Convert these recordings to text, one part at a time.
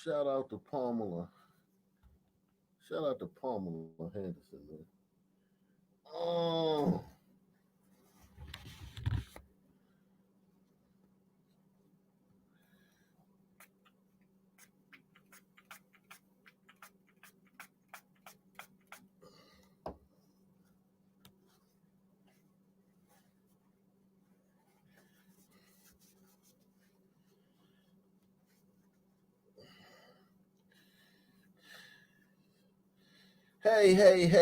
Shout out to Pamela. Shout out to Pamela Henderson, man. Oh, hey.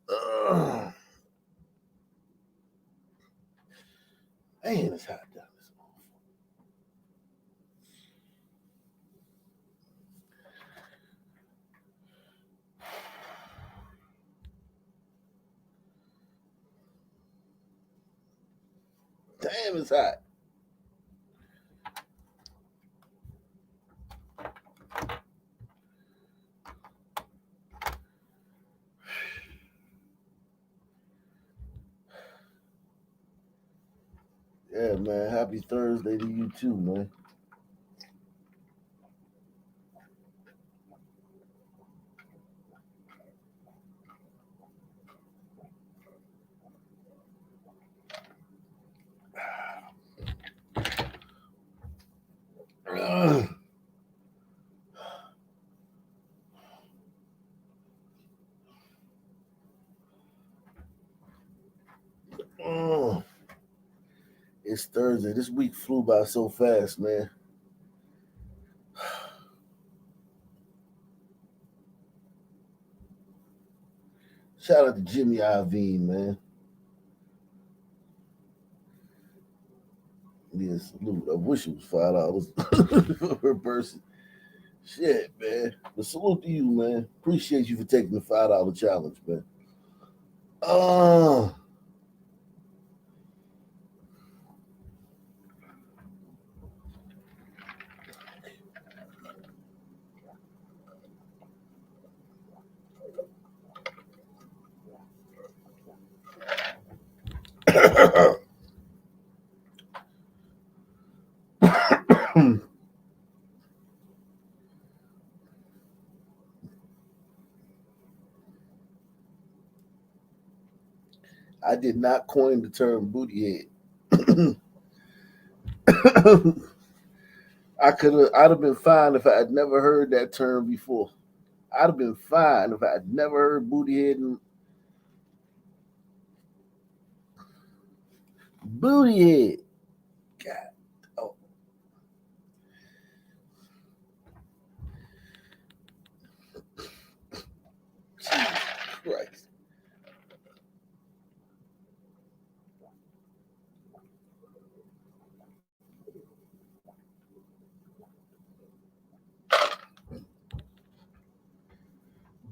Ugh. Man, it's hot down this motherfucker. Damn, it's hot. Yeah, man. Happy Thursday to you too, man. Ugh. Oh, it's Thursday. This week flew by so fast, man. Shout out to Jimmy Iovine, man. Yeah, salute. I wish it was $5 per person. Shit, man. But salute to you, man. Appreciate you for taking the $5 challenge, man. Oh, I did not coin the term booty head. I'd have been fine if I had never heard that term before. I'd have been fine if I had never heard booty head and booty head. God, oh, Jesus Christ.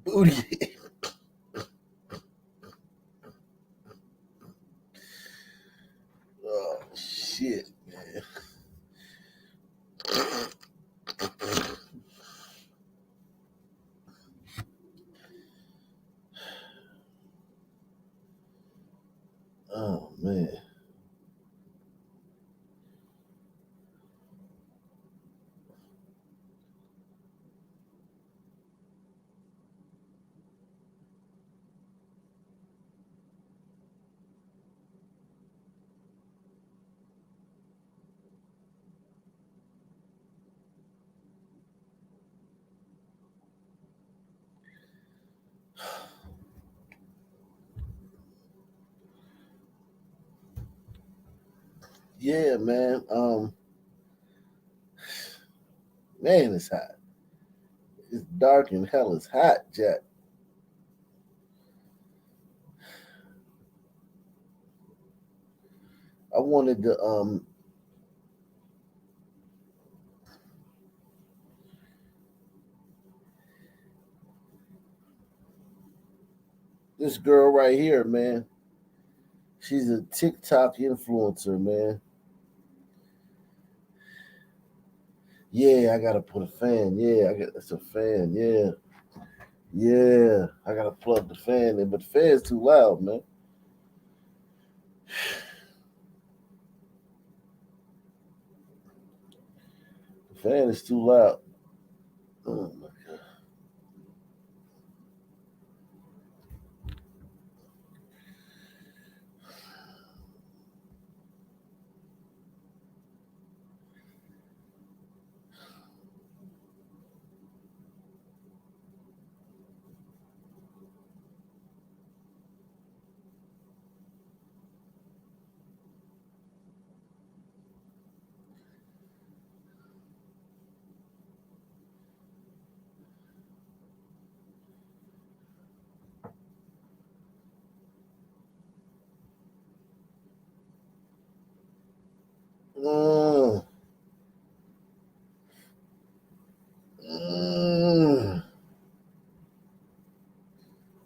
Booty head. Oh, shit, man. Oh, man. Yeah, man. Man, it's hot. It's dark and hell is hot, Jack. I wanted to this girl right here, man. She's a TikTok influencer, man. Yeah, I gotta put a fan. Yeah, I got it's a fan. Yeah, yeah. I gotta plug the fan in, but the fan's too loud, man. The Fan is too loud. Oh my God. Mm.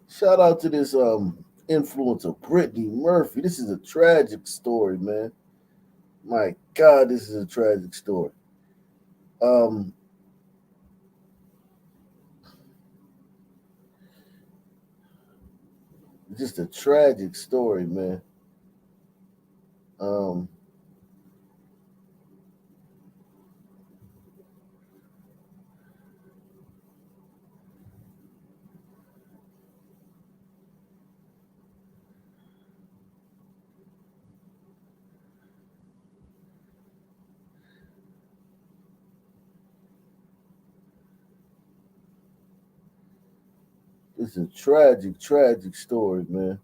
Shout out to this influencer, Brittany Murphy. This is a tragic story, man. My God, this is a tragic story. Um, just a tragic story, man. Um, it's a tragic, tragic story, man.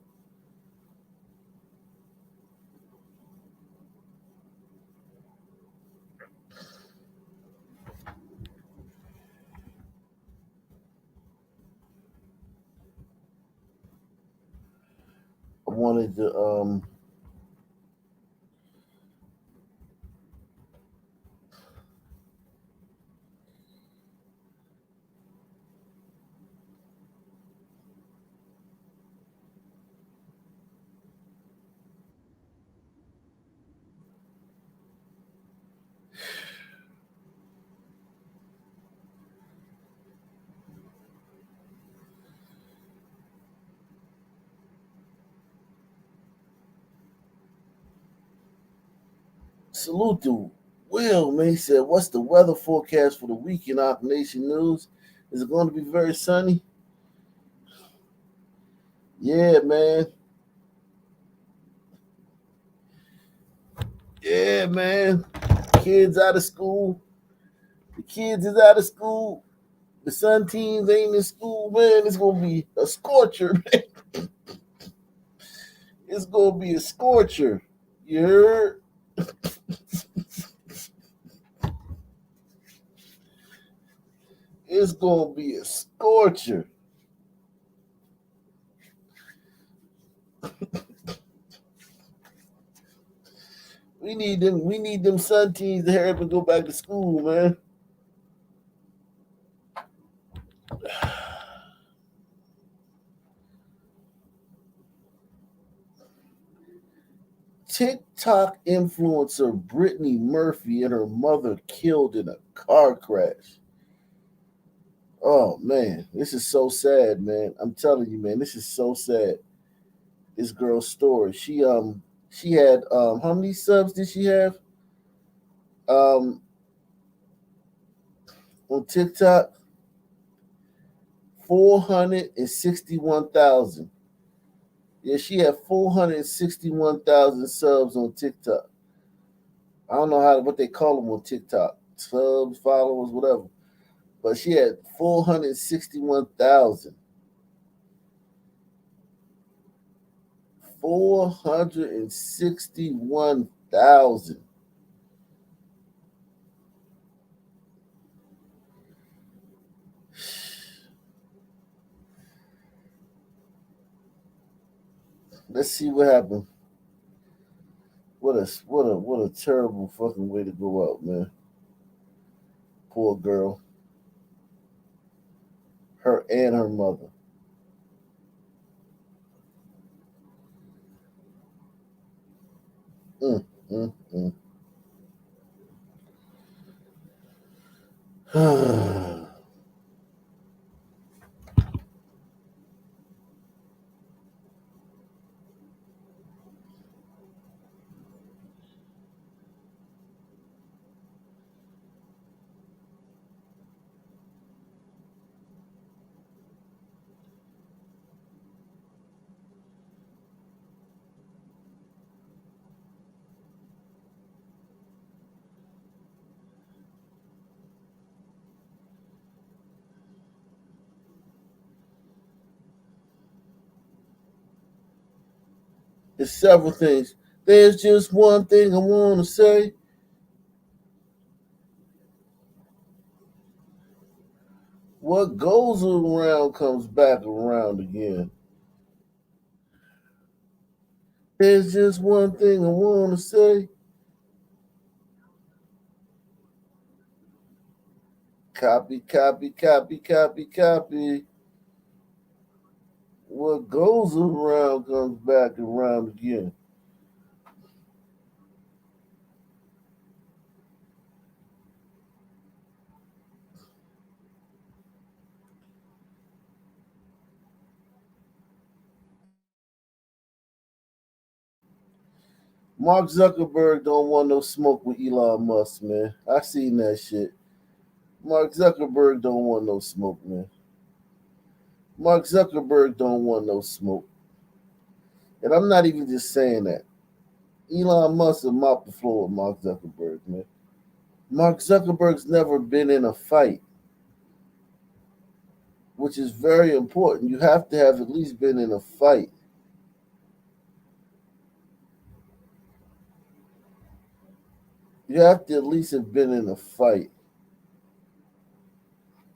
I wanted to salute to Will, man. He said, "What's the weather forecast for the week in Op Nation News? Is it going to be very sunny?" Yeah, man. Yeah, man. Kids out of school. The kids is out of school. The Sun teams ain't in school, man. It's gonna be a scorcher, man. It's gonna be a scorcher. You heard? It's gonna be a scorcher. We need them Sun teams to hurry up and go back to school, man. TikTok influencer Brittany Murphy and her mother killed in a car crash. Oh man, this is so sad, man. I'm telling you, man, this is so sad. This girl's story. She had how many subs did she have? Um on TikTok? 461,000. Yeah, she had 461,000 subs on TikTok. I don't know what they call them on TikTok. Subs, followers, whatever. But she had 461,000. 461,000. Let's see what happened. What a terrible fucking way to go out, man. Poor girl. Her and her mother. Mm, mm. It's several things. There's just one thing I want to say. What goes around comes back around again. There's just one thing I want to say. Copy, copy, copy, copy, copy. What goes around comes back around again. Mark Zuckerberg don't want no smoke with Elon Musk, man. I seen that shit. Mark Zuckerberg don't want no smoke, man. Mark Zuckerberg don't want no smoke. And I'm not even just saying that. Elon Musk will mop the floor with Mark Zuckerberg, man. Mark Zuckerberg's never been in a fight, which is very important. You have to have at least been in a fight. You have to at least have been in a fight,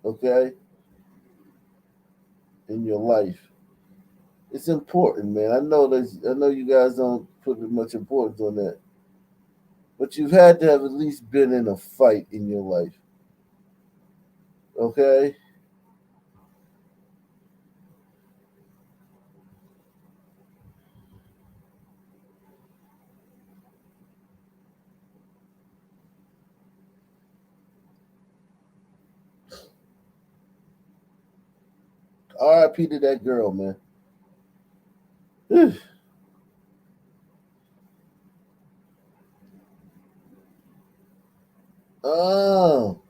okay, in your life. It's important, man. I know you guys don't put much importance on that. But you've had to have at least been in a fight in your life. Okay? RIP to that girl, man. Oh,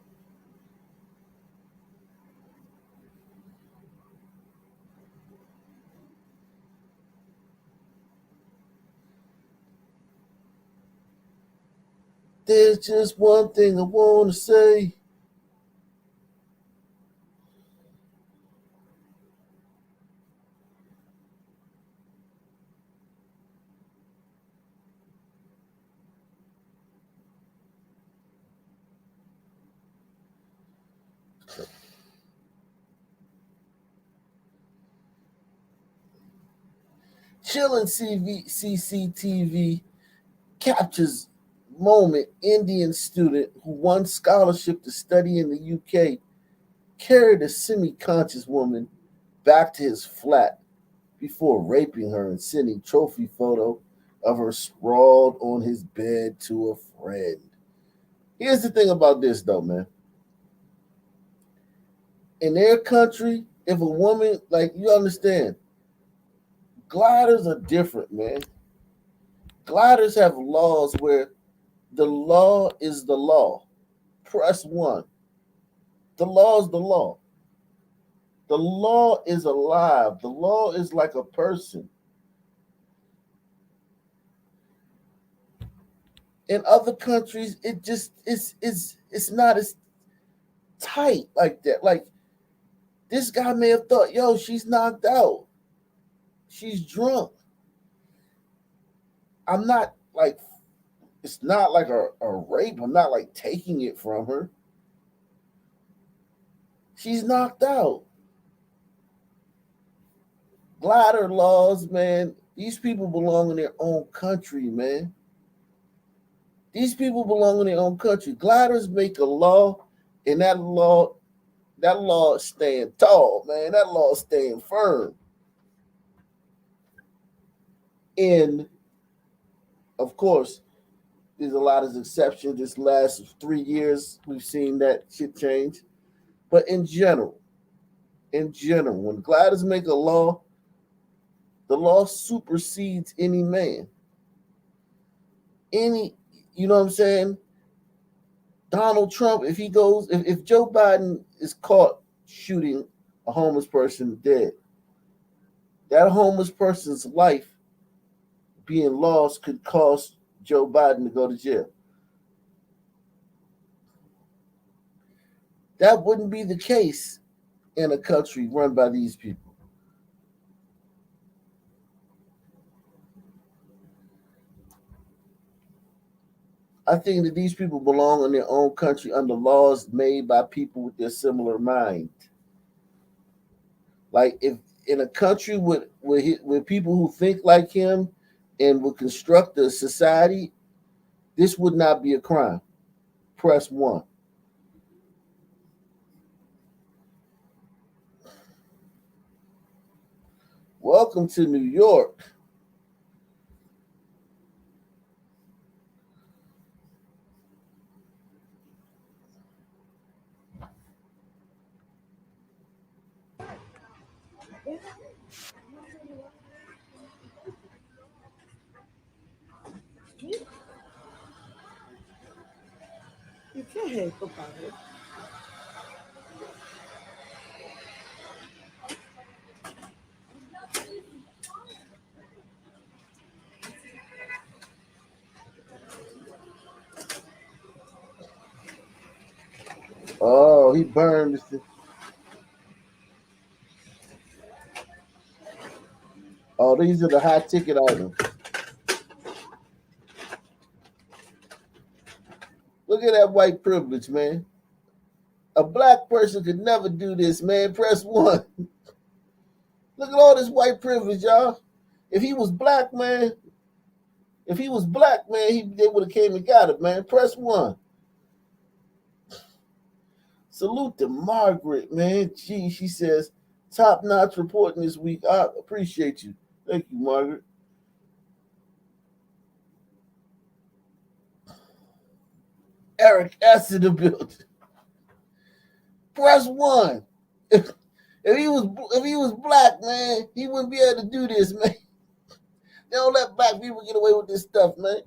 there's just one thing I want to say. Chilling CCTV captures moment Indian student who won scholarship to study in the UK carried a semi-conscious woman back to his flat before raping her and sending trophy photo of her sprawled on his bed to a friend. Here's the thing about this though, man. In their country, if a woman, like, you understand, gliders are different, man. Gliders have laws where the law is the law. Press one. The law is the law. The law is alive. The law is like a person. In other countries, it just it's not as tight like that. Like, this guy may have thought, yo, she's knocked out. She's drunk. I'm not like, it's not like a rape. I'm not like taking it from her. She's knocked out. Glider laws, man. These people belong in their own country, man. These people belong in their own country. Gliders make a law, and that law is staying tall, man. That law is staying firm. And of course, there's a lot of exceptions. This last 3 years, we've seen that shit change. But in general, when gliders make a law, the law supersedes any man. Any, you know what I'm saying? Donald Trump, if he goes, if Joe Biden is caught shooting a homeless person dead, that homeless person's life being lost could cost Joe Biden to go to jail. That wouldn't be the case in a country run by these people. I think that these people belong in their own country under laws made by people with their similar mind. Like if in a country with people who think like him and would construct a society, this would not be a crime. Press one. Welcome to New York. Oh, he burned. Oh, these are the high ticket items. Look at that white privilege, man. A black person could never do this, man. Press one. Look at all this white privilege, y'all. If he was black, man, if he was black, man, they would have came and got it, man. Press one. Salute to Margaret, man. Gee, she says, top notch reporting this week. I appreciate you. Thank you, Margaret. Eric S in the building. Press one. If he was black, man, he wouldn't be able to do this, man. They don't let black people get away with this stuff, man.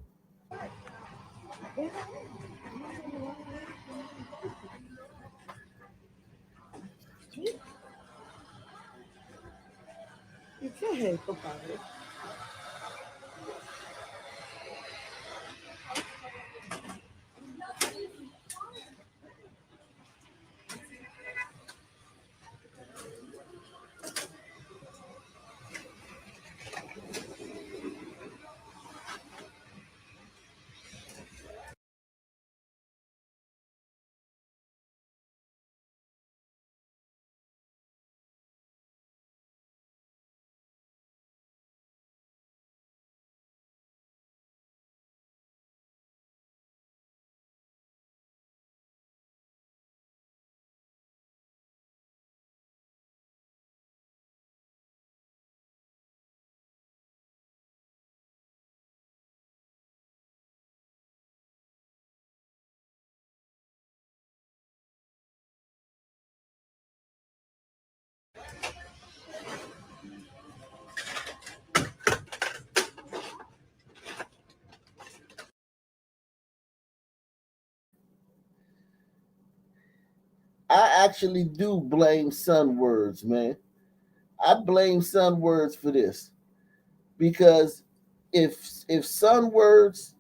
I actually do blame Sun Words, man. I blame Sun Words for this because if Sun Words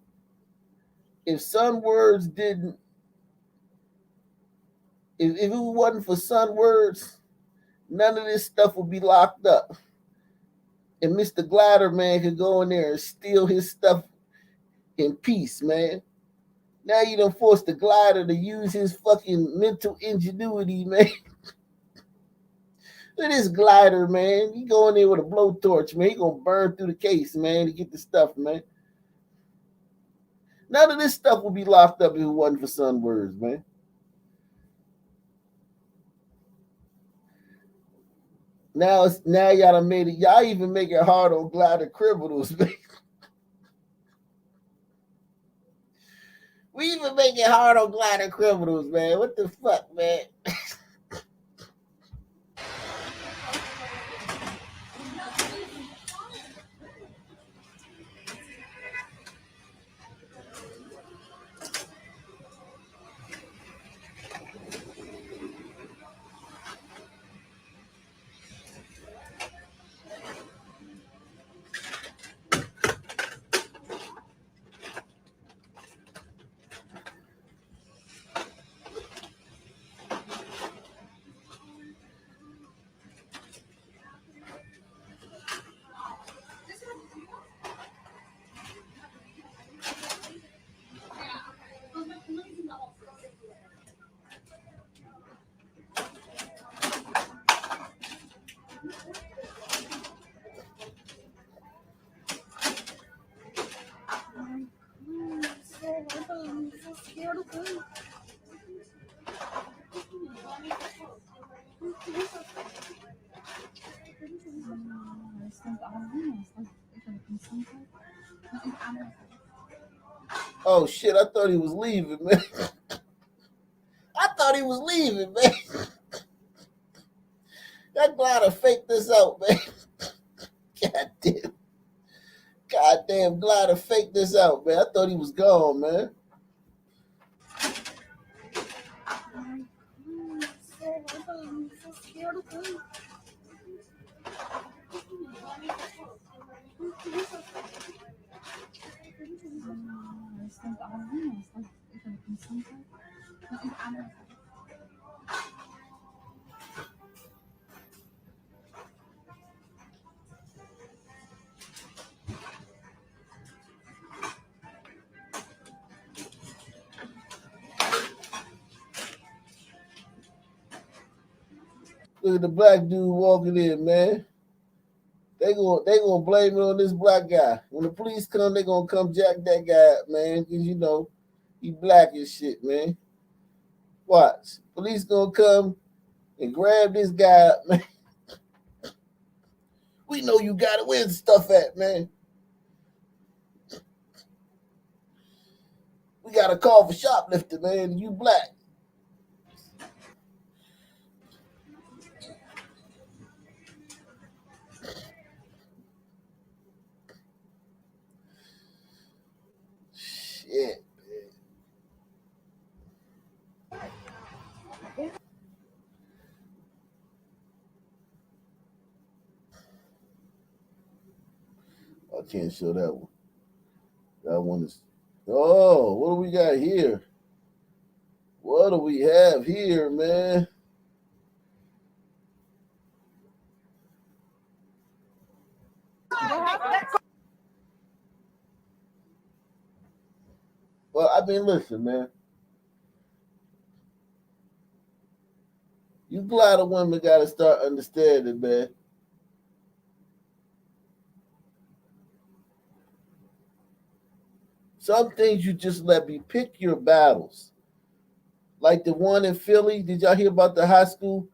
if Sun Words didn't if it wasn't for Sun Words, none of this stuff would be locked up. And Mr. Glider man could go in there and steal his stuff in peace, man. Now you done forced the glider to use his fucking mental ingenuity, man. Look at this glider, man. He go in there with a blowtorch, man. He gonna burn through the case, man, to get the stuff, man. None of this stuff would be locked up if it wasn't for Sun Words, man. Now y'all done made it. Y'all even make it hard on glider criminals, man. We even make it hard on glider criminals, man. What the fuck, man? Oh shit! I thought he was leaving, man. I thought he was leaving, man. I'm glad I faked this out, man. Goddamn. Goddamn glad I faked this out, man. I thought he was gone, man. Look at the black dude walking in, man. They gonna blame it on this black guy. When the police come, they gonna come jack that guy up, man, because you know he black as shit, man. Watch, police gonna come and grab this guy up, man. We know you got it. Where's the stuff at, man? We got a call for shoplifting, man. You black. Shit. I can't show that one. That one is. Oh, what do we got here? What do we have here, man? Well, I mean, listen, man. You glad the women got to start understanding, man. Some things you just let me pick your battles. Like the one in Philly. Did y'all hear about the high school?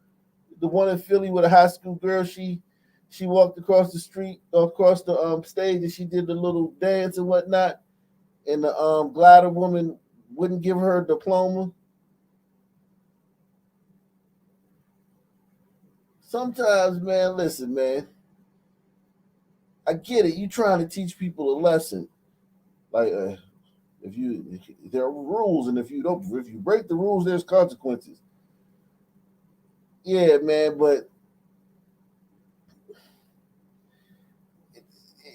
The one in Philly with a high school girl. She walked across the street, across the stage, and she did the little dance and whatnot. And the glider woman wouldn't give her a diploma. Sometimes, man, listen, man. I get it. You trying to teach people a lesson. Like if there are rules, and if you break the rules, there's consequences. Yeah, man, but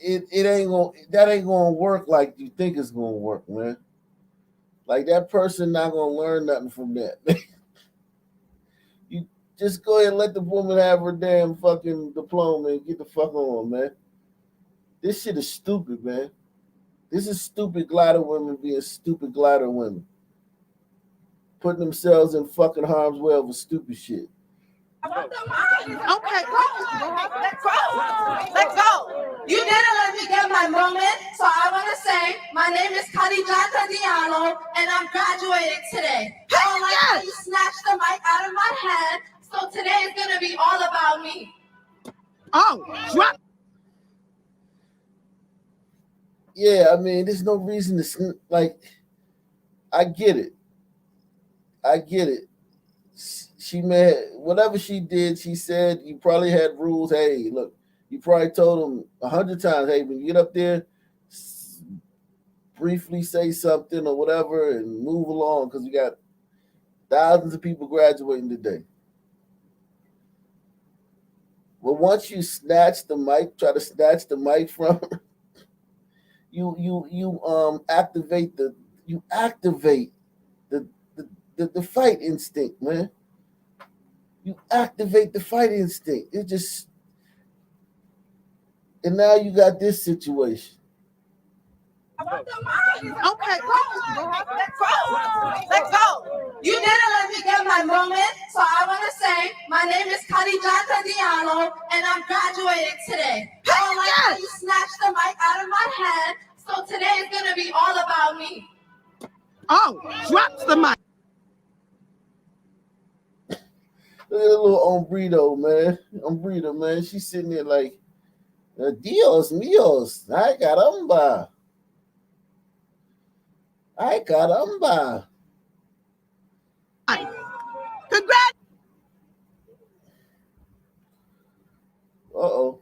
it ain't gonna work like you think it's gonna work, man. Like that person not gonna learn nothing from that. You just go ahead and let the woman have her damn fucking diploma and get the fuck on, man. This shit is stupid, man. This is stupid glider women being stupid glider women. Putting themselves in fucking harm's way over stupid shit. Okay, let's go. Let's go. You didn't let me get my moment, so I want to say my name is Khadija Diallo, and I'm graduating today. I don't like how you snatched the mic out of my hand, so today is gonna be all about me. Oh, drop. Yeah, I mean, there's no reason to like. I get it. I get it. She may whatever she did. She said you probably had rules. Hey, look, you probably told them 100 times. Hey, when you get up there, briefly say something or whatever, and move along because we got thousands of people graduating today. Well, once you snatch the mic, try to snatch the mic from her, you activate the the fight instinct, man. You activate the fight instinct. It just and now you got this situation. Okay, let's go. You didn't let me get my moment, so I want to say my name is Khadija Diallo, and I'm graduating today. I don't like how you snatched the mic out of my hand, so today is gonna be all about me. Oh, drops the mic. Look at the little hombrito, man. Hombrito, man. She's sitting there like, Dios míos, ay caramba. Ay caramba. Congrats. Uh-oh.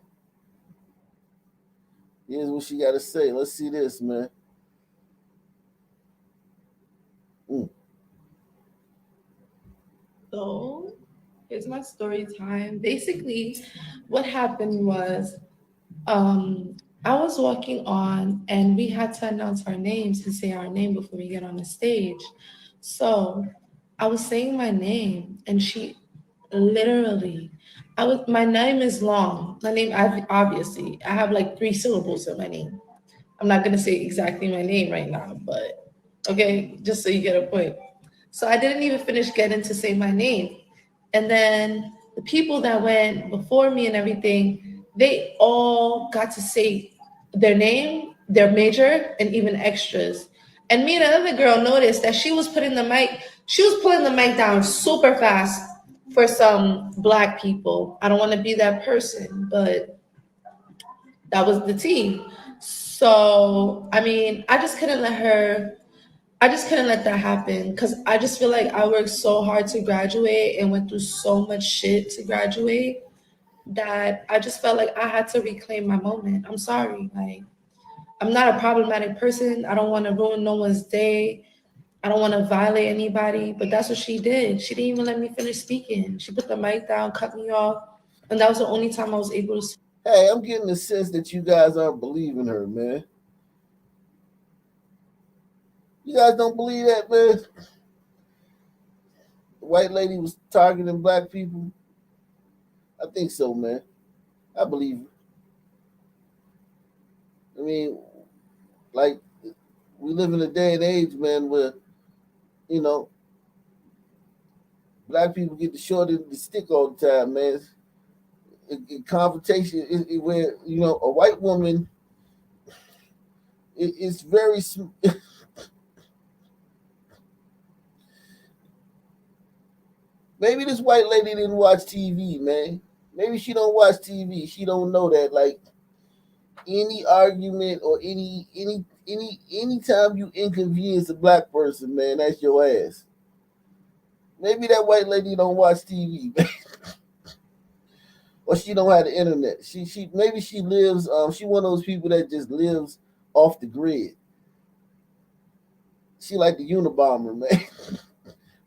Here's what she got to say. Let's see this, man. So here's my story time. Basically, what happened was I was walking on and we had to announce our names and say our name before we get on the stage. So I was saying my name and she literally, my name is long. My name, obviously, I have like 3 syllables in my name. I'm not going to say exactly my name right now, but okay, just so you get a point. So I didn't even finish getting to say my name. And then the people that went before me and everything, they all got to say their name, their major, and even extras. And me and another girl noticed that she was pulling the mic down super fast for some Black people. I don't want to be that person, but that was the tea. So, I mean, I just couldn't let that happen because I just feel like I worked so hard to graduate and went through so much shit to graduate that I just felt like I had to reclaim my moment. I'm sorry. Like, I'm not a problematic person. I don't want to ruin no one's day. I don't want to violate anybody, but that's what she did. She didn't even let me finish speaking. She put the mic down, cut me off, and that was the only time I was able to speak. Hey, I'm getting the sense that you guys aren't believing her, man. You guys don't believe that, man? The white lady was targeting Black people. I think so, man. I believe her. I mean, like, we live in a day and age, man, where, you know, Black people get the short end of the stick all the time, man. Confrontation where, you know, a white woman it's very maybe this white lady didn't watch TV, man. Maybe she don't watch TV. She don't know that, like, any argument or anytime you inconvenience a Black person, man, that's your ass. Maybe that white lady don't watch TV, man. Or she don't have the internet. She maybe she lives. She one of those people that just lives off the grid. She like the Unabomber, man.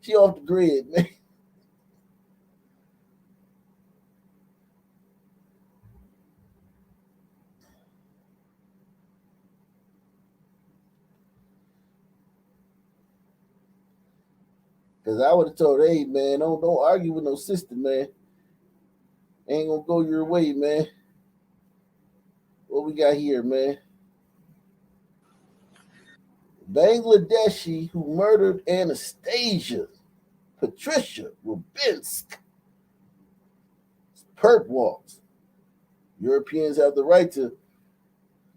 She off the grid, man. Cause I would have told her, hey, man, don't argue with no sister, man. Ain't gonna go your way, man. What we got here, man? Bangladeshi who murdered Anastasia Patricia Rubinsk. Perp walks. Europeans have the right to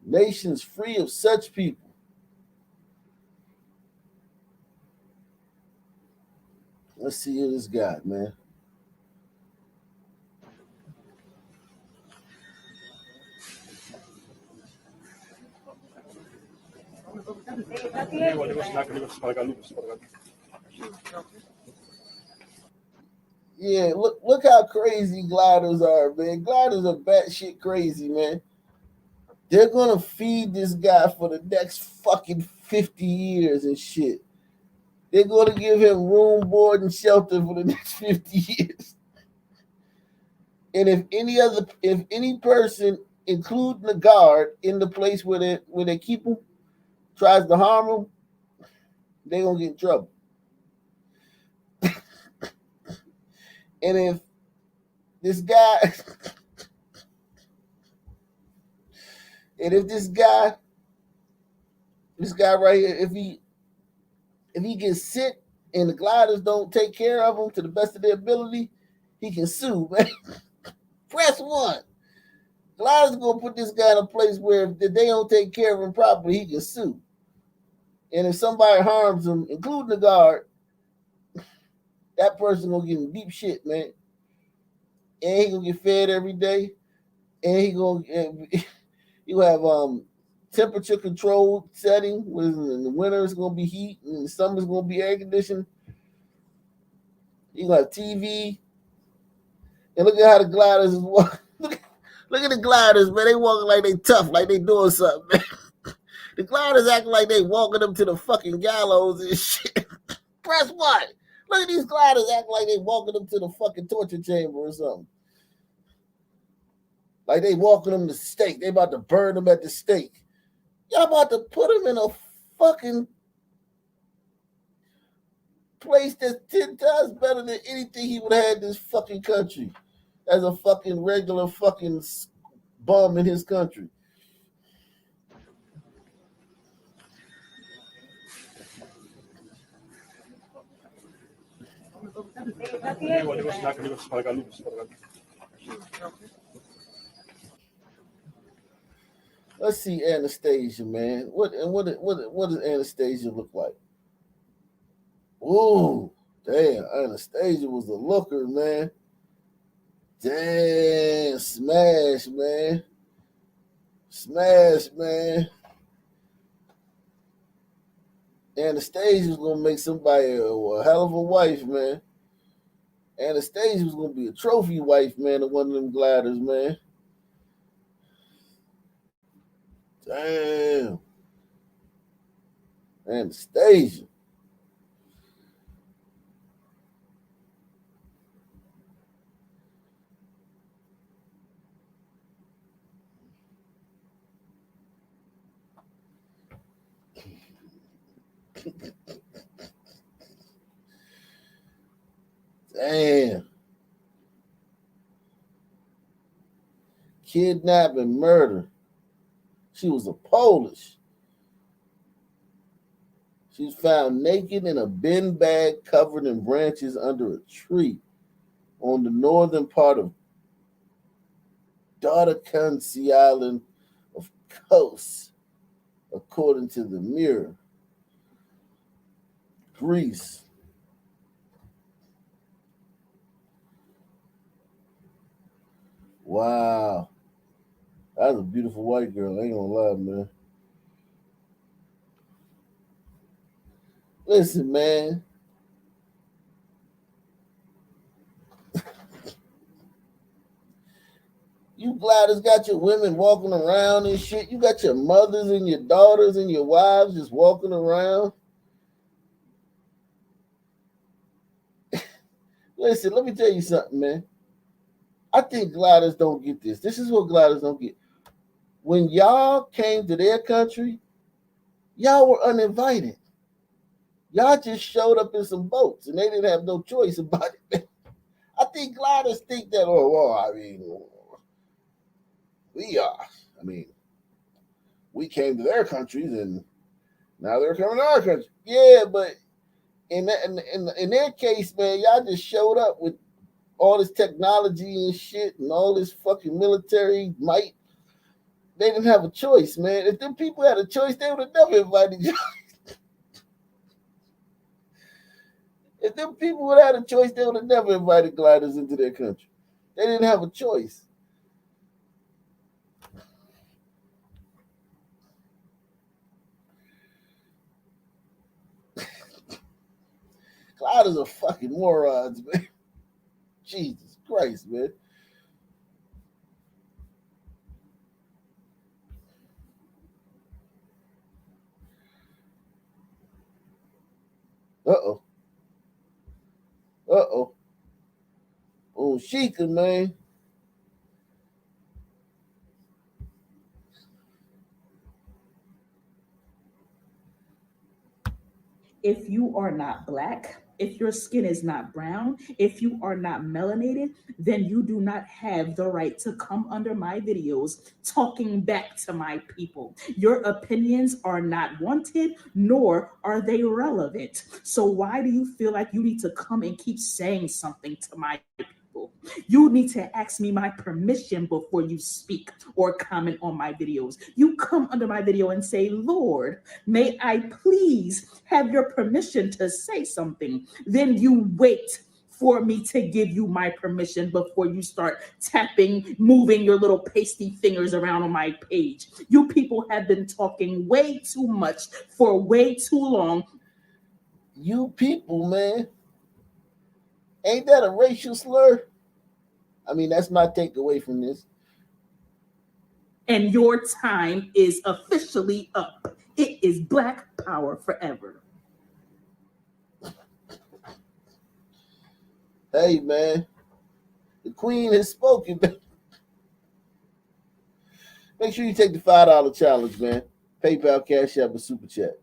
nations free of such people. Let's see who this got, man. Yeah, look how crazy gliders are, man. Gliders are batshit crazy, man. They're gonna feed this guy for the next fucking 50 years and shit. They're gonna give him room, board, and shelter for the next 50 years. And if any person, including the guard, in the place where they keep him, tries to harm him, they're gonna get in trouble. And if this guy and if this guy right here, if he gets sick and the gliders don't take care of him to the best of their ability, he can sue, man. Press 1. Gliders gonna put this guy in a place where if they don't take care of him properly, he can sue. And if somebody harms them, including the guard, that person gonna get in deep shit, man. And he gonna get fed every day. And he gonna have temperature controlled setting. Where in the winter it's gonna be heat, and in the summer it's gonna be air conditioned. You gonna have TV. And look at how the gliders is walking. Look at the gliders, man. They walking like they tough, like they doing something, man. The gliders acting like they walking them to the fucking gallows and shit. Press what? Look at these gliders acting like they walking them to the fucking torture chamber or something. Like they walking them to stake. They about to burn them at the stake. Y'all about to put him in a fucking place that's 10 times better than anything he would have had in this fucking country as a fucking regular fucking bum in his country. Let's see Anastasia, man. What does Anastasia look like? Ooh, damn, Anastasia was a looker, man. Damn, smash, man. Smash, man. Anastasia's gonna make somebody a hell of a wife, man. Anastasia's gonna be a trophy wife, man, of one of them gliders, man. Damn. Anastasia. Damn. Kidnap and murder. She was a Polish. She was found naked in a bin bag covered in branches under a tree on the northern part of Dodecansi Island of Kos, according to the Mirror. Greece. Wow. That's a beautiful white girl. I ain't gonna lie, man. Listen, man. You gliders got your women walking around and shit. You got your mothers and your daughters and your wives just walking around. Listen, let me tell you something, man. I think gliders don't get this. This is what gliders don't get. When y'all came to their country, y'all were uninvited. Y'all just showed up in some boats and they didn't have no choice about it. I think gliders think that, oh, well, I mean, we came to their countries and now they're coming to our country. Yeah, but in their case, man, y'all just showed up with all this technology and shit and all this fucking military might. They didn't have a choice, man. If them people had a choice, they would have never invited you. If them people would have had a choice, they would have never invited gliders into their country. They didn't have a choice. Gliders are fucking morons, man. Jesus Christ, man. Uh-oh. Uh-oh. Oh, Sheikah, man. If you are not Black, if your skin is not brown, if you are not melanated, then you do not have the right to come under my videos talking back to my people. Your opinions are not wanted, nor are they relevant. So why do you feel like you need to come and keep saying something to my people? people. You need to ask me my permission before you speak or comment on my videos. You come under my video and say, Lord, may I please have your permission to say something. Then you wait for me to give you my permission before you start tapping, moving your little pasty fingers around on my page. You people have been talking way too much for way too long. You people, man. Ain't that a racial slur? I mean, that's my takeaway from this. And your time is officially up. It is Black Power forever. Hey, man. The queen has spoken. Make sure you take the $5 challenge, man. PayPal, Cash App, or Super Chat.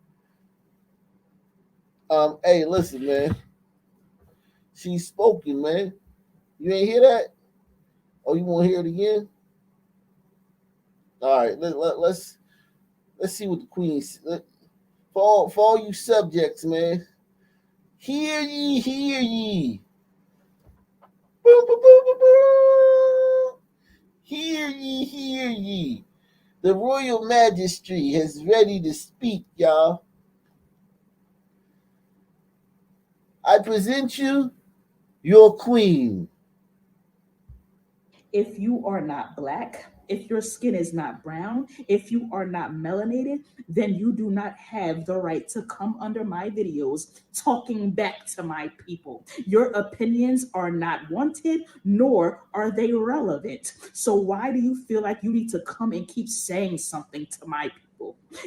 Hey, listen, man. She's spoken, man. You ain't hear that? Oh, you want to hear it again? All right, let's see what the queen said. For all you subjects, man. Hear ye, hear ye. Boom, boom, boom, boom, boom. Hear ye, hear ye. The royal majesty is ready to speak, y'all. I present you your queen. If you are not Black, if your skin is not brown, if you are not melanated, then you do not have the right to come under my videos talking back to my people. Your opinions are not wanted, nor are they relevant. So why do you feel like you need to come and keep saying something to my people?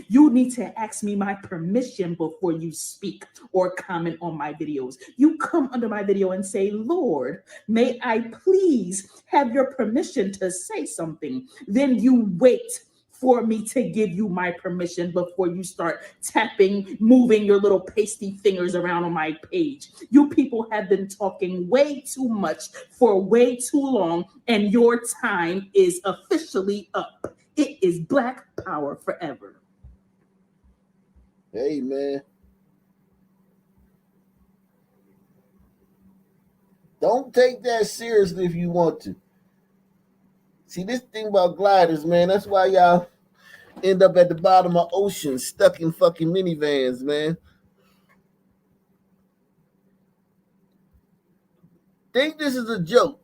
You need to ask me my permission before you speak or comment on my videos. You come under my video and say, Lord, may I please have your permission to say something. Then you wait for me to give you my permission before you start tapping, moving your little pasty fingers around on my page. You people have been talking way too much for way too long, and your time is officially up. It is Black Power forever. Hey, man. Don't take that seriously if you want to. See, this thing about gliders, man, that's why y'all end up at the bottom of oceans, stuck in fucking minivans, man. Think this is a joke.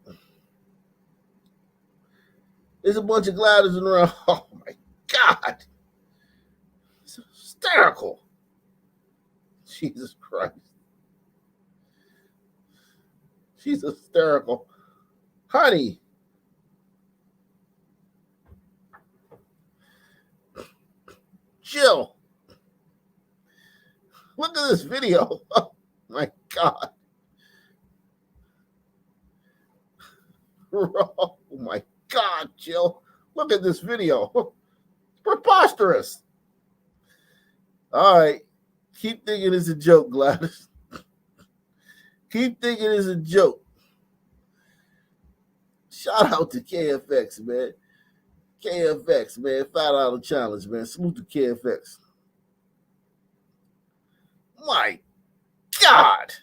There's a bunch of gliders around. Oh, my God. It's hysterical. Jesus Christ. She's hysterical. Honey. Chill. Look at this video. Oh, my God. Oh, my God, Jill. Look at this video. It's preposterous. All right. Keep thinking it's a joke, Gladys. Keep thinking it's a joke. Shout out to KFX, man. KFX, man. $5 challenge, man. Salute to KFX. My God.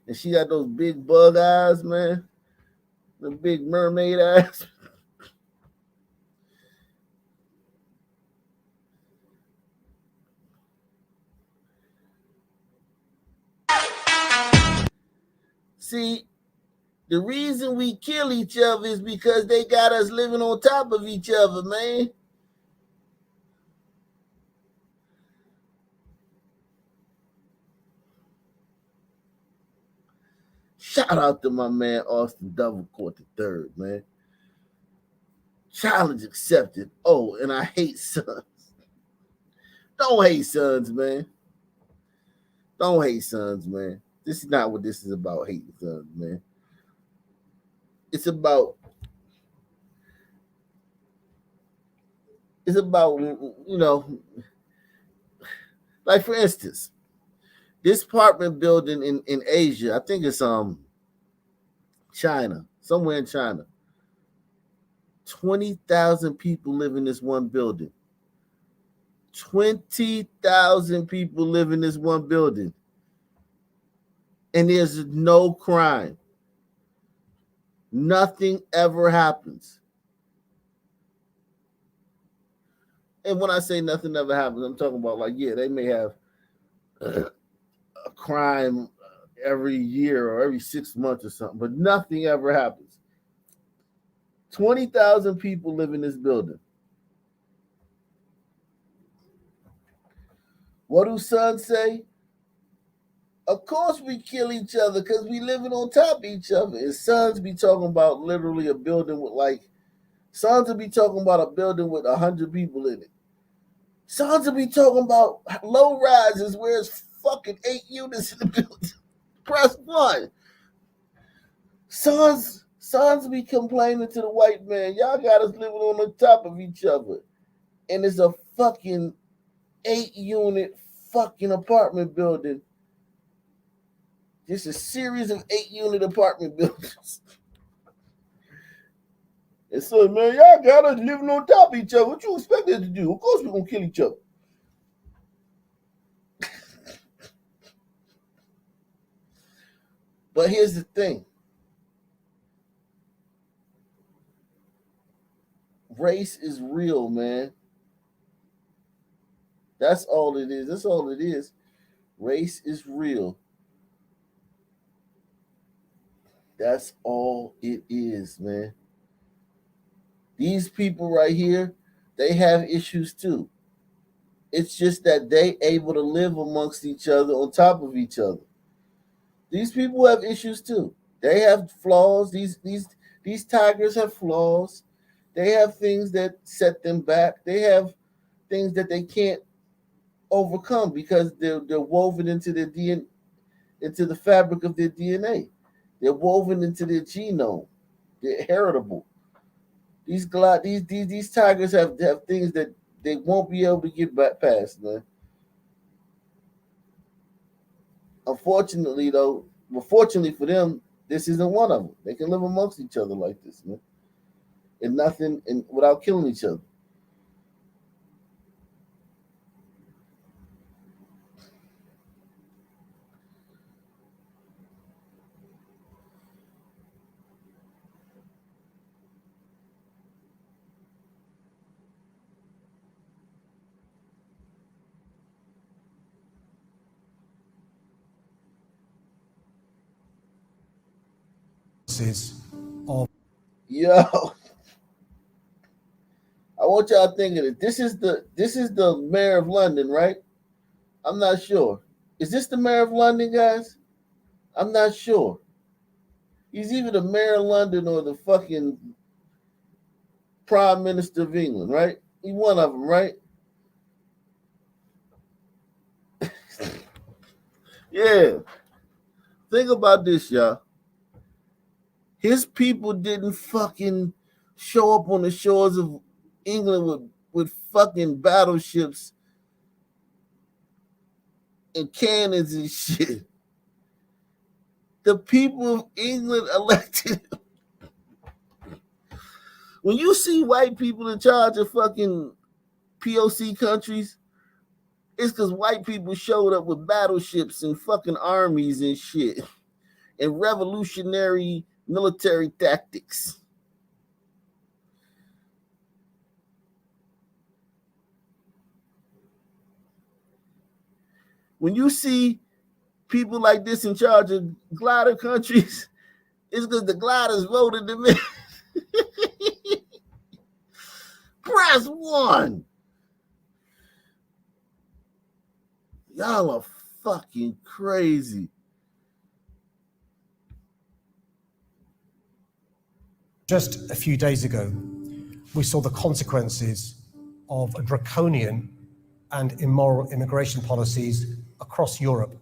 And she got those big bug eyes, man. The big mermaid eyes. See, the reason we kill each other is because they got us living on top of each other, man. Shout out to my man Austin Doublecourt III, man. Challenge accepted. Oh, and I hate sons. Don't hate sons, man. Don't hate sons, man. This is not what this is about, hating sons, man. It's about, you know, like for instance, this apartment building in Asia, I think it's China, somewhere in China. 20,000 people live in this one building. 20,000 people live in this one building. and there's no crime. Nothing ever happens. And when I say nothing ever happens, I'm talking about like, yeah, they may have a crime every year or every 6 months or something, but nothing ever happens. 20,000 people live in this building. What do sons say? Of course we kill each other because we living on top of each other. And sons be talking about literally a building with sons will be talking about a building with 100 people in it. Sons will be talking about low rises where it's fucking 8 units in the building. Press 1. Sons be complaining to the white man, y'all got us living on the top of each other. And it's a fucking 8-unit fucking apartment building. Just a series of 8-unit apartment buildings. And so, man, y'all got us living on top of each other. What you expect us to do? Of course we're going to kill each other. But here's the thing. Race is real, man. That's all it is. That's all it is. Race is real. That's all it is, man. These people right here, they have issues too. It's just that they able to live amongst each other on top of each other. These people have issues too. They have flaws. These tigers have flaws. They have things that set them back. They have things that they can't overcome because they're woven into their DNA, into the fabric of their DNA. They're woven into their genome. They're heritable. These tigers have things that they won't be able to get back past, man. Unfortunately, though, fortunately for them, this isn't one of them. They can live amongst each other like this, man, and without killing each other. Of Yo, I want y'all thinking it. This is the mayor of London, right? I'm not sure. Is this the mayor of London, guys? I'm not sure. He's either the mayor of London or the fucking prime minister of England, right? He's one of them, right? Yeah. Think about this, y'all. His people didn't fucking show up on the shores of England with fucking battleships and cannons and shit. The people of England elected him. When you see white people in charge of fucking POC countries, it's because white people showed up with battleships and fucking armies and shit and revolutionary military tactics. When you see people like this in charge of glider countries, it's because the gliders voted them in. Press 1. Y'all are fucking crazy. just a few days ago, we saw the consequences of draconian and immoral immigration policies across Europe,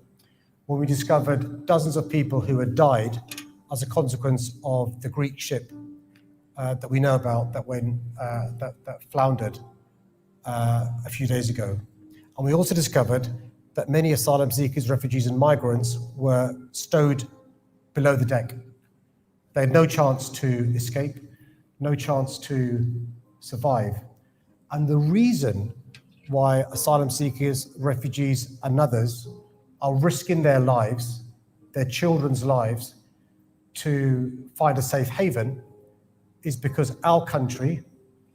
when we discovered dozens of people who had died as a consequence of the Greek ship that we know about that floundered a few days ago. And we also discovered that many asylum seekers, refugees, and migrants were stowed below the deck. They had no chance to escape, no chance to survive. And the reason why asylum seekers, refugees, and others are risking their lives their children's lives to find a safe haven is because our country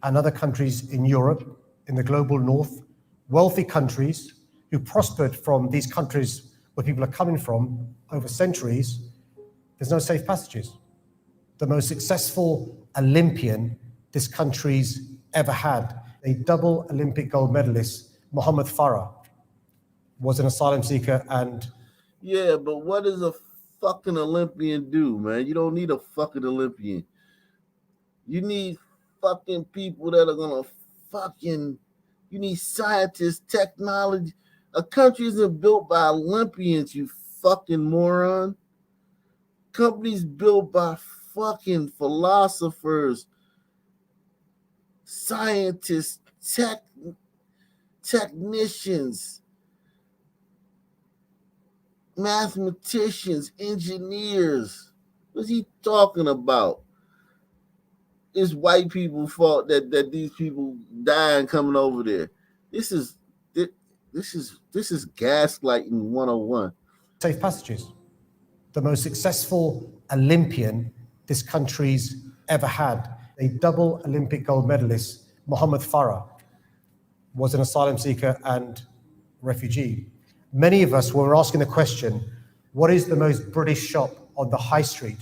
and other countries in Europe, in the global north, wealthy countries who prospered from these countries where people are coming from over centuries, there's no safe passages. The most successful Olympian this country's ever had, a double Olympic gold medalist, Mohammed Farah, was an asylum seeker. And yeah, but what does a fucking Olympian do, man? You don't need a fucking Olympian. You need fucking people that are gonna fucking, you need scientists, technology. A country isn't built by Olympians, you fucking moron. Companies built by fucking philosophers, scientists, technicians, mathematicians, engineers. What's he talking about? It's white people's fault that these people dying coming over there. This is gaslighting 101. Safe passages. The most successful Olympian this country's ever had, a double Olympic gold medalist, Mohammed Farah, was an asylum seeker and refugee. Many of us were asking the question, what is the most British shop on the high street?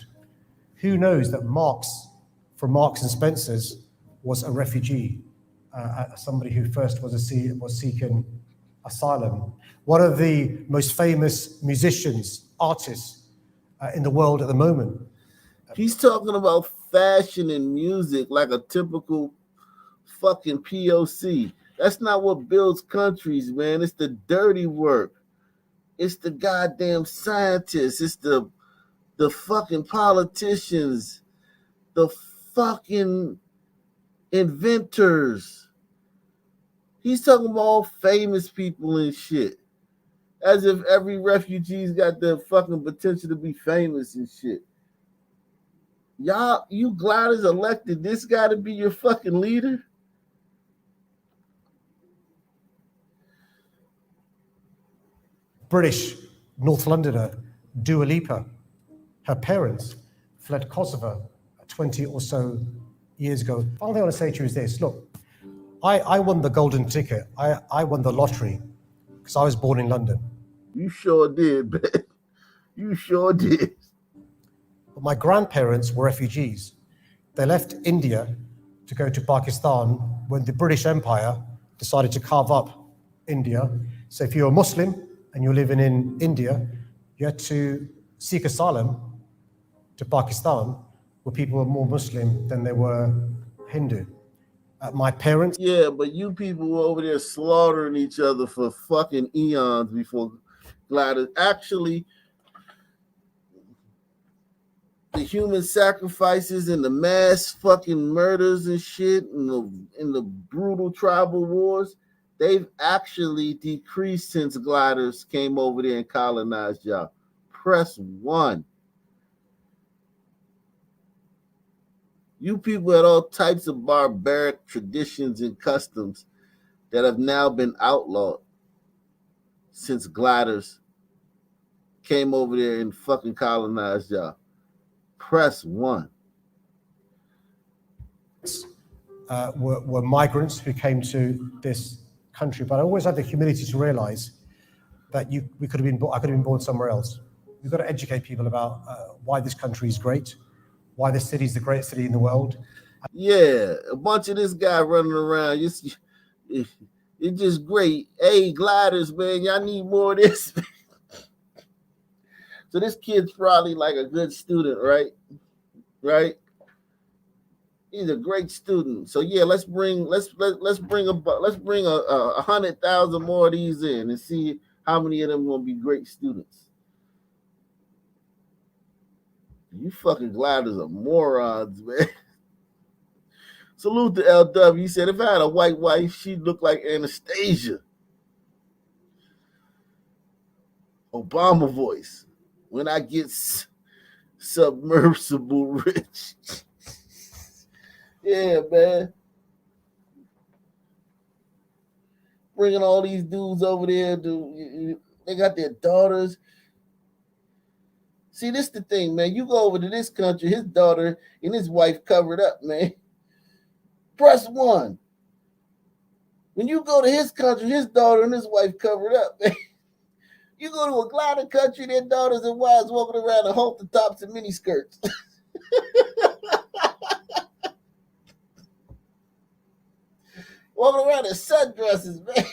Who knows that Marks from Marks and Spencer's was a refugee, somebody who first was seeking asylum. One of the most famous musicians, artists in the world at the moment. He's talking about fashion and music like a typical fucking POC. That's not what builds countries, man. It's the dirty work. It's the goddamn scientists. It's the fucking politicians. The fucking inventors. He's talking about all famous people and shit. As if every refugee's got the fucking potential to be famous and shit. Y'all, you gliders elected this guy to be your fucking leader? British North Londoner, Dua Lipa. Her parents fled Kosovo 20 or so years ago. All I want to say to you is this. Look, I won the golden ticket. I won the lottery because I was born in London. You sure did, man. You sure did. But my grandparents were refugees. They left India to go to Pakistan when the British Empire decided to carve up India. So if you're a Muslim and you're living in India, you had to seek asylum to Pakistan, where people were more Muslim than they were Hindu. My parents... Yeah, but you people were over there slaughtering each other for fucking eons before gliders. Actually, the human sacrifices and the mass fucking murders and shit and the brutal tribal wars, they've actually decreased since gliders came over there and colonized y'all. Press 1. You people had all types of barbaric traditions and customs that have now been outlawed since gliders came over there and fucking colonized y'all. Press 1. Were migrants who came to this country, but I always had the humility to realize that I could have been born somewhere else. We've got to educate people about why this country is great, why this city is the greatest city in the world. Yeah, a bunch of this guy running around. It's just great. Hey, gliders, man, y'all need more of this. So this kid's probably like a good student, right? Right? He's a great student. So yeah, let's bring 100,000 more of these in and see how many of them will be great students. You fucking gliders are morons, man. Salute to LW. He said, if I had a white wife, she'd look like Anastasia. Obama voice. When I get submersible rich. Yeah, man. Bringing all these dudes over there. They got their daughters. See, this the thing, man. You go over to this country, his daughter and his wife covered up, man. Press 1. When you go to his country, his daughter and his wife covered up, man. You go to a glider country, their daughters and wives walking around in halter tops and mini skirts. Walking around in sundresses, man.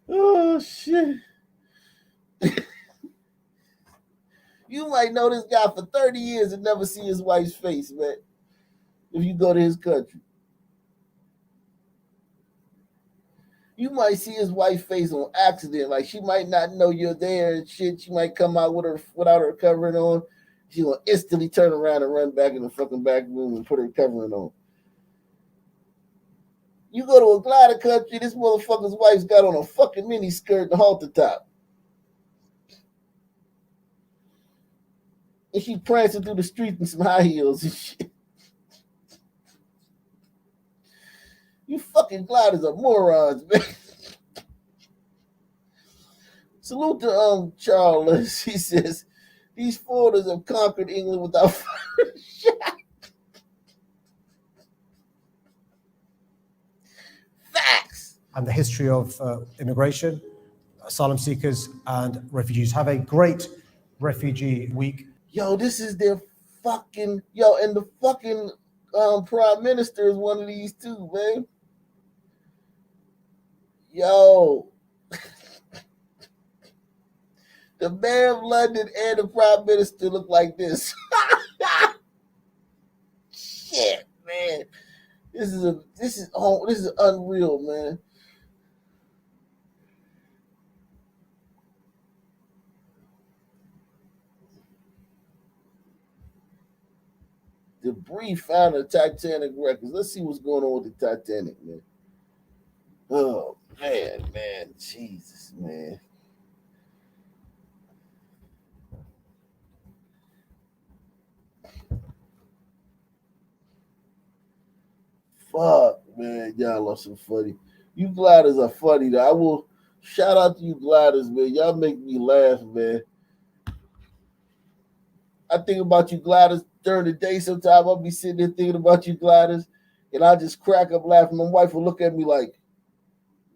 Oh, shit. You might know this guy for 30 years and never see his wife's face, man, if you go to his country. You might see his wife's face on accident. Like, she might not know you're there and shit. She might come out with her without her covering on. She's going to instantly turn around and run back in the fucking back room and put her covering on. You go to a glider country, this motherfucker's wife's got on a fucking mini skirt and a halter top. And she prancing through the streets in some high heels and shit. You fucking gliders are morons, man. Salute to Charles. He says, these foreigners have conquered England without firing a shot. Facts. And the history of immigration, asylum seekers, and refugees. Have a great refugee week. Yo, this is their fucking, and the fucking prime minister is one of these too, man. Yo. The mayor of London and the prime minister look like this. Shit, man. This is unreal, man. Debris found in Titanic wreckers. Let's see what's going on with the Titanic, man. Oh, man. Jesus, man. Fuck, man. Y'all are so funny. You gliders are funny, though. I will shout out to you gliders, man. Y'all make me laugh, man. I think about you gliders during the day sometimes. I'll be sitting there thinking about you gliders, and I just crack up laughing. My wife will look at me like,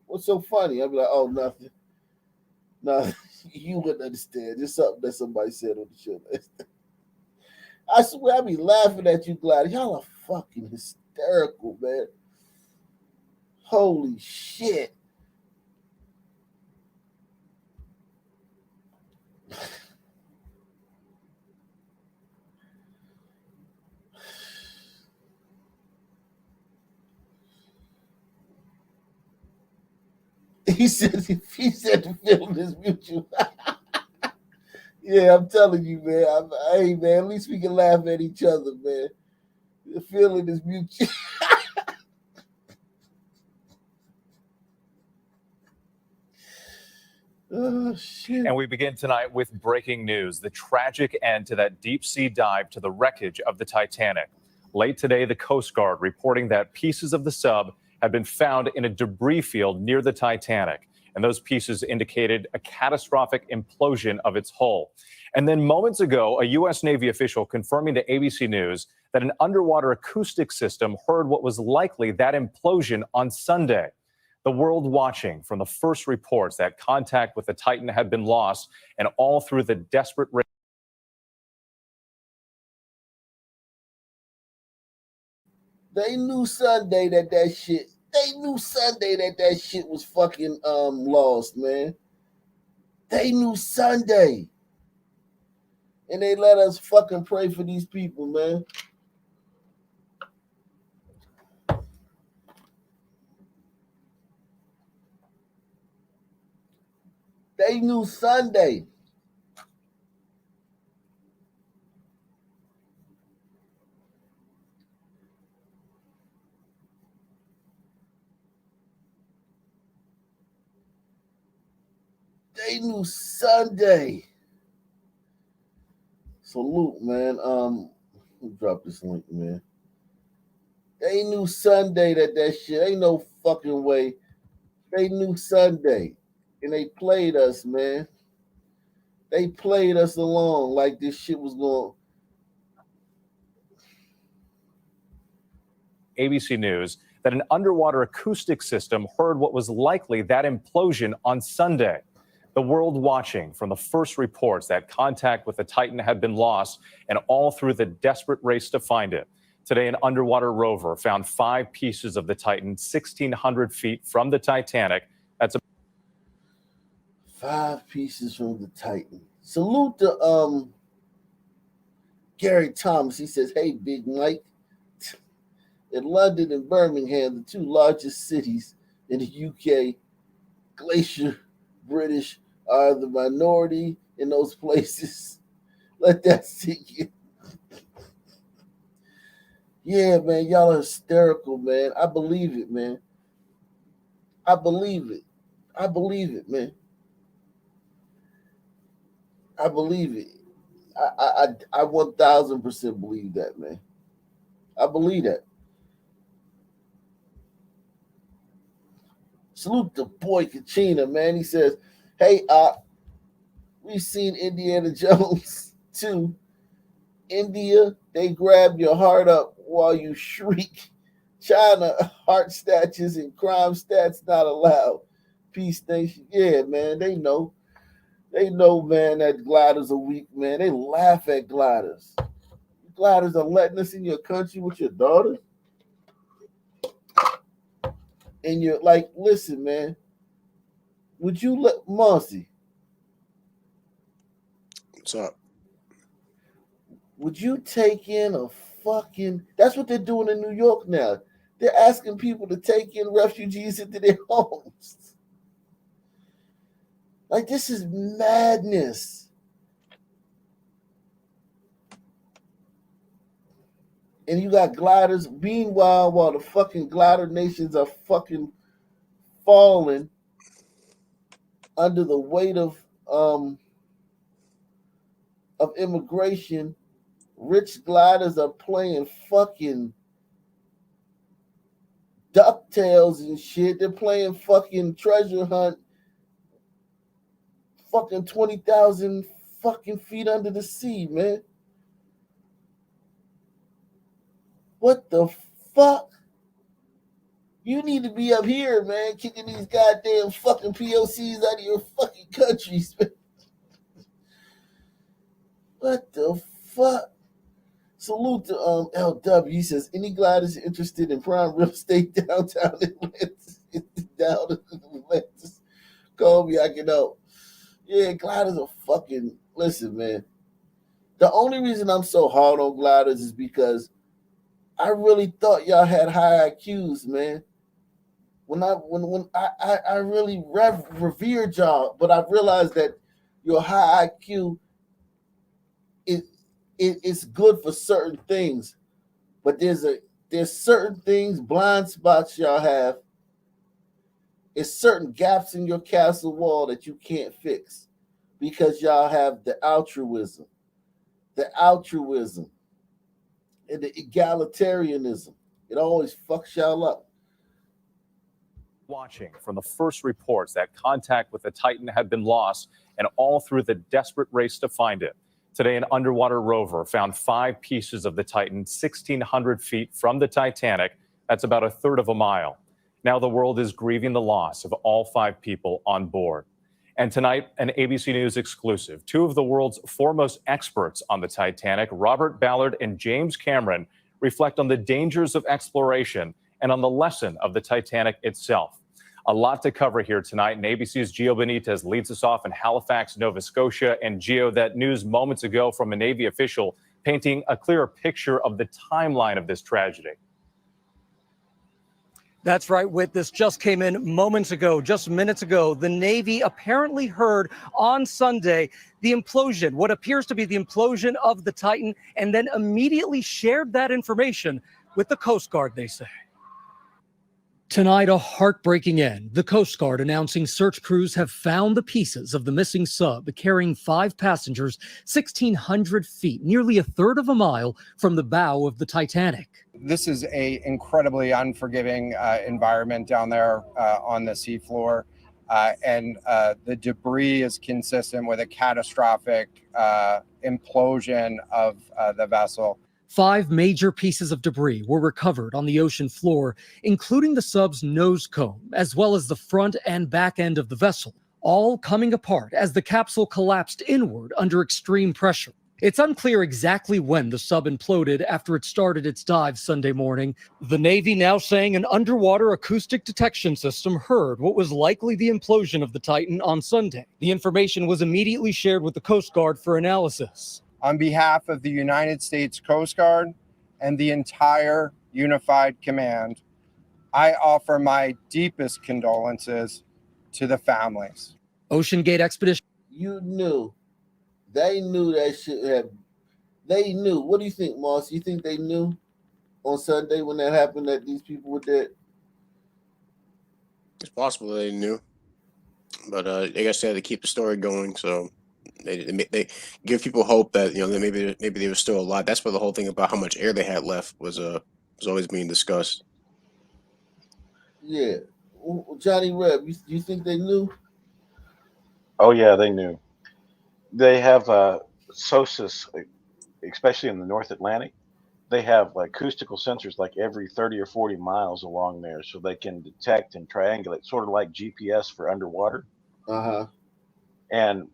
what's so funny? I'll be like, oh, nothing. No, you wouldn't understand. Just something that somebody said on the show. I swear I be laughing at you gliders. Y'all are fucking hysterical, man. Holy shit. He said the feeling is mutual. Yeah, I'm telling you, man. Hey, man, at least we can laugh at each other, man. The feeling is mutual. Oh, shit. And we begin tonight with breaking news, the tragic end to that deep sea dive to the wreckage of the Titanic. Late today, the Coast Guard reporting that pieces of the sub had been found in a debris field near the Titanic. And those pieces indicated a catastrophic implosion of its hull. And then moments ago, a U.S. Navy official confirming to ABC News that an underwater acoustic system heard what was likely that implosion on Sunday. The world watching from the first reports that contact with the Titan had been lost, and all through the desperate race. They knew Sunday that shit. They knew Sunday that shit was fucking lost, man. They knew Sunday. And they let us fucking pray for these people, man. They knew Sunday. They knew Sunday. Salute, man. Let me drop this link, man. They knew Sunday that shit ain't no fucking way. They knew Sunday, and they played us, man. They played us along like this shit was going. ABC News that an underwater acoustic system heard what was likely that implosion on Sunday. The world watching from the first reports that contact with the Titan had been lost and all through the desperate race to find it. Today, an underwater rover found 5 pieces of the Titan 1,600 feet from the Titanic. That's 5 pieces from the Titan. Salute to Gary Thomas. He says, "Hey, Big Mike. In London and Birmingham, the 2 largest cities in the UK, Glacier British are the minority in those places." Let that sink in. Yeah, man, y'all are hysterical, man. I believe it, man. I believe it. I believe it, man. I believe it. I 1000% believe that, man. I believe that. Salute to boy Kachina, man. He says, "Hey, we've seen Indiana Jones 2. India, they grab your heart up while you shriek. China, heart statues and crime stats not allowed. Peace nation." Yeah, man, they know. They know, man, that gliders are weak, man. They laugh at gliders. Gliders are letting us in your country with your daughter. And you're like, listen, man, would you let Marcy? What's up? Would you take in a fucking? That's what they're doing in New York now. They're asking people to take in refugees into their homes. Like, this is madness. And you got gliders. Meanwhile, while the fucking glider nations are fucking falling under the weight of immigration, rich gliders are playing fucking DuckTales and shit. They're playing fucking treasure hunt, fucking 20,000 fucking feet under the sea, man. What the fuck? You need to be up here, man, kicking these goddamn fucking POCs out of your fucking countries, man. What the fuck? Salute to LW. He says, any gliders interested in prime real estate downtown Atlantis? Call me, I can help. Yeah, gliders are fucking. Listen, man. The only reason I'm so hard on gliders is because I really thought y'all had high IQs, man. When I really revered y'all, but I realized that your high IQ it's good for certain things, but there's certain things, blind spots y'all have. It's certain gaps in your castle wall that you can't fix because y'all have the altruism and the egalitarianism. It always fucks y'all up. Watching from the first reports that contact with the Titan had been lost and all through the desperate race to find it. Today, an underwater rover found 5 pieces of the Titan 1,600 feet from the Titanic. That's about a third of a mile. Now the world is grieving the loss of all 5 people on board. And tonight, an ABC News exclusive. 2 of the world's foremost experts on the Titanic, Robert Ballard and James Cameron, reflect on the dangers of exploration and on the lesson of the Titanic itself. A lot to cover here tonight, and ABC's Gio Benitez leads us off in Halifax, Nova Scotia. And Gio, that news moments ago from a Navy official painting a clearer picture of the timeline of this tragedy. That's right, Whit. This just came in moments ago, just minutes ago. The Navy apparently heard on Sunday the implosion, what appears to be the implosion of the Titan, and then immediately shared that information with the Coast Guard, they say. Tonight, a heartbreaking end. The Coast Guard announcing search crews have found the pieces of the missing sub carrying 5 passengers 1,600 feet, nearly a third of a mile from the bow of the Titanic. This is a incredibly unforgiving environment down there on the seafloor. And the debris is consistent with a catastrophic implosion of the vessel. 5 major pieces of debris were recovered on the ocean floor, including the sub's nose cone, as well as the front and back end of the vessel, all coming apart as the capsule collapsed inward under extreme pressure. It's unclear exactly when the sub imploded after it started its dive Sunday morning. The Navy now saying an underwater acoustic detection system heard what was likely the implosion of the Titan on Sunday. The information was immediately shared with the Coast Guard for analysis. On behalf of the United States Coast Guard and the entire Unified Command, I offer my deepest condolences to the families. Ocean Gate Expedition. You knew. They knew that shit had. They knew. What do you think, Moss? You think they knew on Sunday when that happened that these people were dead? It's possible they knew, but I guess they had to keep the story going. So they give people hope that maybe they were still alive. That's what the whole thing about how much air they had left was always being discussed. Yeah, Johnny Reb, you think they knew? Oh yeah, they knew. They have SOSUS, especially in the North Atlantic. They have acoustical sensors like every 30 or 40 miles along there, so they can detect and triangulate, sort of like GPS for underwater. And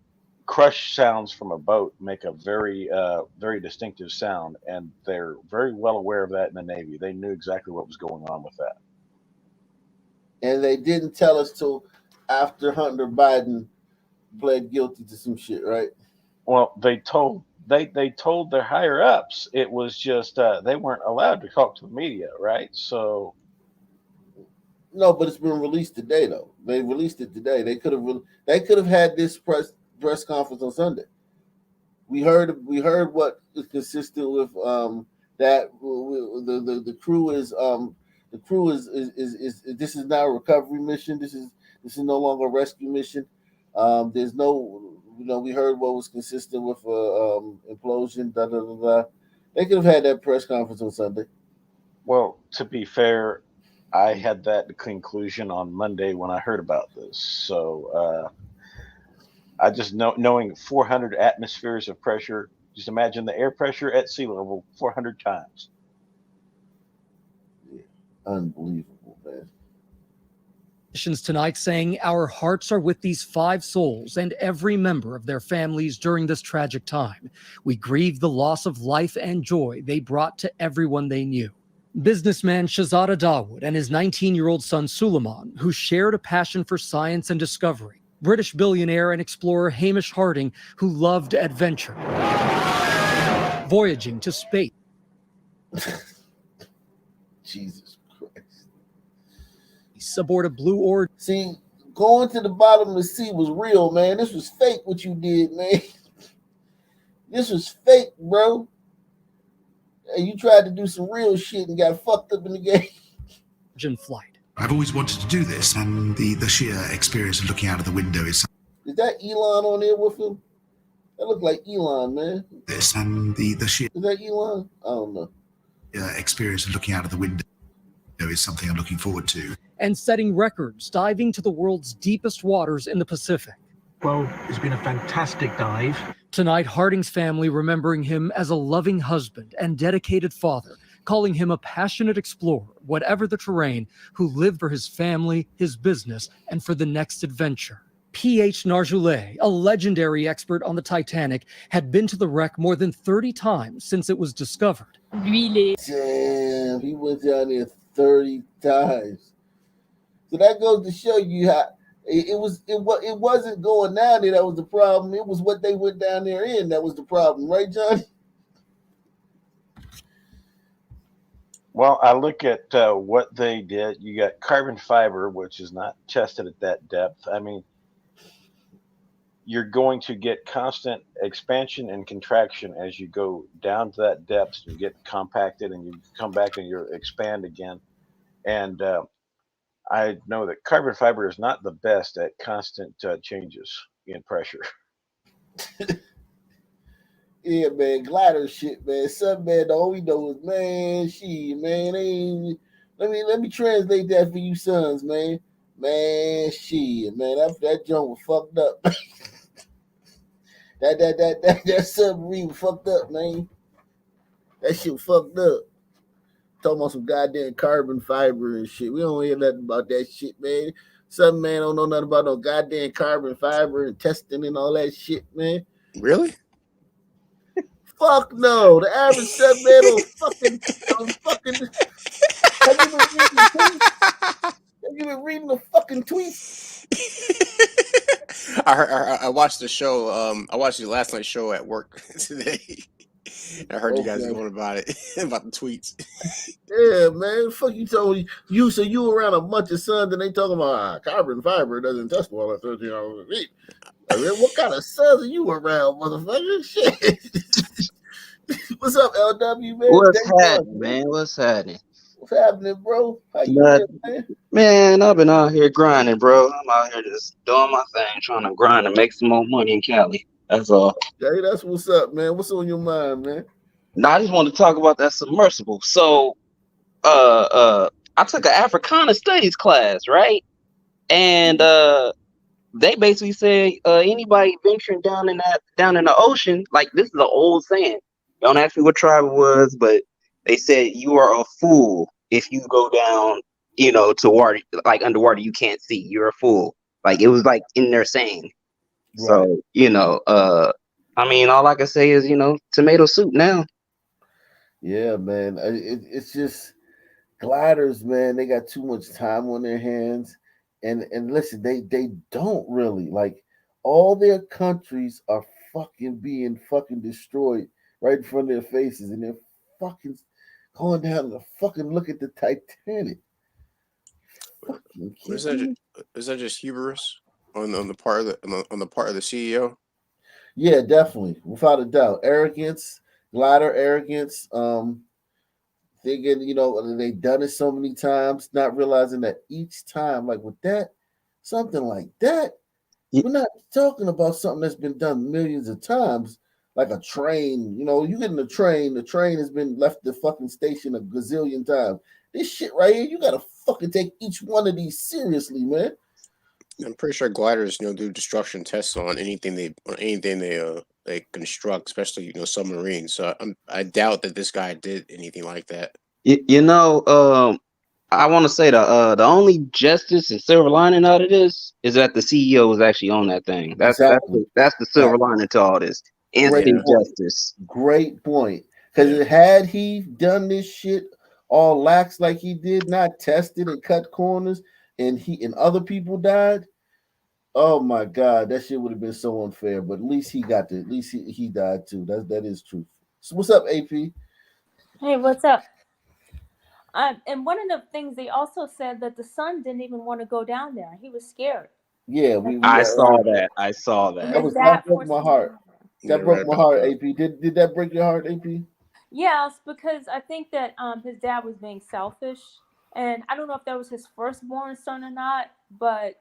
crush sounds from a boat make a very, very distinctive sound, and they're very well aware of that in the Navy. They knew exactly what was going on with that. And they didn't tell us till after Hunter Biden pled guilty to some shit, right? Well, they told their higher ups. It was just they weren't allowed to talk to the media, right? So no, but it's been released today, though. They released it today. They could have had this press conference on Sunday. We heard what is consistent with that the crew is this is now a recovery mission. This is no longer a rescue mission. There's no, we heard what was consistent with implosion. They could have had that press conference on Sunday. Well, to be fair, I had that conclusion on Monday when I heard about this. So I just knowing 400 atmospheres of pressure. Just imagine the air pressure at sea level 400 times. Yeah, unbelievable, man. Tonight saying our hearts are with these 5 souls and every member of their families during this tragic time. We grieve the loss of life and joy they brought to everyone they knew. Businessman Shahzada Dawood and his 19-year-old son Suleiman, who shared a passion for science and discovery. British billionaire and explorer Hamish Harding, who loved adventure. Voyaging to space. Jesus. Aboard a Blue Origin. See, going to the bottom of the sea was real, man. This was fake what you did, man. This was fake, bro. And you tried to do some real shit and got fucked up in the game. Flight. I've always wanted to do this, and the sheer experience of looking out of the window is that Elon on there with him? That looked like Elon, man. This and the sheer is that Elon? I don't know. Experience of looking out of the window is something I'm looking forward to. And setting records, diving to the world's deepest waters in the Pacific. Well, it's been a fantastic dive. Tonight, Harding's family remembering him as a loving husband and dedicated father, calling him a passionate explorer, whatever the terrain, who lived for his family, his business, and for the next adventure. P.H. Narjoulé, a legendary expert on the Titanic, had been to the wreck more than 30 times since it was discovered. Damn, he went down there 30 times. So that goes to show you how it wasn't going down there that was the problem. It was what they went down there in that was the problem, right, Johnny? Well, I look at what they did. You got carbon fiber, which is not tested at that depth. I mean, you're going to get constant expansion and contraction as you go down to that depth. You get compacted and you come back and you expand again. And I know that carbon fiber is not the best at constant changes in pressure. Yeah, man, glider shit, man. Some man, all we know is, man, man, they ain't, let me translate that for you sons, man. Man, man, that junk was fucked up. that submarine was fucked up, man. That shit was fucked up. Talking about some goddamn carbon fiber and shit. We don't hear nothing about that shit, man. Some man don't know nothing about no goddamn carbon fiber and testing and all that shit, man. Really? Fuck no. The average sub man on fucking. Have you been reading the tweets? Have you been reading the fucking tweets? I watched the show. I watched the last night's show at work today. I heard you guys going about it, about the tweets. Yeah, man. Fuck you told you. So you around a bunch of sons and they talking about carbon fiber doesn't test well at 13 hours a week. I mean, what kind of sons are you around, motherfucker? Shit. What's up, LW, man? What's happening, man? What's happening? What's happening, bro? How you been, man? Man, I've been out here grinding, bro. I'm out here just doing my thing, trying to grind and make some more money in Cali. That's all. Hey, that's what's up, man. What's on your mind, man? Now, I just want to talk about that submersible. So, I took an Africana studies class, right? And they basically said anybody venturing down in the ocean, like this is an old saying. Don't ask me what tribe it was, but they said you are a fool if you go down, to water, like underwater, you can't see. You're a fool. Like it was like in their saying. Right. So, I mean, all I can say is, tomato soup now. Yeah, man. It's just gliders, man. They got too much time on their hands. And listen, they don't really like all their countries are being fucking right in front of their faces, and they're fucking going down to fucking look at the Titanic. Is that just hubris on the part of the CEO? Yeah, definitely, without a doubt, arrogance, glider arrogance. Thinking, they've done it so many times, not realizing that each time, like with that, something like that, we're not talking about something that's been done millions of times, like a train. You get in the train has been left the fucking station a gazillion times. This shit right here, you gotta fucking take each one of these seriously, man. I'm pretty sure gliders, do destruction tests on anything they construct, especially submarines. So I doubt that this guy did anything like that. I want to say the only justice and silver lining out of this is that the CEO was actually on that thing. That's the silver lining to all this. Instant justice. Great point. Because had he done this shit all lax like he did, not tested and cut corners, and other people died, oh my God, that shit would have been so unfair. But at least he got at least he died too. That is true. So what's up, AP? Hey, what's up? And one of the things they also said that the son didn't even want to go down there. He was scared. Yeah, I saw that. That broke my heart. That broke my heart, AP. Did that break your heart, AP? Yes, because I think that his dad was being selfish, and I don't know if that was his firstborn son or not. But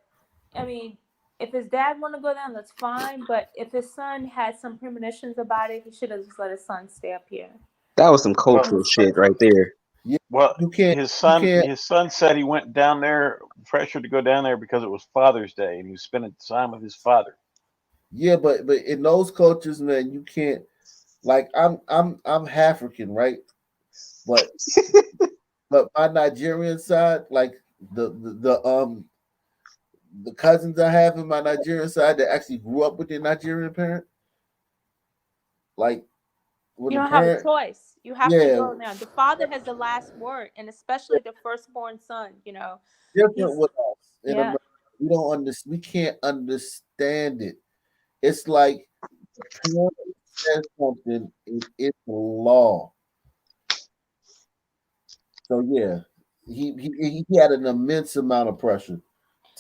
I mean, if his dad wanted to go down, that's fine. But if his son had some premonitions about it, he should have just let his son stay up here. That was some cultural shit right there. Yeah, well, his son said he went down there, pressured to go down there because it was Father's Day and he was spending time with his father. Yeah, but in those cultures, man, you can't. Like I'm African, right? But my Nigerian side, like the cousins I have in my Nigerian side that actually grew up with their Nigerian parent, like you don't have a choice. You have to go now. The father has the last word, and especially the firstborn son. Different with us in America. We don't understand. We can't understand it. It's like parent says something, it's law. So yeah, he had an immense amount of pressure.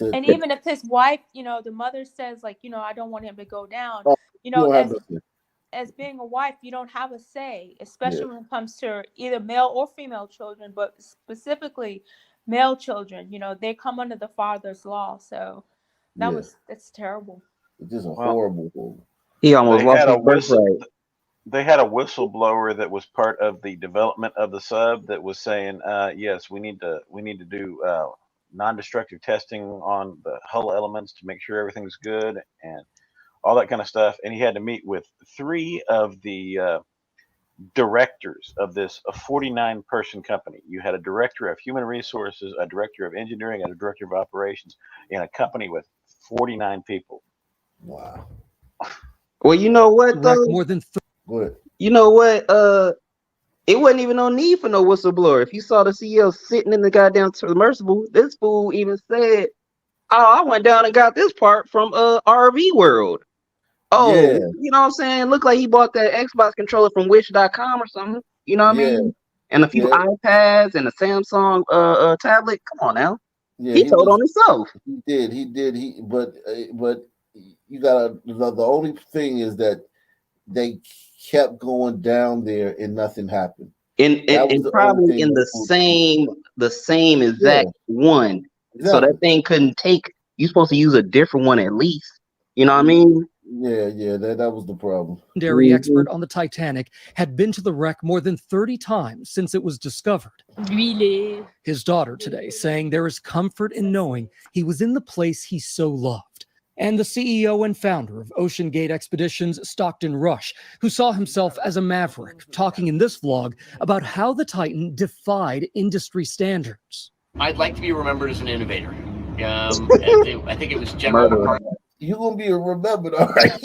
And even if his wife, the mother says like, I don't want him to go down. As being a wife, you don't have a say, especially when it comes to either male or female children, but specifically male children. You know, they come under the father's law. So Yeah, that's terrible. it's just a Well, horrible. He almost they lost had his a whistle. birthright. They had a whistleblower that was part of the development of the sub that was saying, yes, we need to do non-destructive testing on the hull elements to make sure everything's good and all that kind of stuff. And he had to meet with 3 of the directors of this a 49-person company. You had a director of human resources, a director of engineering, and a director of operations in a company with 49 people. Wow. Well, you know what Wreck though? more than Go ahead. You know what? It wasn't even no need for no whistleblower. If you saw the CEO sitting in the goddamn submersible, this fool even said, "Oh, I went down and got this part from RV World." Oh, Yeah, you know what I'm saying? Looked like he bought that Xbox controller from Wish.com or something. You know what I yeah, mean? And a few yeah, iPads and a Samsung tablet. Come on now. yeah. He told on himself. He did. But you gotta. The only thing is that they kept going down there and nothing happened. And, That and, was and the only probably thing in that the was. same Yeah, exact one. So that exactly. thing couldn't take, you're supposed to use a different one at least. You know what I mean? Yeah. That was the problem. legendary expert on the Titanic had been to the wreck more than 30 times since it was discovered. Really? His daughter today saying there is comfort in knowing he was in the place he so loved. And the CEO and founder of Ocean Gate Expeditions, Stockton Rush, who saw himself as a maverick, talking in this vlog about how the Titan defied industry standards. I'd like to be remembered as an innovator. I think it was General MacArthur. You're gonna be remembered, all right.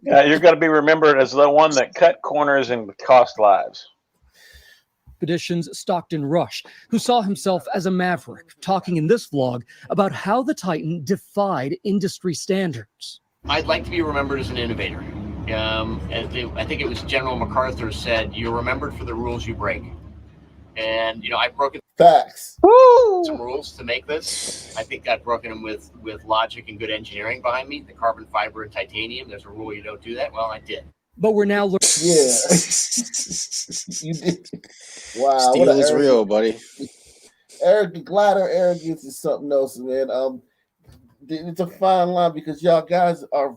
You're going to be remembered as the one that cut corners and cost lives. Expeditions Stockton Rush, who saw himself as a maverick, talking in this vlog about how the Titan defied industry standards. I'd like to be remembered as an innovator. I think it was General MacArthur said, "You're remembered for the rules you break." And I've broken facts. Some rules to make this. I think I've broken them with logic and good engineering behind me. The carbon fiber and titanium. There's a rule you don't do that. Well, I did. But we're now learning. Yeah. You did. Wow. Steel is real, buddy. Glider arrogance is something else, man. It's a fine line because y'all guys are.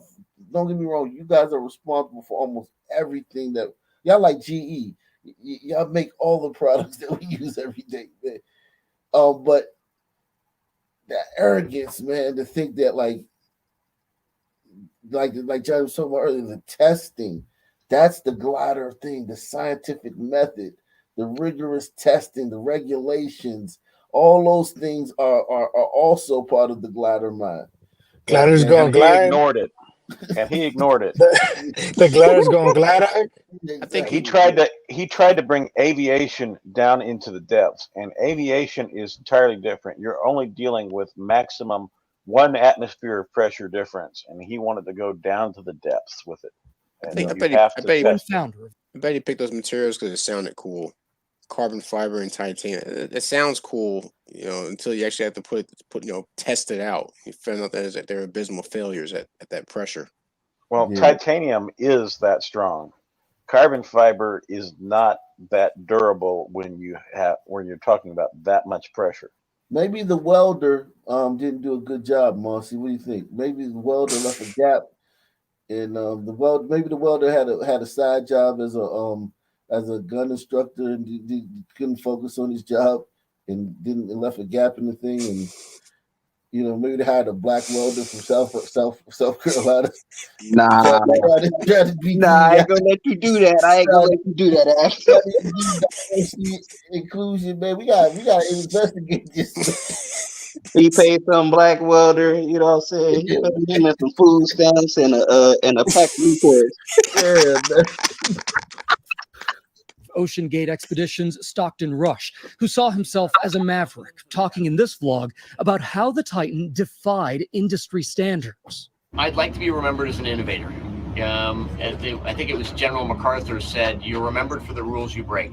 Don't get me wrong. You guys are responsible for almost everything that y'all like GE. Y'all make all the products that we use every day, man. But that arrogance, man, to think that like John was talking about earlier, the testing, that's the glider thing, the scientific method, the rigorous testing, the regulations, all those things are also part of the glider mind. Glider's going to glide. He ignored it. And he ignored it. The glider's going to glide. I think he tried to bring aviation down into the depths, and aviation is entirely different. You're only dealing with maximum 1 atmosphere of pressure difference, and he wanted to go down to the depths with it. And I bet he picked those materials because it sounded cool. Carbon fiber and titanium. It sounds cool, until you actually have to test it out. You found out that they're abysmal failures at that pressure. Well, titanium is that strong. Carbon fiber is not that durable when you're talking about that much pressure. Maybe the welder didn't do a good job, Marcy. What do you think? Maybe the welder left a gap, and maybe the welder had a side job as a gun instructor and couldn't focus on his job and left a gap in the thing, and maybe they hired a black welder from South Carolina. Nah, I ain't gonna let you do that. I ain't gonna let you do that. Inclusion, man. We got to investigate this. He paid some black welder, you know what I'm saying? He paid him some food stamps and a pack of Newports. Yeah, man. Ocean Gate Expeditions Stockton Rush, who saw himself as a maverick, talking in this vlog about how the Titan defied industry standards. I'd like to be remembered as an innovator. I think it was General MacArthur said, "You're remembered for the rules you break."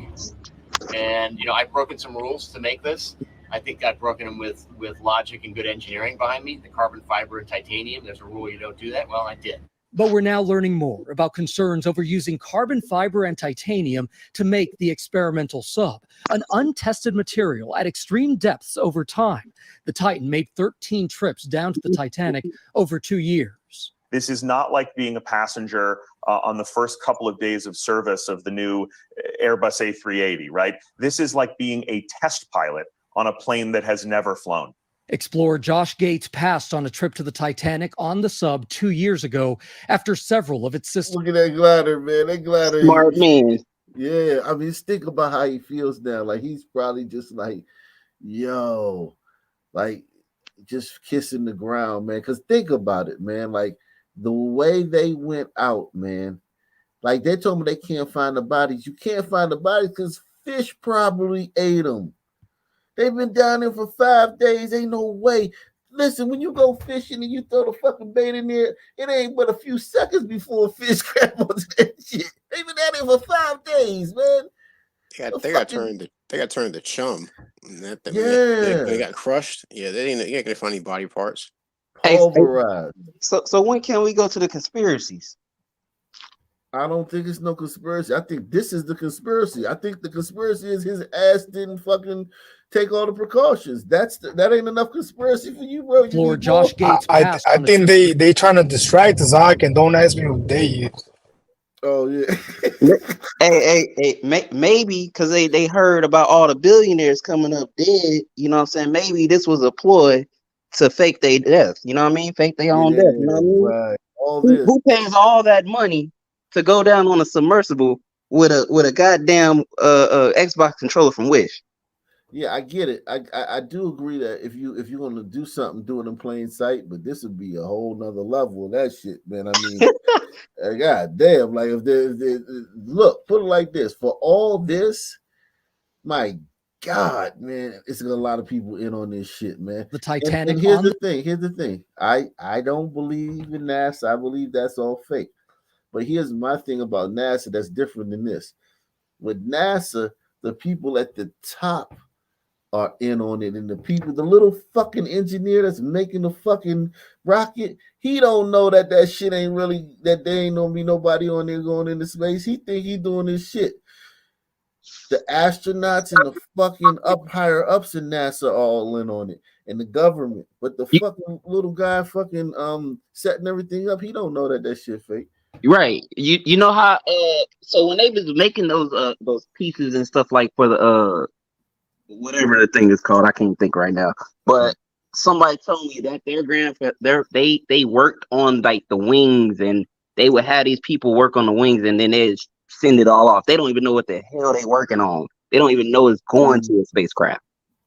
And I've broken some rules to make this. I think I've broken them with logic and good engineering behind me. The carbon fiber and titanium. There's a rule you don't do that. Well, I did. But we're now learning more about concerns over using carbon fiber and titanium to make the experimental sub, an untested material at extreme depths over time. The Titan made 13 trips down to the Titanic over 2 years. This is not like being a passenger on the first couple of days of service of the new Airbus A380, right? This is like being a test pilot on a plane that has never flown. Explorer Josh Gates passed on a trip to the Titanic on the sub 2 years ago after several of its systems. Look at that glider, man. That glider. Smart man. Yeah, I mean, just think about how he feels now. Like, he's probably just like, yo, like, just kissing the ground, man. Because think about it, man. Like, the way they went out, man. Like, they told me they can't find the bodies. You can't find the bodies because fish probably ate them. They've been down there for 5 days. Ain't no way. Listen, when you go fishing and you throw the fucking bait in there, it ain't but a few seconds before a fish grabs onto that shit. They've been down there for 5 days, man. They got turned to chum. When Yeah. they got crushed. Yeah, you ain't gonna find any body parts. Pulverized. So when can we go to the conspiracies? I don't think it's no conspiracy. I think this is the conspiracy. I think the conspiracy is his ass didn't fucking take all the precautions. That ain't enough conspiracy for you, bro. Lord Josh Gates I passed I on a think trip they trying to distract Zach, and don't ask me who they use. Oh yeah. Hey, maybe because they heard about all the billionaires coming up dead. You know what I'm saying? Maybe this was a ploy to fake their death. You know what I mean? Fake their own death. You know what I mean? Right. All this. Who pays all that money to go down on a submersible with a goddamn Xbox controller from Wish? Yeah, I get it. I do agree that if you're gonna do something, do it in plain sight. But this would be a whole nother level of that shit, man. I mean, god damn, like if they look, put it like this: for all this, my God, man, it's a lot of people in on this shit, man. The Titanic. And here's the thing. I don't believe in NASA. I believe that's all fake. But here's my thing about NASA that's different than this. With NASA, the people at the top are in on it, and the little fucking engineer that's making the fucking rocket, he don't know that shit ain't really, that there ain't gonna be nobody on there going into space. He think he doing this shit. The astronauts and the fucking higher ups in NASA are all in on it, and the government. But the fucking little guy fucking setting everything up, he don't know that shit fake. Right. You know how so when they was making those pieces and stuff, like for the whatever the thing is called, I can't think right now. But somebody told me that their grandfather, they worked on like the wings, and they would have these people work on the wings, and then they send it all off. They don't even know what the hell they working on. They don't even know it's going to a spacecraft.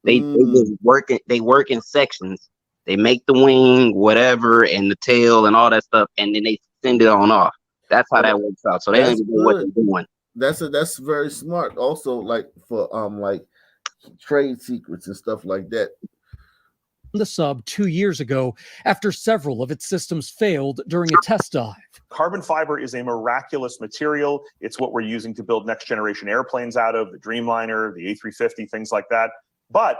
They just work it. They work in sections. They make the wing, whatever, and the tail and all that stuff, and then they send it on off. That's how that works out. So they don't even know what they're doing. That's very smart. Also, like for like trade secrets and stuff like that. The sub 2 years ago after several of its systems failed during a test dive. Carbon fiber is a miraculous material. It's what we're using to build next generation airplanes out of, the Dreamliner, the A350, things like that. But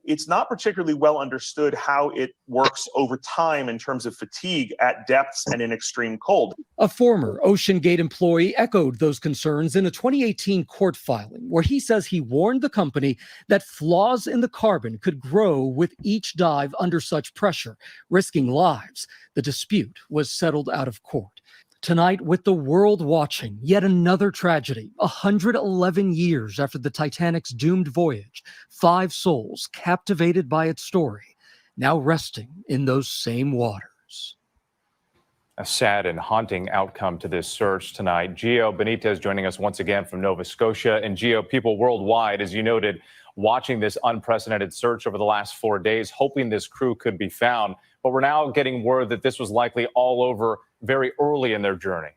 it's not particularly well understood how it works over time in terms of fatigue at depths and in extreme cold. A former OceanGate employee echoed those concerns in a 2018 court filing, where he says he warned the company that flaws in the carbon could grow with each dive under such pressure, risking lives. The dispute was settled out of court. Tonight, with the world watching, yet another tragedy. 111 years after the Titanic's doomed voyage, 5 souls captivated by its story, now resting in those same waters. A sad and haunting outcome to this search tonight. Gio Benitez joining us once again from Nova Scotia. And Gio, people worldwide, as you noted, watching this unprecedented search over the last 4 days, hoping this crew could be found. But we're now getting word that this was likely all over very early in their journey.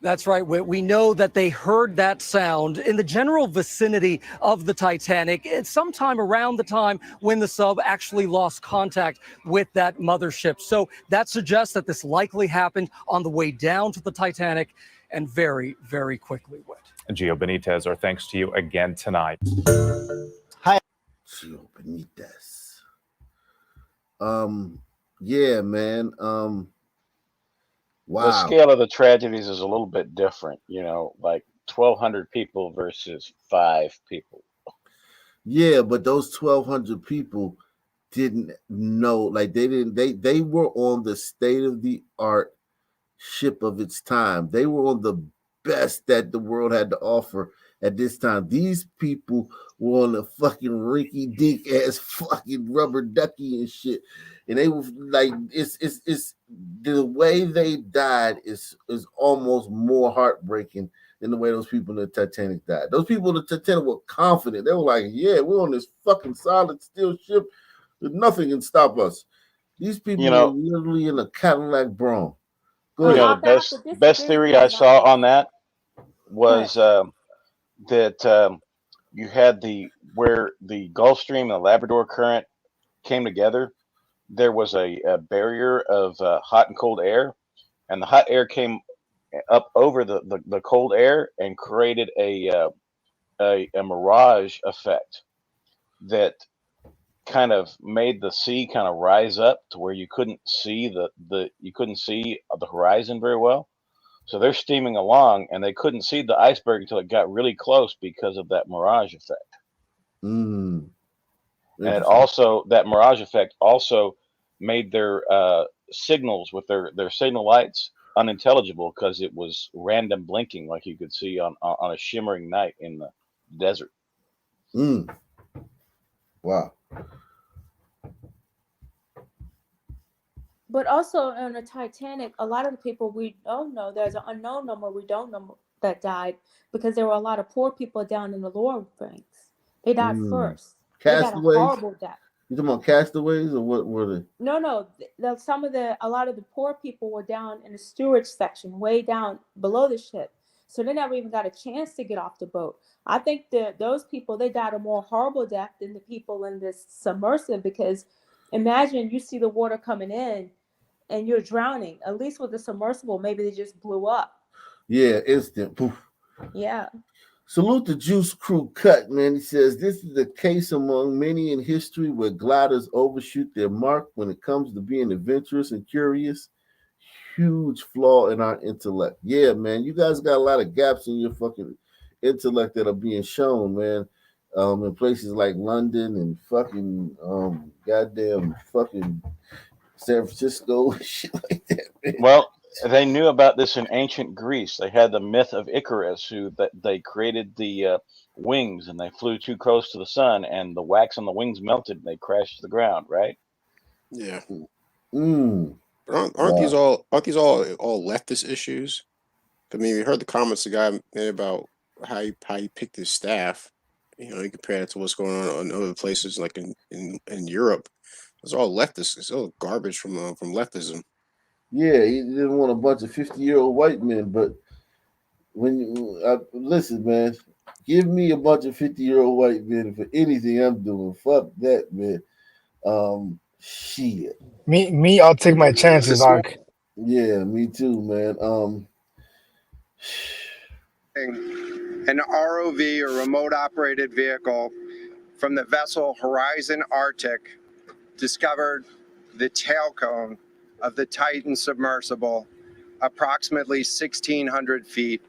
That's right. We know that they heard that sound in the general vicinity of the Titanic. It's sometime around the time when the sub actually lost contact with that mothership. So that suggests that this likely happened on the way down to the Titanic, and very, very quickly went. Gio Benitez, our thanks to you again tonight. Hi, Gio Benitez. Yeah, man. The Wow. scale of the tragedies is a little bit different, like 1,200 people versus 5 people. Yeah, but those 1,200 people didn't know, like they were on the state of the art ship of its time. They were on the best that the world had to offer at this time. These people were on a fucking rinky dink ass fucking rubber ducky and shit. And they were like, it's the way they died is almost more heartbreaking than the way those people in the Titanic died. Those people in the Titanic were confident. They were like, yeah, we're on this fucking solid steel ship. Nothing can stop us. These people were literally in a Cadillac Brougham. Go ahead. The best theory I saw on that was that you had where the Gulf Stream and the Labrador Current came together. There was a barrier of hot and cold air, and the hot air came up over the cold air and created a mirage effect that kind of made the sea kind of rise up to where you couldn't see the horizon very well. So they're steaming along, and they couldn't see the iceberg until it got really close because of that mirage effect. Mm. And that mirage effect also made their signals with their signal lights unintelligible because it was random blinking, like you could see on a shimmering night in the desert. Mm. Wow. But also on the Titanic, a lot of the people we don't know, there's an unknown number we don't know that died because there were a lot of poor people down in the lower ranks. They died first. They got a horrible death. You talking about castaways or what were they? No. A lot of the poor people were down in the steward's section, way down below the ship. So they never even got a chance to get off the boat. I think that those people, they died a more horrible death than the people in this submersive, because imagine you see the water coming in and you're drowning. At least with the submersible, maybe they just blew up. Yeah, instant. Poof. Yeah. Salute the Juice Crew Cut, man. He says, this is the case among many in history where gliders overshoot their mark when it comes to being adventurous and curious. Huge flaw in our intellect. Yeah, man. You guys got a lot of gaps in your fucking intellect that are being shown, man. In places like London and fucking goddamn fucking San Francisco, shit like that, man. Well, they knew about this in ancient Greece. They had the myth of Icarus, that they created the wings, and they flew too close to the sun, and the wax on the wings melted, and they crashed to the ground. Right? Yeah. Mm. But aren't these all leftist issues? I mean, we heard the comments the guy made about how he picked his staff. He compared it to what's going on in other places, like in Europe. It's all leftist. It's all garbage from leftism. Yeah, he didn't want a bunch of 50-year-old white men, but when you listen, man, give me a bunch of 50-year-old white men for anything I'm doing. Fuck that, man. Shit. Me, I'll take my chances, Ark. Yeah, me too, man. An ROV, or remote operated vehicle, from the vessel Horizon Arctic discovered the tail cone of the Titan submersible approximately 1,600 feet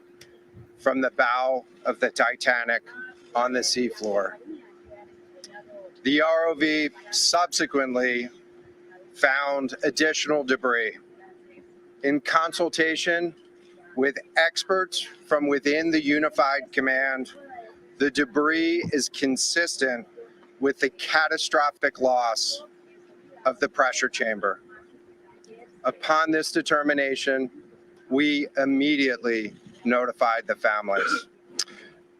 from the bow of the Titanic on the seafloor. The ROV subsequently found additional debris. In consultation with experts from within the Unified Command, the debris is consistent with the catastrophic loss of the pressure chamber. Upon this determination, we immediately notified the families.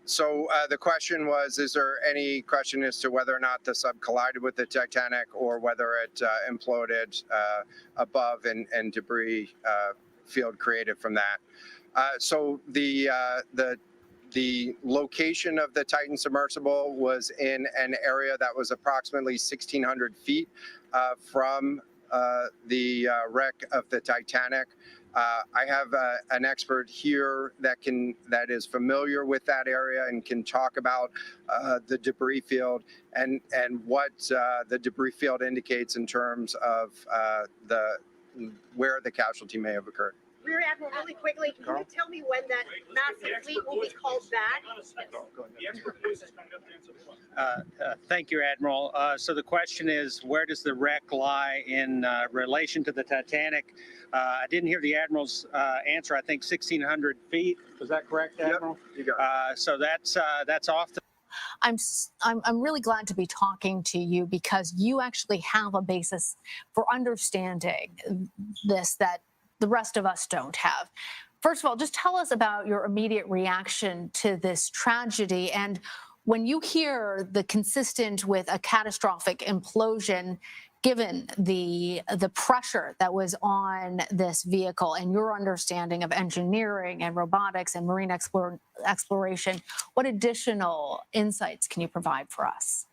So the question was, is there any question as to whether or not the sub collided with the Titanic or whether it imploded above and debris field created from that? So the location of the Titan submersible was in an area that was approximately 1,600 feet from the wreck of the Titanic. I have an expert here that is familiar with that area and can talk about the debris field and what the debris field indicates in terms of where the casualty may have occurred. Rear Admiral, really quickly, can you tell me when that massive fleet will be called back? Thank you, Admiral. So the question is, where does the wreck lie in relation to the Titanic? I didn't hear the Admiral's answer. I think 1,600 feet. Was that correct, Admiral? Yep, you got it. So that's off the. I'm really glad to be talking to you because you actually have a basis for understanding this that the rest of us don't have. First of all, just tell us about your immediate reaction to this tragedy. And when you hear the consistent with a catastrophic implosion, given the pressure that was on this vehicle and your understanding of engineering and robotics and marine exploration, what additional insights can you provide for us?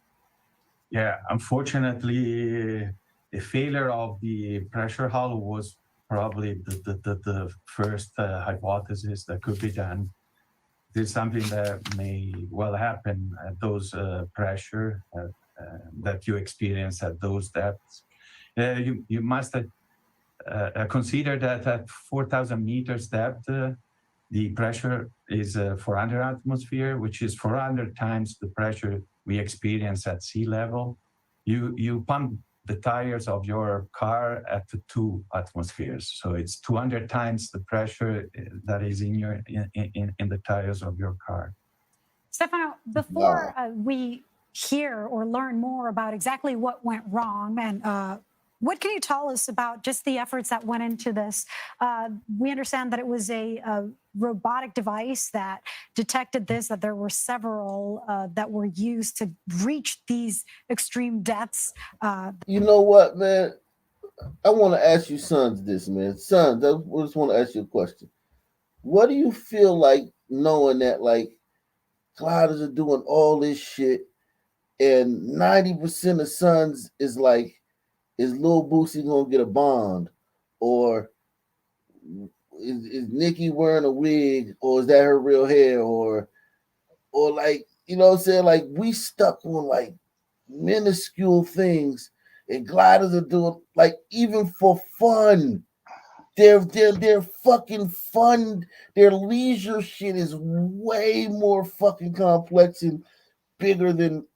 Yeah, unfortunately, the failure of the pressure hull was probably the first hypothesis that could be done. This is something that may well happen at those pressure that you experience at those depths. You must consider that at 4,000 meters depth, the pressure is 400 atmosphere, which is 400 times the pressure we experience at sea level. You pump the tires of your car at 2 atmospheres, so it's 200 times the pressure that is in the tires of your car. Stefano, before we hear or learn more about exactly what went wrong and what can you tell us about just the efforts that went into this? We understand that it was a robotic device that detected this, that there were several that were used to reach these extreme depths. You know what, man? I want to ask you sons this, man. Sons, I just want to ask you a question. What do you feel like knowing that, like, gliders are doing all this shit and 90% of sons is like, is Lil Boosie gonna get a bond, or is Nikki wearing a wig, or is that her real hair, or like, you know what I'm saying? Like, we stuck on like minuscule things, and gliders are doing, like, even for fun. They're fucking fun. Their leisure shit is way more fucking complex and bigger than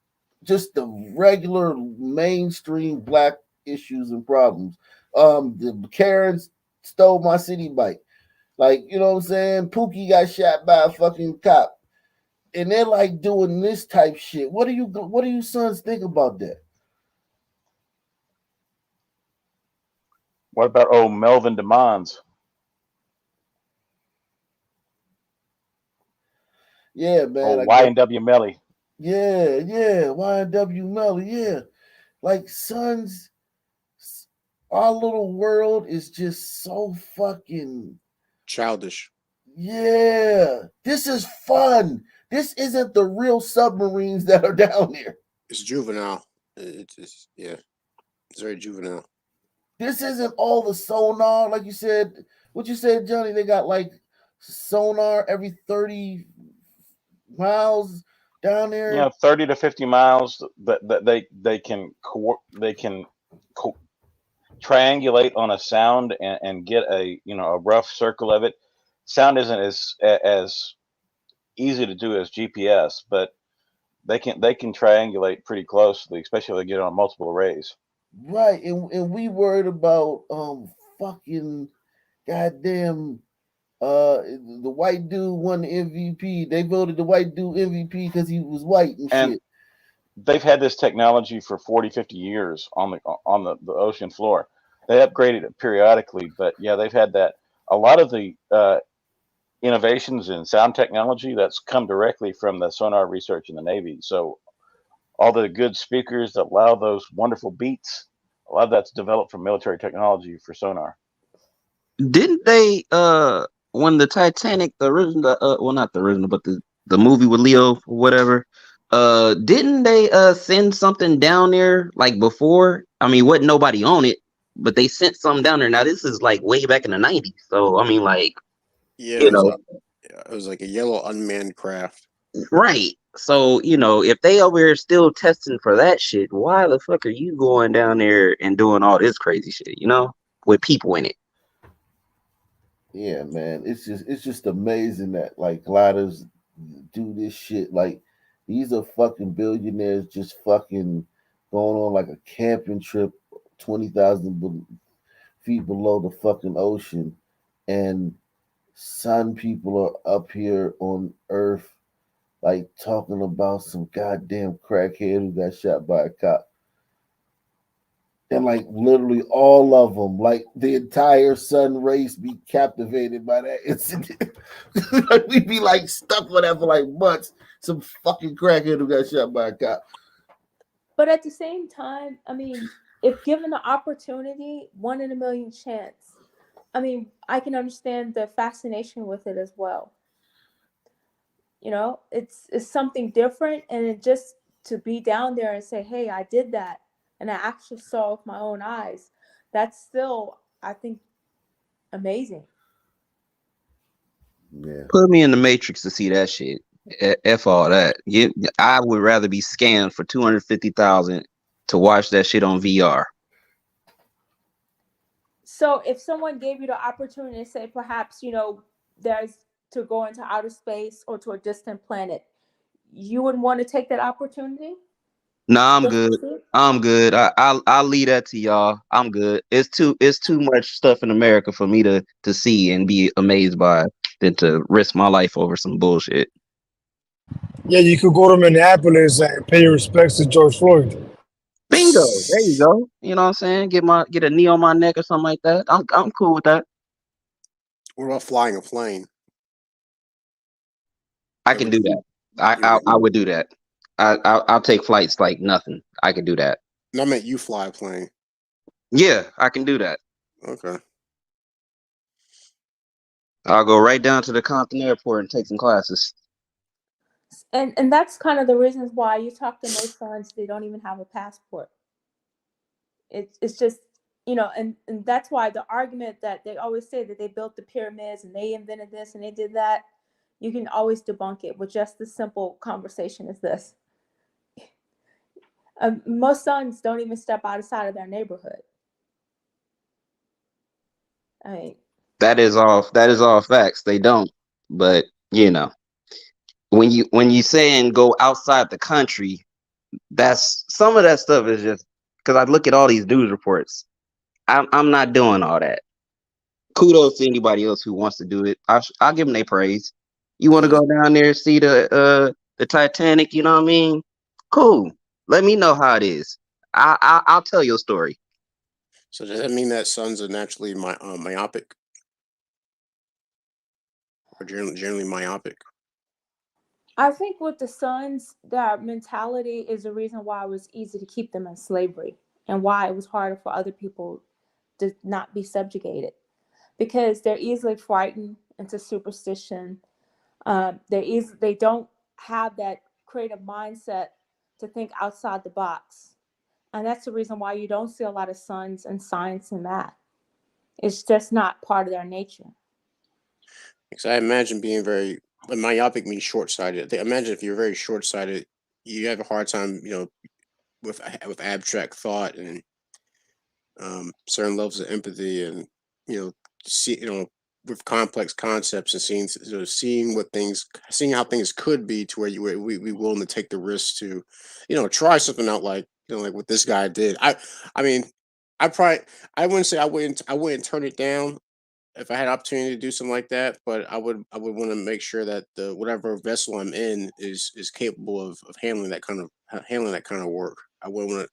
just the regular mainstream black issues and problems. The Karens stole my city bike. Like, you know what I'm saying? Pookie got shot by a fucking cop. And they're like doing this type shit. What do you sons think about that? What about old Melvin DeMons? Yeah, man. Oh, Y&W Melly. Yeah, Y&W Melly, yeah. Like, sons, our little world is just so fucking childish. Yeah, this is fun. This isn't the real submarines that are down there. It's juvenile. It's very juvenile. This isn't all the sonar, like you said. What you said, Johnny? They got like sonar every 30 miles down there. You know, 30 to 50 miles. That they can triangulate on a sound and get a rough circle of it. Sound isn't as easy to do as GPS, but they can triangulate pretty closely, especially if they get on multiple arrays. Right, and we worried about fucking goddamn the white dude won the MVP. They voted the white dude MVP because he was white and shit. They've had this technology for 40, 50 years on the ocean floor. They upgraded it periodically, but yeah, they've had that. A lot of the innovations in sound technology that's come directly from the sonar research in the Navy. So all the good speakers that allow those wonderful beats, a lot of that's developed from military technology for sonar. Didn't they when the Titanic, the original, well, not the original, but the movie with Leo or whatever, didn't they send something down there like before? I mean, wasn't nobody on it, but they sent some down there. Now this is like way back in the 90s. So I mean, like, Yeah, you know, it was like a yellow unmanned craft. right. So, if they over here still testing for that shit, why the fuck are you going down there and doing all this crazy shit, with people in it? Yeah, man, it's just amazing that like gliders do this shit. Like these are fucking billionaires just fucking going on like a camping trip 20,000 feet below the fucking ocean, and sun people are up here on Earth like talking about some goddamn crackhead who got shot by a cop. And like literally all of them, like the entire sun race, be captivated by that incident. Like, we'd be like stuck with that for like months. Some fucking crackhead who got shot by a cop. But at the same time, I mean, if given the opportunity, 1 in a million chance. I mean, I can understand the fascination with it as well. It's something different, and it just to be down there and say, hey, I did that, and I actually saw with my own eyes. That's still, I think, amazing. Yeah. Put me in the Matrix to see that shit. F all that. I would rather be scanned for 250,000 to watch that shit on VR. So if someone gave you the opportunity to say, perhaps, there's to go into outer space or to a distant planet, you wouldn't want to take that opportunity? Nah, I'm Just to good. see? I'm good. I'll leave that to y'all. I'm good. It's too much stuff in America for me to see and be amazed by than to risk my life over some bullshit. Yeah, you could go to Minneapolis and pay your respects to George Floyd. Bingo. There you go. You know what I'm saying? Get a knee on my neck or something like that. I'm cool with that. What about flying a plane? I can do that. I would do that. I'll take flights like nothing. I can do that. No, I meant you fly a plane. Yeah, I can do that. Okay. I'll go right down to the Compton Airport and take some classes. And that's kind of the reasons why you talk to most sons, they don't even have a passport. It's just, and that's why the argument that they always say that they built the pyramids and they invented this and they did that, you can always debunk it with just the simple conversation as this. Most sons don't even step outside of their neighborhood. I mean, that is all facts. They don't. But when you saying go outside the country, that's some of that stuff is just because I look at all these news reports. I'm not doing all that. Kudos to anybody else who wants to do it. I'll give them their praise. You want to go down there and see the Titanic? You know what I mean? Cool. Let me know how it is. I'll tell your story. So does that mean that sons are naturally myopic, or generally myopic? I think with the sons, that mentality is the reason why it was easy to keep them in slavery and why it was harder for other people to not be subjugated, because they're easily frightened into superstition. They don't have that creative mindset to think outside the box. And that's the reason why you don't see a lot of sons in science and math. It's just not part of their nature. Because I imagine being very myopic means short-sighted. I imagine if you're very short-sighted, you have a hard time, with abstract thought and certain levels of empathy, and see, with complex concepts and seeing how things could be, to where we willing to take the risk to, try something out, like like what this guy did. I mean, I wouldn't say I wouldn't turn it down if I had opportunity to do something like that, but I would want to make sure that the whatever vessel I'm in is capable of handling that kind of work. I wouldn't want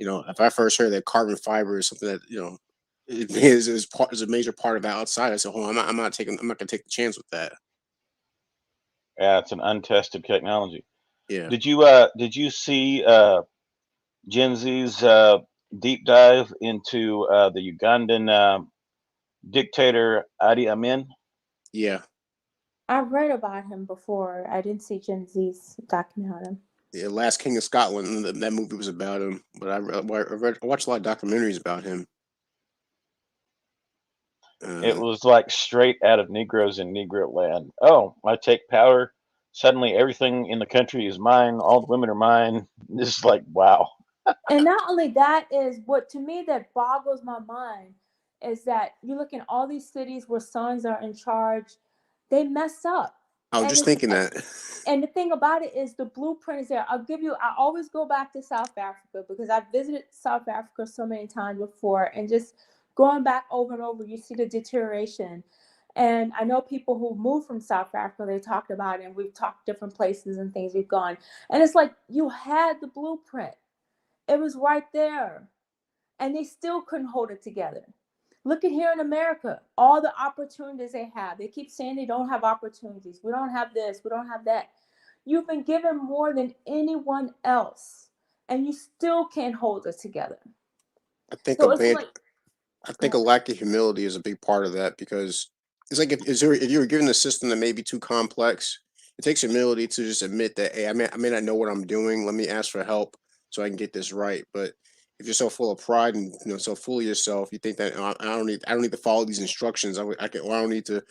to, if I first heard that carbon fiber is something that is a major part of outside, I said, "Oh, I'm not going to take the chance with that." Yeah, it's an untested technology. Yeah. Did you see Gen Z's deep dive into the Ugandan dictator Idi Amin? Yeah. I've read about him before. I didn't see Gen Z's document on him. Yeah, Last King of Scotland. That movie was about him, but I watched a lot of documentaries about him. It was like straight out of Negroes in Negro land. Oh, I take power. Suddenly everything in the country is mine. All the women are mine. This is like, wow. And not only that is what to me that boggles my mind is that you look in all these cities where sons are in charge, they mess up. I was And just it's thinking that. and the thing about it is the blueprint is there. I always go back to South Africa because I've visited South Africa so many times before, and just going back over and over, you see the deterioration. And I know people who moved from South Africa, they talked about it, and we've talked different places and things we've gone. And it's like you had the blueprint. It was right there. And they still couldn't hold it together. Look at here in America, all the opportunities they have. They keep saying they don't have opportunities. We don't have this, we don't have that. You've been given more than anyone else, and you still can't hold it together. I think So it's like, I think a lack of humility is a big part of that, because it's like if you were given a system that may be too complex, it takes humility to just admit that, hey, I may not know what I'm doing. Let me ask for help so I can get this right. But if you're so full of pride and so full of yourself, you think that, "Oh, I don't need to follow these instructions. I can, or I don't need to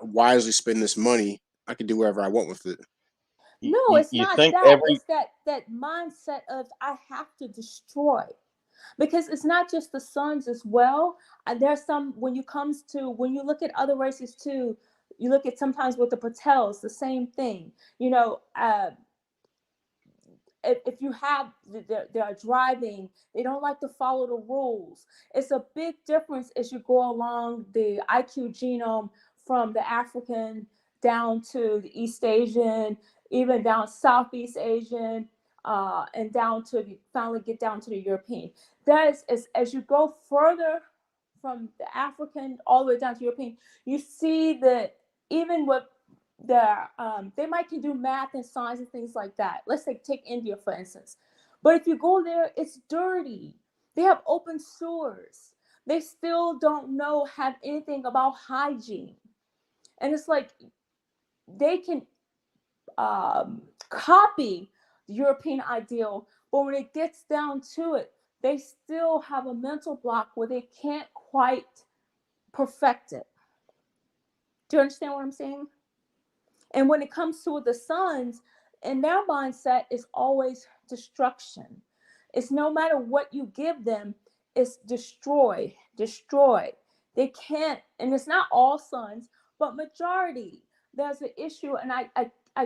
wisely spend this money. I can do whatever I want with it." no, it's You not think that. every It's that mindset of I have to destroy. Because it's not just the sons as well. There's some when you look at other races too, you look at sometimes with the Patels, the same thing. If you have they're driving, they don't like to follow the rules. It's a big difference as you go along the IQ genome from the African down to the East Asian, even down Southeast Asian, and down to finally get down to the European. That is as you go further from the African all the way down to European, you see that even with they might can do math and science and things like that. Let's say take India for instance. But if you go there, it's dirty. They have open sewers. They still don't have anything about hygiene. And it's like they can copy the European ideal, but when it gets down to it, they still have a mental block where they can't quite perfect it. Do you understand what I'm saying? And when it comes to the sons, and their mindset is always destruction. It's no matter what you give them, it's destroy, destroy. They can't, and it's not all sons, but majority. There's an issue, and I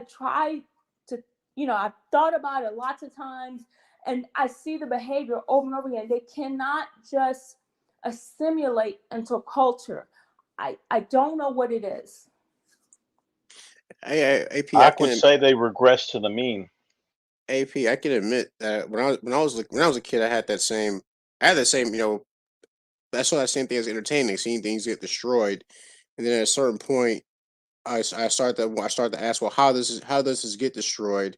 try to, I've thought about it lots of times, and I see the behavior over and over again. They cannot just assimilate into a culture. I don't know what it is. AP, I would say they regress to the mean. AP, I can admit that when I was a kid, I had that same, I saw that same thing as entertaining, seeing things get destroyed, and then at a certain point, I started to ask, well, how does this get destroyed,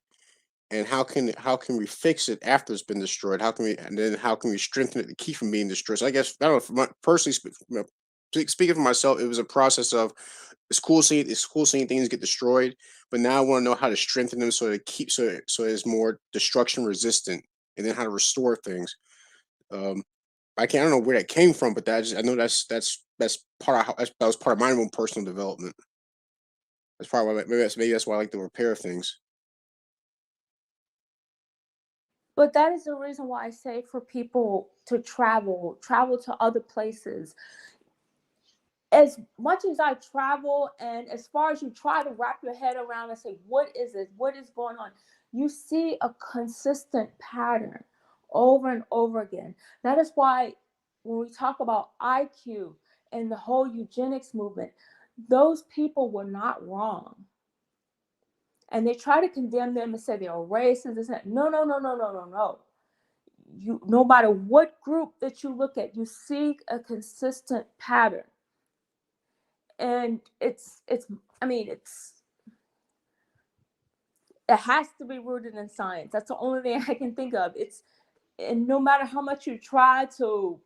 and how can we fix it after it's been destroyed? How can we strengthen it to keep from being destroyed? So I guess I don't know. Personally, speaking for myself, it was a process of it's cool seeing things get destroyed, but now I want to know how to strengthen them so so it's more destruction resistant, and then how to restore things. Um, I don't know where that came from, but I know that's part of that was part of my own personal development. That's probably why, maybe that's why I like to repair things. But that is the reason why I say for people to travel to other places. As much as I travel, and as far as you try to wrap your head around and say, what is this? What is going on? You see a consistent pattern over and over again. That is why when we talk about IQ and the whole eugenics movement, those people were not wrong. And they try to condemn them and say they're racist. No. No matter what group that you look at, you see a consistent pattern. And it has to be rooted in science. That's the only thing I can think of. And no matter how much you try to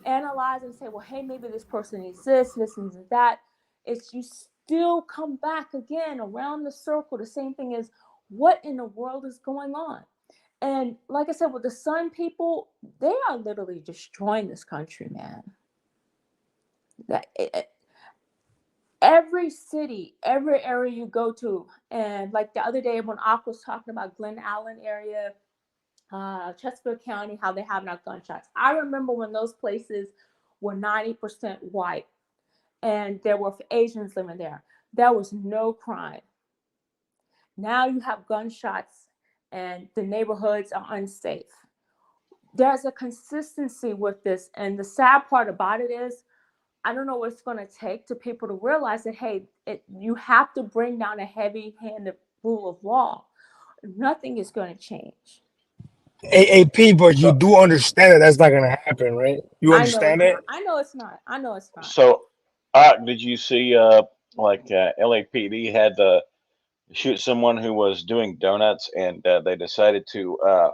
analyze and say, well, hey, maybe this person needs this and that, you still come back again around the circle. The same thing is, what in the world is going on? And like I said, with the Sun people, they are literally destroying this country, man. Every city, every area you go to, and like the other day when Aqua was talking about Glen Allen area, Chesterfield County, how they have not gunshots. I remember when those places were 90% white and there were Asians living there. There was no crime. Now you have gunshots and the neighborhoods are unsafe. There's a consistency with this. And the sad part about it is, I don't know what it's going to take to people to realize that, hey, you have to bring down a heavy-handed rule of law. Nothing is going to change. AAP, but you do understand that that's not going to happen, right? You understand it? I know it's not. I know it's not. So, did you see LAPD had to shoot someone who was doing donuts, and they decided to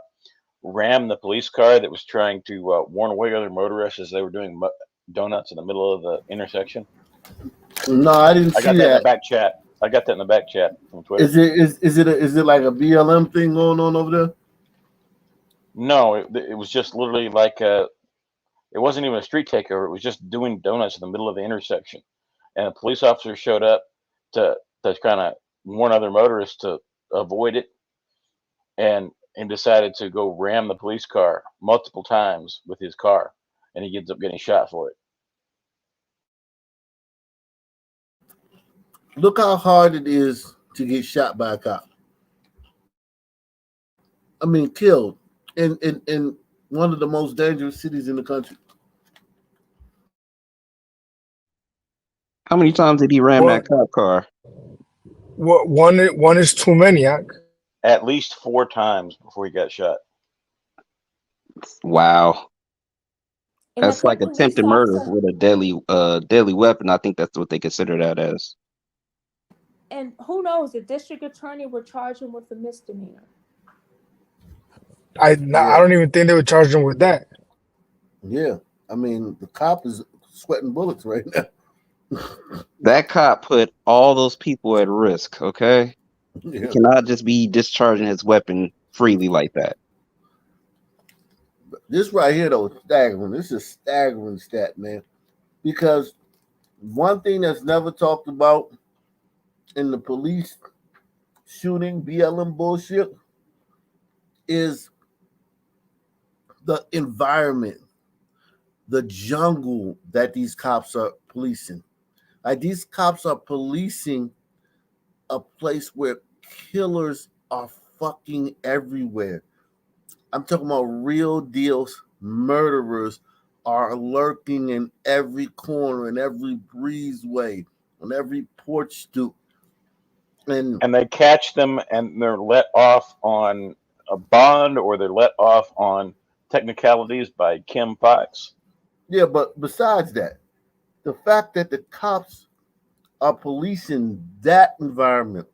ram the police car that was trying to warn away other motorists as they were doing donuts in the middle of the intersection? No, I didn't see I got that in the back chat. I got that in the back chat from Twitter. Is it like a BLM thing going on over there? No, it was just literally like it wasn't even a street takeover. It was just doing donuts in the middle of the intersection, and a police officer showed up to kind of warn other motorists to avoid it, and decided to go ram the police car multiple times with his car, and he ends up getting shot for it. Look how hard it is to get shot by a cop. I mean, killed in one of the most dangerous cities in the country. How many times did he ram that cop car? What one is too many, Ak. At least 4 times before he got shot. Wow. And That's like attempted murder with a deadly weapon. I think that's what they consider that as. And who knows? The district attorney will charge him with a misdemeanor. I don't even think they would charge him with that. Yeah, I mean the cop is sweating bullets right now. That cop put all those people at risk. Okay, Yeah. He cannot just be discharging his weapon freely like that. This right here though, staggering. This is a staggering stat, man. Because one thing that's never talked about in the police shooting BLM bullshit is the environment, the jungle that these cops are policing. Like these cops are policing a place where killers are fucking everywhere. I'm talking about real deals. Murderers are lurking in every corner, in every breezeway, on every porch stoop. And they catch them and they're let off on a bond, or they're let off on technicalities by Kim Fox. Yeah, but besides that, the fact that the cops are policing that environment,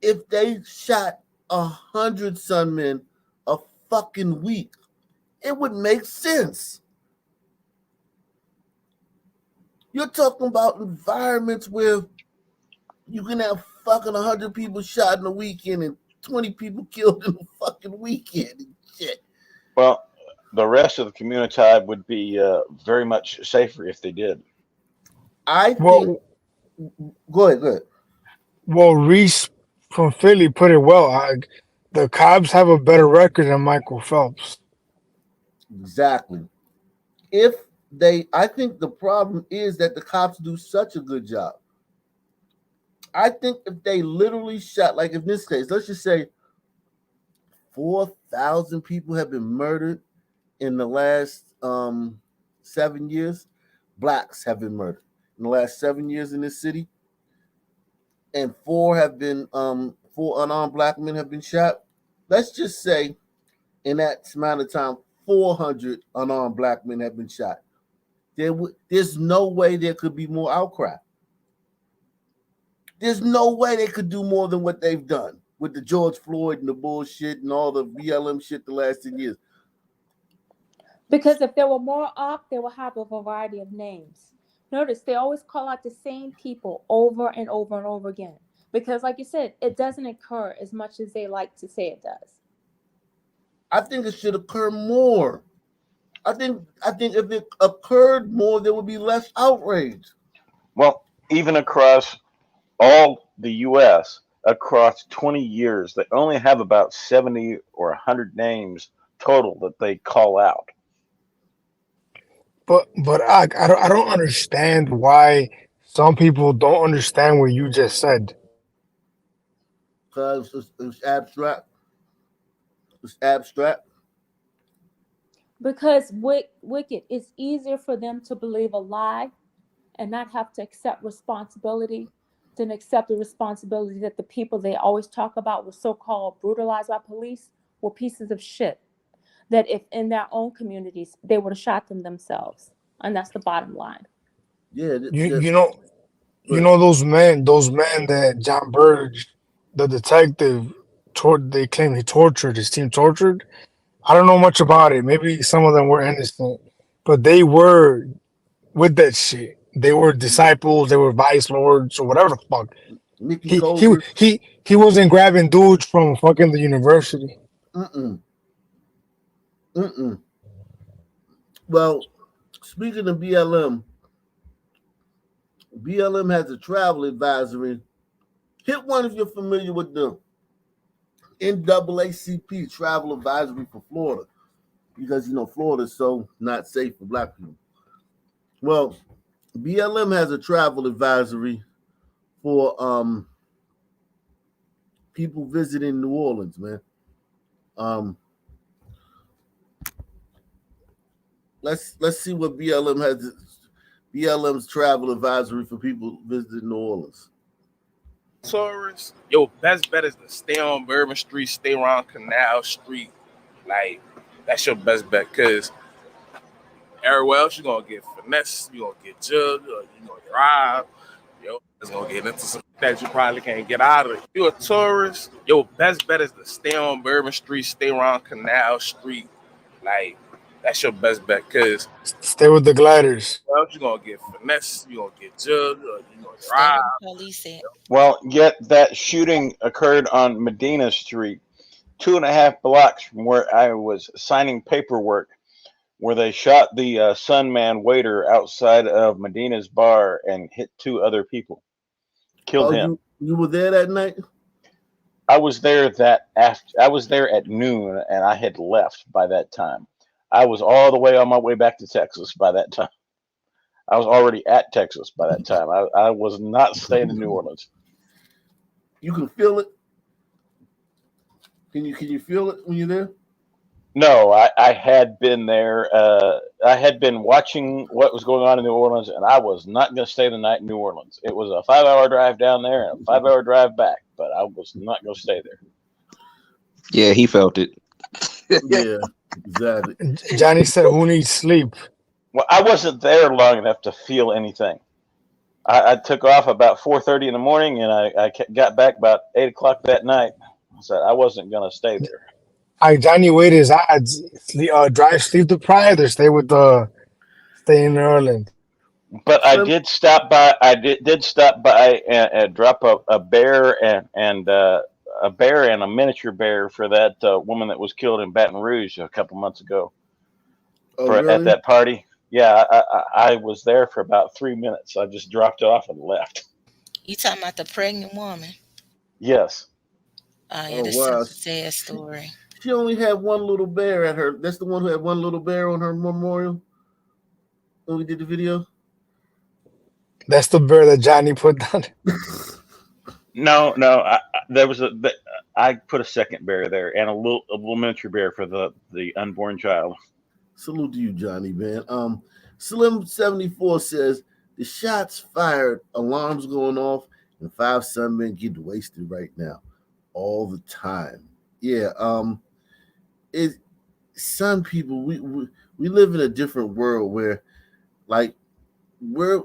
if they shot 100 Sunmen a fucking week, it would make sense. You're talking about environments where you can have fucking 100 people shot in a weekend and 20 people killed in a fucking weekend and shit. Well, the rest of the community would be very much safer if they did. I think. Go ahead. Well, Reese from Philly put it well. The cops have a better record than Michael Phelps. Exactly. I think the problem is that the cops do such a good job. I think if they literally shot, like in this case, let's just say 4,000 people have been murdered in the last 7 years. Blacks have been murdered in the last 7 years in this city, and 4 unarmed black men have been shot. Let's just say in that amount of time, 400 unarmed black men have been shot. There's no way there could be more outcry. There's no way they could do more than what they've done with the George Floyd and the bullshit and all the BLM shit the last 10 years. Because if there were more ARC, they will have a variety of names. Notice they always call out the same people over and over and over again. Because like you said, it doesn't occur as much as they like to say it does. I think it should occur more. I think if it occurred more, there would be less outrage. Well, even across all the U.S., across 20 years, they only have about 70 or 100 names total that they call out. But I don't understand why some people don't understand what you just said. Because it's abstract. It's abstract. Because wicked, it's easier for them to believe a lie and not have to accept responsibility than accept the responsibility that the people they always talk about were so-called brutalized by police were pieces of shit. That if in their own communities, they would have shot them themselves. And that's the bottom line. Yeah. You know those men that John Burge, the detective, they claim he tortured, his team tortured. I don't know much about it. Maybe some of them were innocent, but they were with that shit. They were disciples. They were vice lords or whatever the fuck. Mickey He Culver. he wasn't grabbing dudes from fucking the university. Mm-mm. Well, speaking of BLM, BLM has a travel advisory. Hit one if you're familiar with the NAACP travel advisory for Florida, because Florida is so not safe for black people. Well, BLM has a travel advisory for people visiting New Orleans, man. Let's see what BLM has. BLM's travel advisory for people visiting New Orleans. Tourists, your best bet is to stay on Bourbon Street, stay around Canal Street. Like, that's your best bet, because everywhere else you're gonna get finesse, you're gonna get jugged, or you're gonna get robbed. It's gonna get into some that you probably can't get out of. If you're a tourist, your best bet is to stay on Bourbon Street, stay around Canal Street. Like, that's your best bet, because Stay with the gliders. you're gonna get finesse, you're gonna get jugged, or you're gonna get robbed. Well, yet that shooting occurred on Medina Street, 2.5 blocks from where I was signing paperwork, where they shot the Sunman waiter outside of Medina's bar and hit 2 other people, killed him. You were there that night? I was there I was there at noon, and I had left by that time. I was all the way on my way back to Texas by that time. I was already at Texas by that time. I was not staying in New Orleans. You can feel it. Can you feel it when you're there? No, I had been there. I had been watching what was going on in New Orleans, and I was not going to stay the night in New Orleans. It was a 5-hour drive down there and a 5-hour drive back, but I was not going to stay there. Yeah, he felt it. Yeah, exactly. Johnny said, "Who needs sleep?" Well, I wasn't there long enough to feel anything. I took off about 4:30 in the morning, and I got back about 8 o'clock that night. So I wasn't going to stay there. Johnny weighed his odds. Drive sleep deprived or stay in New Orleans. But I did stop by. I did stop by and drop a bear and a bear and a miniature bear for that woman that was killed in Baton Rouge a couple months ago. Really? At that party. Yeah, I was there for about 3 minutes. I just dropped off and left. You talking about the pregnant woman? Yes. Oh yeah, that's such a sad story. She only had one little bear at her. That's the one who had one little bear on her memorial when we did the video. That's the bear that Johnny put down. No. I put a second bear there and a little miniature bear for the unborn child. Salute to you, Johnny, man. Slim74 says the shots fired, alarms going off, and 5 sunmen getting wasted right now, all the time. Yeah, some people we live in a different world where, like, we're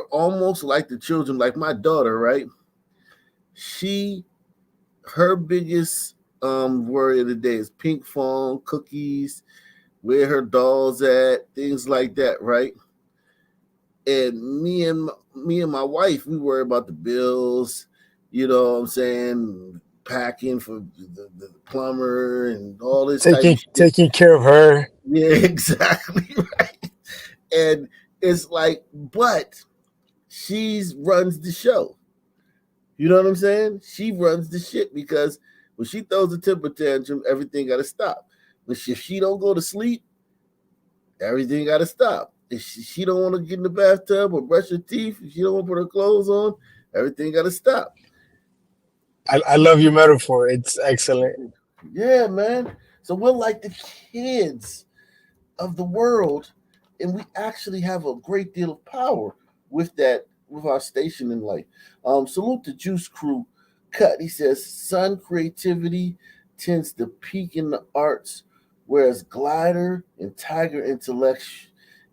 almost like the children. Like my daughter, right? Her biggest worry of the day is pink phone, cookies, where her dolls at, things like that, right? And me and my wife, we worry about the bills, you know what I'm saying, packing for the plumber and all this type of shit. Taking care of her. Yeah, exactly right. And it's like, but she runs the show. You know what I'm saying? She runs the shit because when she throws a temper tantrum, everything got to stop. But if she don't go to sleep, everything got to stop. If she don't want to get in the bathtub or brush her teeth, if she don't want to put her clothes on, everything got to stop. I love your metaphor. It's excellent. Yeah, man. So we're like the kids of the world, and we actually have a great deal of power with that, with our station in life. Salute the Juice Crew. Cut. He says, "Sun creativity tends to peak in the arts, whereas glider and tiger intellect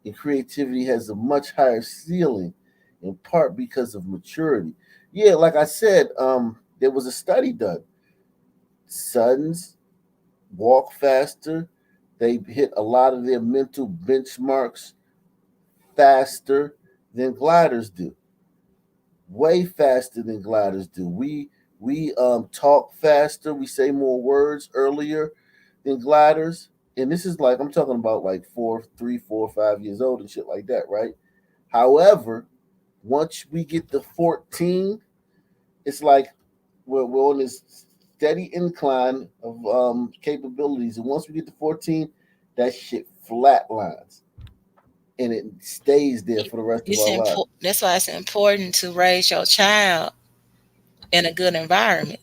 and creativity has a much higher ceiling, in part because of maturity." Yeah, like I said, there was a study done. Suns walk faster. They hit a lot of their mental benchmarks faster than gliders do. Way faster than gliders do. We talk faster. We say more words earlier than gliders. And this is like I'm talking about like 3, 4, 5 years old and shit like that, right? However, once we get to 14, it's like we're on this steady incline of capabilities, and once we get to 14, that shit flatlines, and it stays there for the rest of our lives. That's why it's important to raise your child in a good environment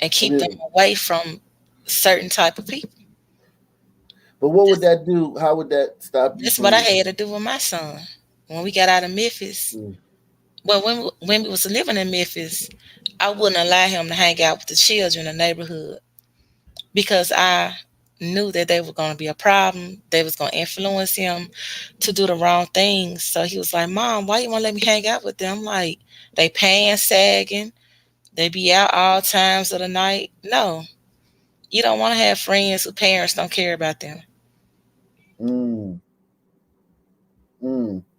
and keep them away from certain type of people. But what would that do? How would that stop you? That's what I had to do with my son when we got out of Memphis. Well, when we was living in Memphis, I wouldn't allow him to hang out with the children in the neighborhood because I knew that they were going to be a problem. They was going to influence him to do the wrong things. So he was like, "Mom, why you want to let me hang out with them? Like, they pants sagging. They be out all times of the night." No, you don't want to have friends whose parents don't care about them.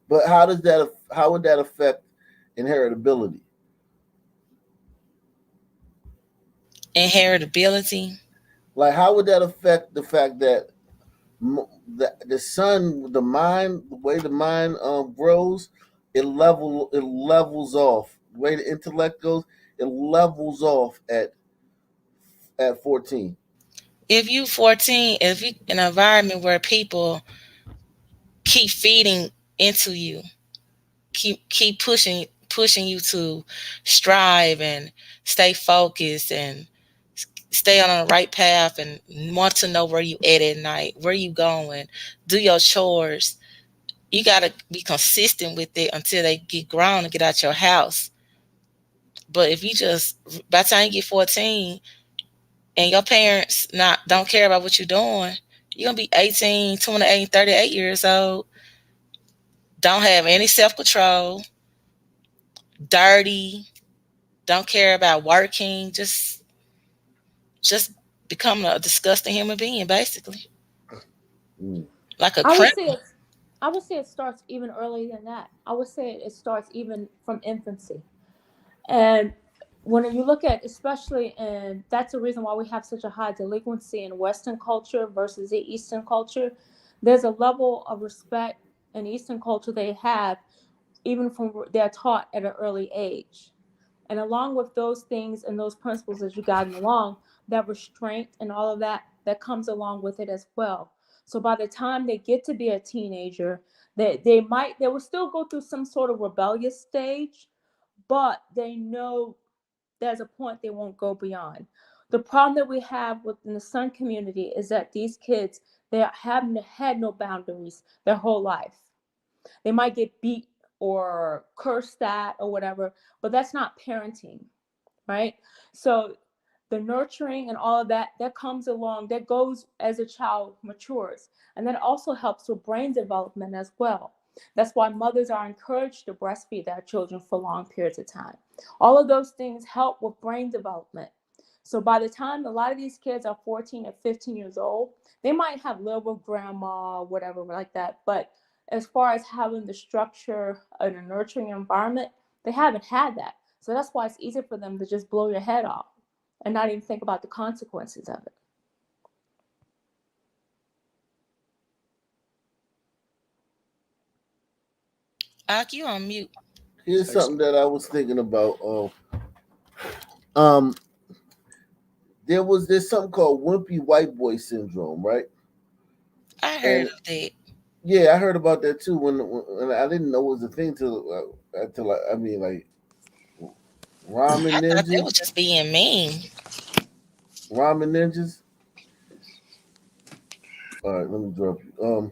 But how would that affect inheritability? Inheritability? Like, how would that affect the fact that the son, the mind, the way the mind grows, it levels off. The way the intellect goes, it levels off at 14. If you 14, if you in an environment where people keep feeding into you, keep pushing you to strive and stay focused and stay on the right path and want to know where you at night, where you going, do your chores. You got to be consistent with it until they get grown and get out your house. But if you just, by the time you get 14 and your parents don't care about what you're doing, you're going to be 18, 28, 38 years old, don't have any self-control, dirty, don't care about working, just become a disgusting human being, basically. Like a criminal. I would say it starts even earlier than that. I would say it starts even from infancy. And when you look at, especially, and that's the reason why we have such a high delinquency in Western culture versus the Eastern culture, there's a level of respect in Eastern culture they have, even from they're taught at an early age. And along with those things and those principles as you guide along, that restraint and all of that comes along with it as well. So by the time they get to be a teenager, they will still go through some sort of rebellious stage, but they know there's a point they won't go beyond. The problem that we have within the Sun community is that these kids, they haven't had no boundaries their whole life. They might get beat or cursed at or whatever, but that's not parenting, right? So the nurturing and all of that comes along, that goes as a child matures. And that also helps with brain development as well. That's why mothers are encouraged to breastfeed their children for long periods of time. All of those things help with brain development. So by the time a lot of these kids are 14 or 15 years old, they might have little grandma, whatever like that. But as far as having the structure in a nurturing environment, they haven't had that. So that's why it's easy for them to just blow your head off. and not even think about the consequences of it. Ak, you on mute. Here's something that I was thinking about. There's something called wimpy white boy syndrome, right? I heard of that. Yeah, I heard about that too. When I didn't know it was a thing till I mean, like ramen I thought they ninjas. was just being mean. Ramen ninjas. All right, let me drop you.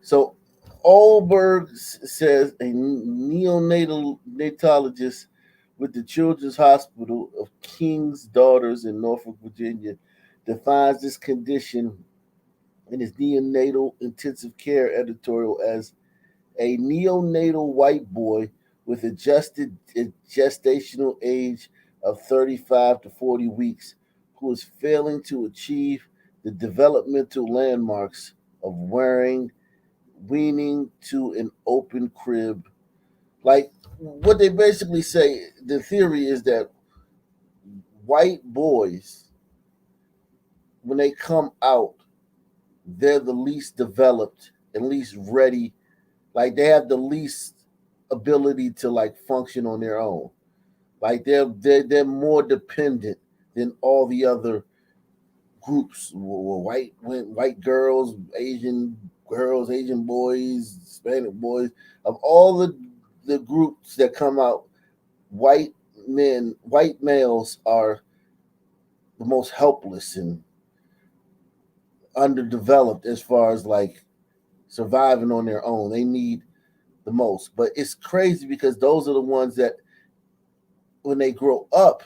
So Allberg says a neonatologist with the Children's Hospital of King's Daughters in Norfolk, Virginia, defines this condition in his neonatal intensive care editorial as a neonatal white boy with adjusted gestational age of 35 to 40 weeks who is failing to achieve the developmental landmarks of weaning to an open crib. Like what they basically say, the theory is that white boys, when they come out, they're the least developed and least ready. Like they have the least ability to like function on their own. Like they're more dependent than all the other groups. White girls, Asian boys, Hispanic boys. Of all the groups that come out, white males are the most helpless and underdeveloped as far as like surviving on their own. They need the most. But it's crazy because those are the ones that when they grow up,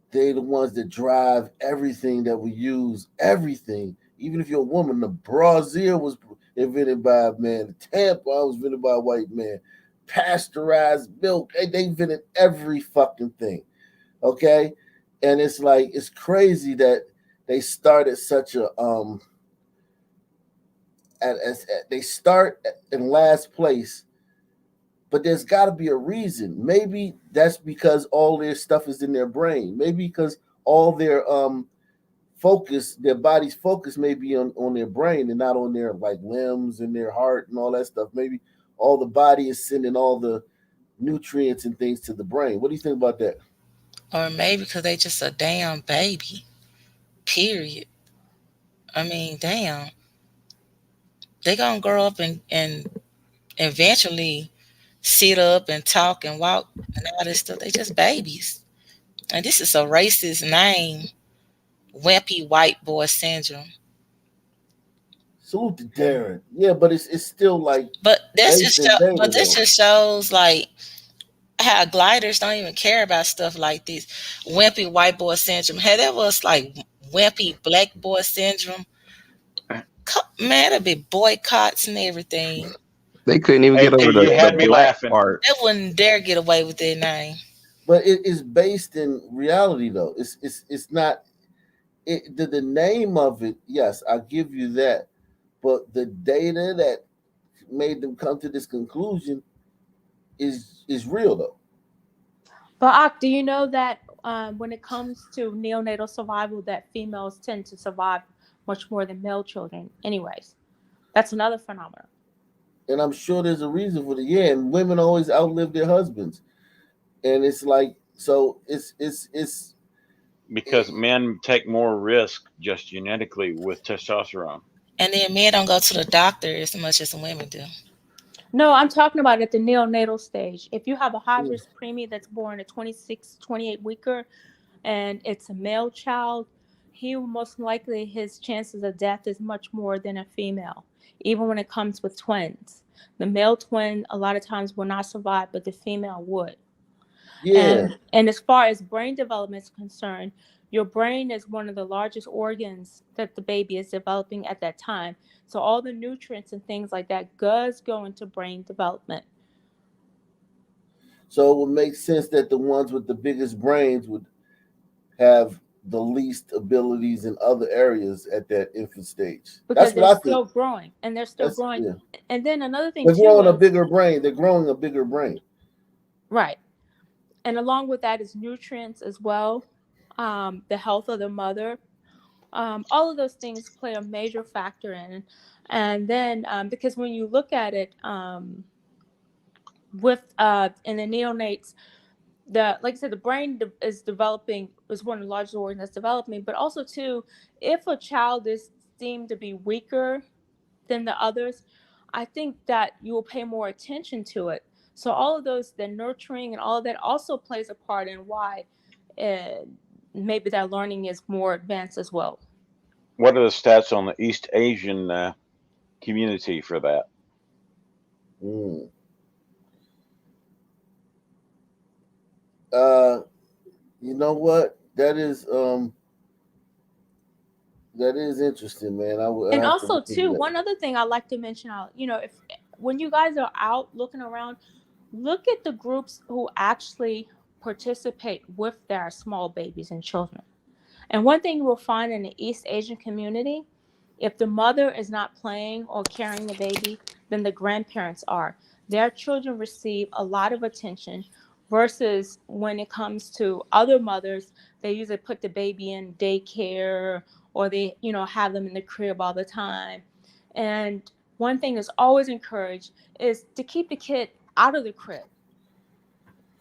they're the ones that drive everything that we use, everything. Even if you're a woman, the brassiere was invented by a man, the tampon was invented by a white man, pasteurized milk, they invented every fucking thing. Okay? And it's like, it's crazy that they started such a they start in last place, but there's got to be a reason. Maybe that's because all their stuff is in their brain. Maybe because all their focus, their body's focus may be on their brain and not on their like limbs and their heart and all that stuff. Maybe all the body is sending all the nutrients and things to the brain. What do you think about that? Or maybe because they just a damn baby. Period. I mean, damn. They gonna grow up and eventually sit up and talk and walk and all this stuff. They just babies. And this is a racist name. Wimpy white boy syndrome. Salute to Darren. Yeah, but it's still like But this data, just shows like how gliders don't even care about stuff like this. Wimpy white boy syndrome. Hey, that was like wimpy black boy syndrome. Man, that'd be boycotts and everything. They couldn't even get over you had the me black laughing. part. They wouldn't dare get away with their name. But it is based in reality, though. It's not. The name of it, yes, I'll give you that. But the data that made them come to this conclusion is real, though. But do you know that when it comes to neonatal survival, that females tend to survive much more than male children? Anyways, that's another phenomenon. And I'm sure there's a reason for the and women always outlive their husbands, and it's like so. It's because men take more risk just genetically with testosterone. And then men don't go to the doctor as much as women do. No, I'm talking about at the neonatal stage. If you have a high-risk preemie that's born a 26, 28 weeker, and it's a male child, most likely his chances of death is much more than a female, even when it comes with twins. The male twin a lot of times will not survive, but the female would. Yeah. And as far as brain development is concerned, your brain is one of the largest organs that the baby is developing at that time. So all the nutrients and things like that does go into brain development. So it would make sense that the ones with the biggest brains would have the least abilities in other areas at that infant stage. Because That's what I think. They're still growing, and they're still growing. Yeah. And then another thing They're too growing a is, bigger brain. They're growing a bigger brain. right. And along with that is nutrients as well. the health of the mother. All of those things play a major factor in. And then because when you look at it with in the neonates, like I said, the brain is developing, is one of the largest organs that's developing, but also too, if a child is deemed to be weaker than the others, I think that you will pay more attention to it. So all of those, the nurturing and all of that also plays a part in why maybe that learning is more advanced as well. What are the stats on the East Asian community for that? You know what? That is interesting, man. And I have to also look into too, that. one other thing I'd like to mention out, if when you guys are out looking around, look at the groups who actually participate with their small babies and children. And one thing you will find in the East Asian community, if the mother is not playing or carrying the baby, then the grandparents are. Their children receive a lot of attention versus when it comes to other mothers, they usually put the baby in daycare or they, have them in the crib all the time. And one thing that's always encouraged is to keep the kid out of the crib.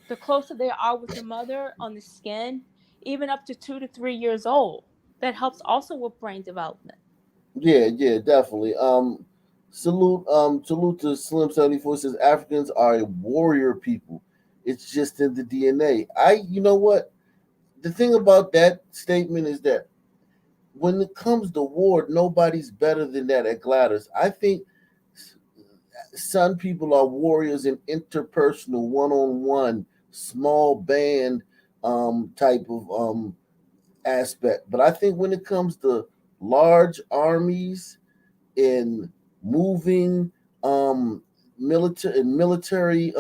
The closer they are with the mother on the skin, even up to 2 to 3 years old, that helps also with brain development. Yeah, definitely. Salute to Slim 74 says Africans are a warrior people. It's just in the DNA. You know what? The thing about that statement is that when it comes to war, nobody's better than that at Gliders. I think Sun people are warriors in interpersonal, one-on-one, small band type of aspect. But I think when it comes to large armies in moving military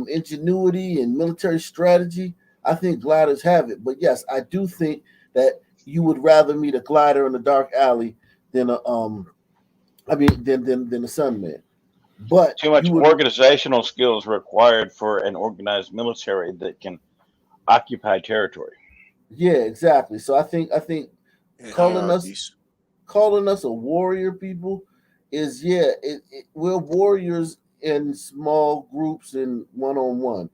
ingenuity and military strategy, I think gliders have it. But yes, I do think that you would rather meet a glider in a dark alley than a than a Sunman. But Too much you would organizational skills required for an organized military that can occupy territory. Yeah, exactly. So I think And calling us hierarchies. a warrior people is we're warriors in small groups and one-on-one.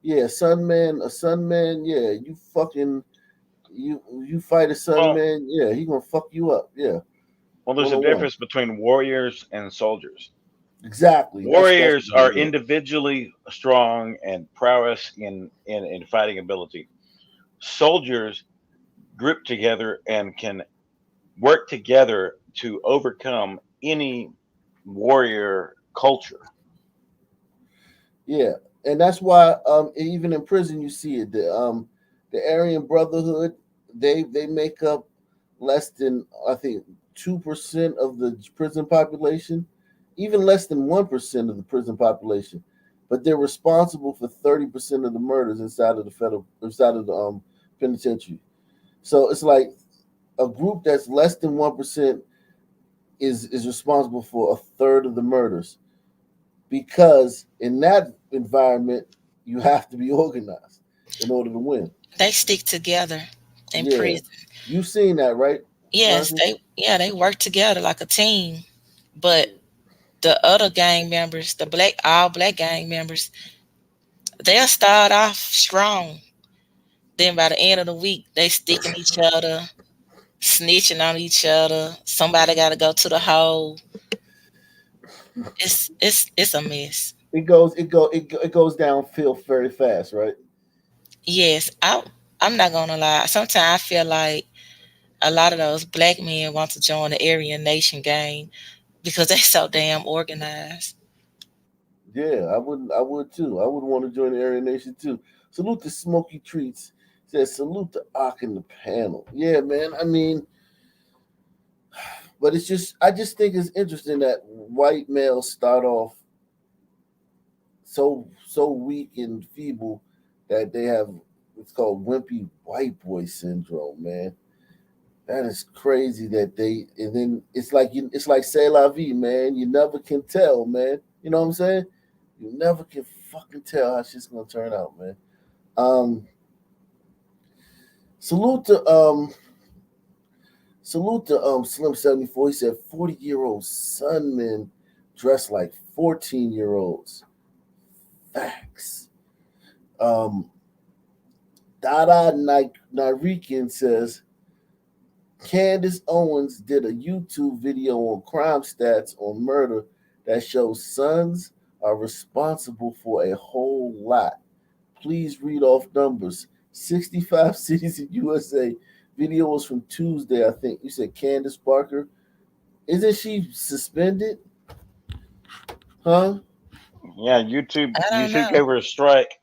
Yeah, a Sunman, yeah, you fight a Well, Sunman, yeah, he gonna fuck you up. Yeah. there's a 101. difference between warriors and soldiers. Exactly. That's Warriors what are it is. individually strong and prowess in fighting ability. Soldiers group together and can work together to overcome any warrior culture. Yeah, and that's why even in prison you see it. The Aryan Brotherhood, they make up less than, I think, 2% of the prison population, even less than 1% of the prison population, but they're responsible for 30% of the murders inside of the penitentiary. So it's like a group that's less than 1% is responsible for a third of the murders, because in that environment you have to be organized in order to win. They stick together in Yeah, prison. you've seen that, right? Yes, Marcy? they work together like a team. But the other gang members, the all black gang members, they'll start off strong. Then by the end of the week, they sticking each other, snitching on each other. Somebody got to go to the hole. It's a mess. It goes downhill very fast, right? Yes, I'm not gonna lie. Sometimes I feel like a lot of those black men want to join the Aryan Nation gang because they're so damn organized. Yeah, I would too. I would want to join the Aryan Nation too. Salute to Smoky Treats. Says salute to Ak in the panel. Yeah, man. I mean, but I just think it's interesting that white males start off so weak and feeble that they have, it's called wimpy white boy syndrome, man. That is crazy that and then it's like c'est la vie, man. You never can tell, man. You know what I'm saying? You never can fucking tell how shit's gonna turn out, man. Um, Salute to Slim 74. He said 40-year-old son men dressed like 14-year-olds. Facts. Dada Narikin says Candace Owens did a YouTube video on crime stats on murder that shows sons are responsible for a whole lot. Please read off numbers. 65 cities in USA. Video was from Tuesday, I think. You said Candace Parker. Isn't she suspended? Huh? Yeah, YouTube I don't gave know. her a strike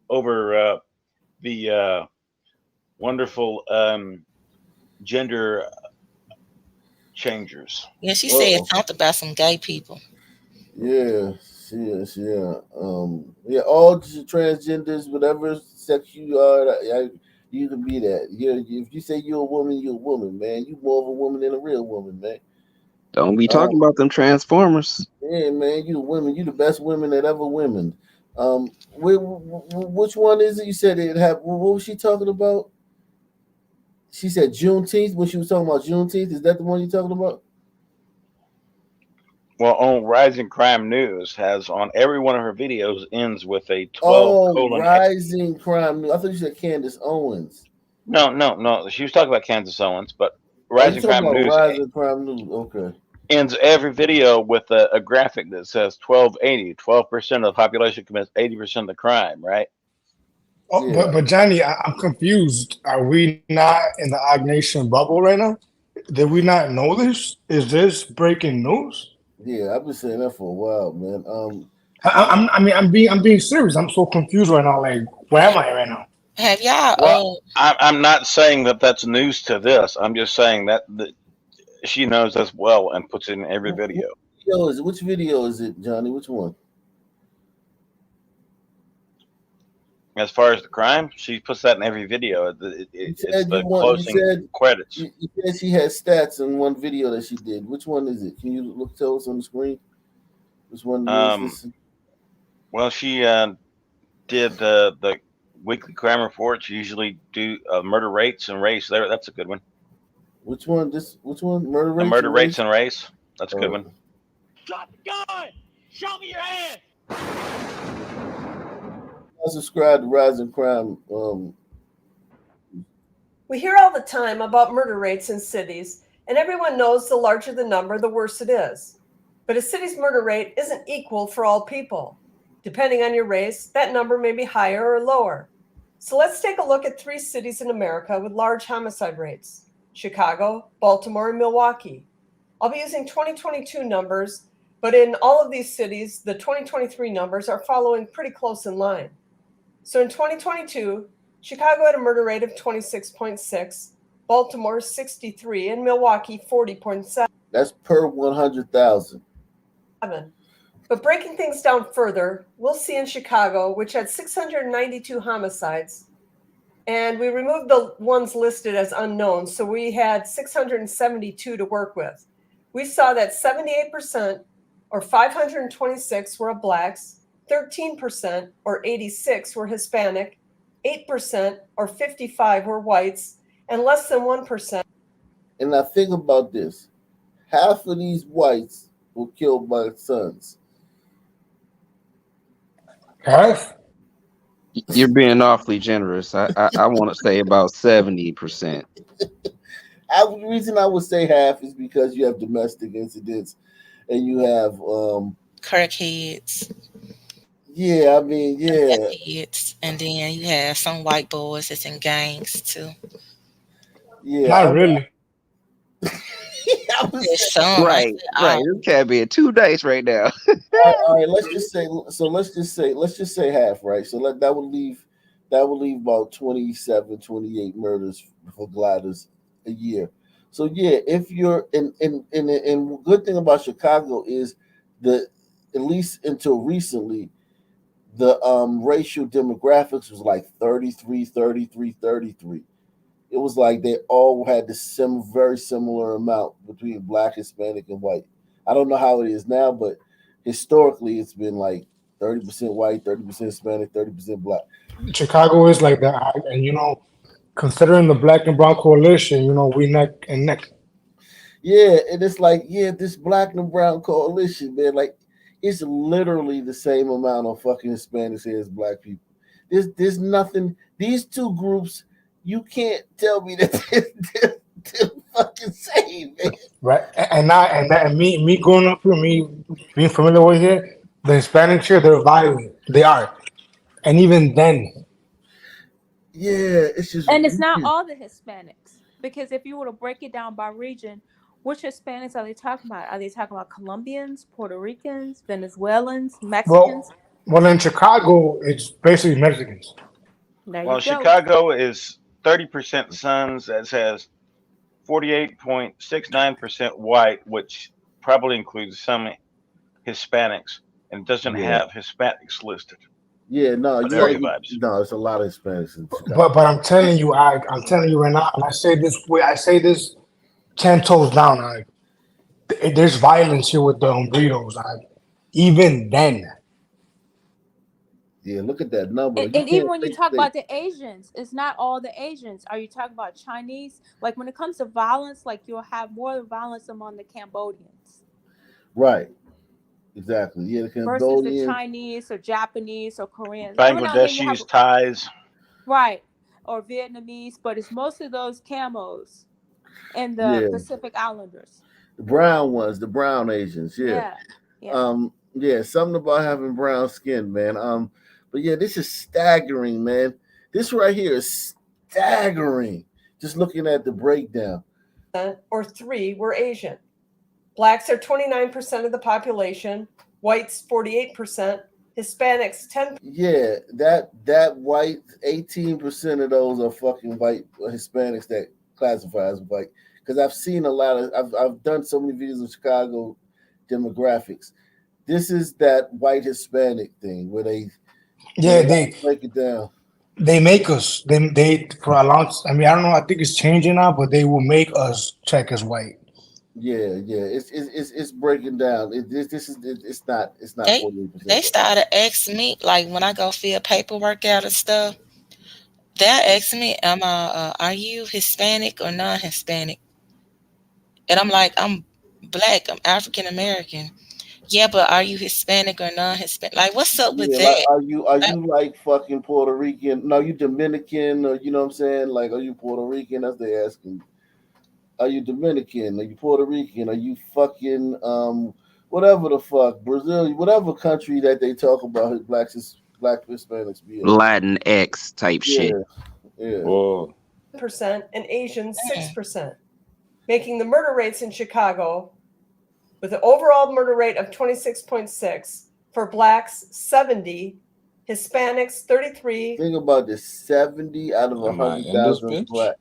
over the wonderful gender changers. Yeah, she said Uh-oh. something about some gay people. Yeah, yeah. Yeah, all transgenders, whatever sex you are, you can be that. Yeah, if you say you're a woman, man. You more of a woman than a real woman, man. Don't be talking about them Transformers. Yeah, man, you the women, you the best women that ever women. Which one is it? You said it had. What was she talking about? She said Juneteenth when she was talking about Juneteenth. Is that the one you're talking about? Well, on Rising Crime News has on every one of her videos ends with a 12 Rising Crime News. I thought you said Candace Owens. No. She was talking about Candace Owens, but You Rising talking Crime about News Rising Crime News? Okay. ends every video with a graphic that says 1280. 12% of the population commits 80% of the crime, right? Oh, but Johnny, I'm confused. Are we not in the Og Nation bubble right now? Did we not know this? Is this breaking news? Yeah, I've been saying that for a while, man. I'm being serious. I'm so confused right now. Like, where am I right now? Have y'all? Well, I'm not saying that that's news to this. I'm just saying that she knows as well and puts it in every video. Which video is it, Johnny? Which one? As far as the crime, she puts that in every video. It's the closing credits. You said she had stats in one video that she did. Which one is it? Can you tell us on the screen? Which one is this? Well, she did the weekly crime reports. Usually do murder rates and race. There, that's a good one. Which one? Which one? Murder rates. Murder rates and race. That's a good one. Drop the gun! Show me your hand! I subscribe to Rising Crime. We hear all the time about murder rates in cities, and everyone knows the larger the number, the worse it is. But a city's murder rate isn't equal for all people. Depending on your race, that number may be higher or lower. So let's take a look at 3 cities in America with large homicide rates: Chicago, Baltimore, and Milwaukee. I'll be using 2022 numbers, but in all of these cities, the 2023 numbers are following pretty close in line. So in 2022, Chicago had a murder rate of 26.6, Baltimore 63, and Milwaukee 40.7. That's per 100,000. But breaking things down further, we'll see in Chicago, which had 692 homicides, and we removed the ones listed as unknown, so we had 672 to work with. We saw that 78%, or 526, were of blacks, 13%, or 86, were Hispanic, 8%, or 55, were whites, and less than 1%. And now think about this. Half of these whites were killed by sons. Half? You're being awfully generous. I want to say about 70%. The reason I would say half is because you have domestic incidents and you have crackheads. Yeah, I mean, yeah. Crackheads. And then you have some white boys that's in gangs too. Yeah. Not really. Right. This can't be in 2 days right now. all right, let's just say half, right? So that would leave about 27, 28 murders for gliders a year. So yeah, if you're and good thing about Chicago is at least until recently, the racial demographics was like 33. It was like they all had the very similar amount between black, Hispanic, and white. I don't know how it is now, but historically it's been like 30% white, 30% Hispanic, 30% black. Chicago is like that, and considering the Black and Brown coalition, you know, we neck and neck. Yeah, and it's like, yeah, this Black and Brown coalition, man, like it's literally the same amount of fucking Hispanics here as Black people. There's nothing. These two groups, you can't tell me that they're fucking same, man. Right, and me growing up here, me being familiar with here, the Hispanics here, they're violent. They are, and even then, yeah, it's just And it's not weird. all the Hispanics, because if you were to break it down by region, which Hispanics are they talking about? Are they talking about Colombians, Puerto Ricans, Venezuelans, Mexicans? well, in Chicago, it's basically Mexicans. There Well, you go. Chicago is 30% Suns. That says 48.69% white, which probably includes some Hispanics, and doesn't Yeah, have Hispanics listed. yeah, no, But you area are. vibes. No, it's a lot of Hispanics in Chicago. But I'm telling you, I'm telling you right now, and I say this way, I say this 10 toes down. There's violence here with the hombreros. Even then, Yeah, look at that number. And, You and even can't when you think talk they about the Asians, it's not all the Asians. Are you talking about Chinese? Like when it comes to violence, like you'll have more violence among the Cambodians right. Exactly. Yeah, the versus the Cambodians. Chinese or Japanese or Koreans. Every now and then you have Bangladeshis, Thais. right or Vietnamese, but it's mostly those camos and the Yeah, Pacific Islanders. the brown ones, the brown Asians. Yeah. Yeah, yeah. Yeah, something about having brown skin, man. But yeah, this is staggering, man. This right here is staggering. Just looking at the breakdown. Or 3 were Asian. Blacks are 29% of the population, whites 48%, Hispanics 10%. Yeah, that white 18% of those are fucking white Hispanics that classify as white. Because I've seen a lot of I've done so many videos of Chicago demographics. This is that white Hispanic thing where they break it down. they make us. They for a long. I mean, I don't know. I think it's changing now, but they will make us check as white. Yeah, it's breaking down. It's not They 48%. they started asking me, like when I go fill paperwork out and stuff, they'll ask me, are you Hispanic or non-Hispanic? And I'm like, I'm Black, I'm African American. Yeah, but are you Hispanic or non-Hispanic? Like, what's up with Yeah, like that? are you like fucking Puerto Rican? No, you Dominican or you know what I'm saying? Like, are you Puerto Rican? That's they asking. Are you Dominican? Are you Puerto Rican? Are you fucking whatever the fuck Brazil? Whatever country that they talk about black Hispanics be in. Latin X type shit. Yeah. Whoa. And Asians 6%, making the murder rates in Chicago with an overall murder rate of 26.6 for blacks 70, Hispanics 33. Think about this: 70 out of Am I in this 100,000 bitch? black.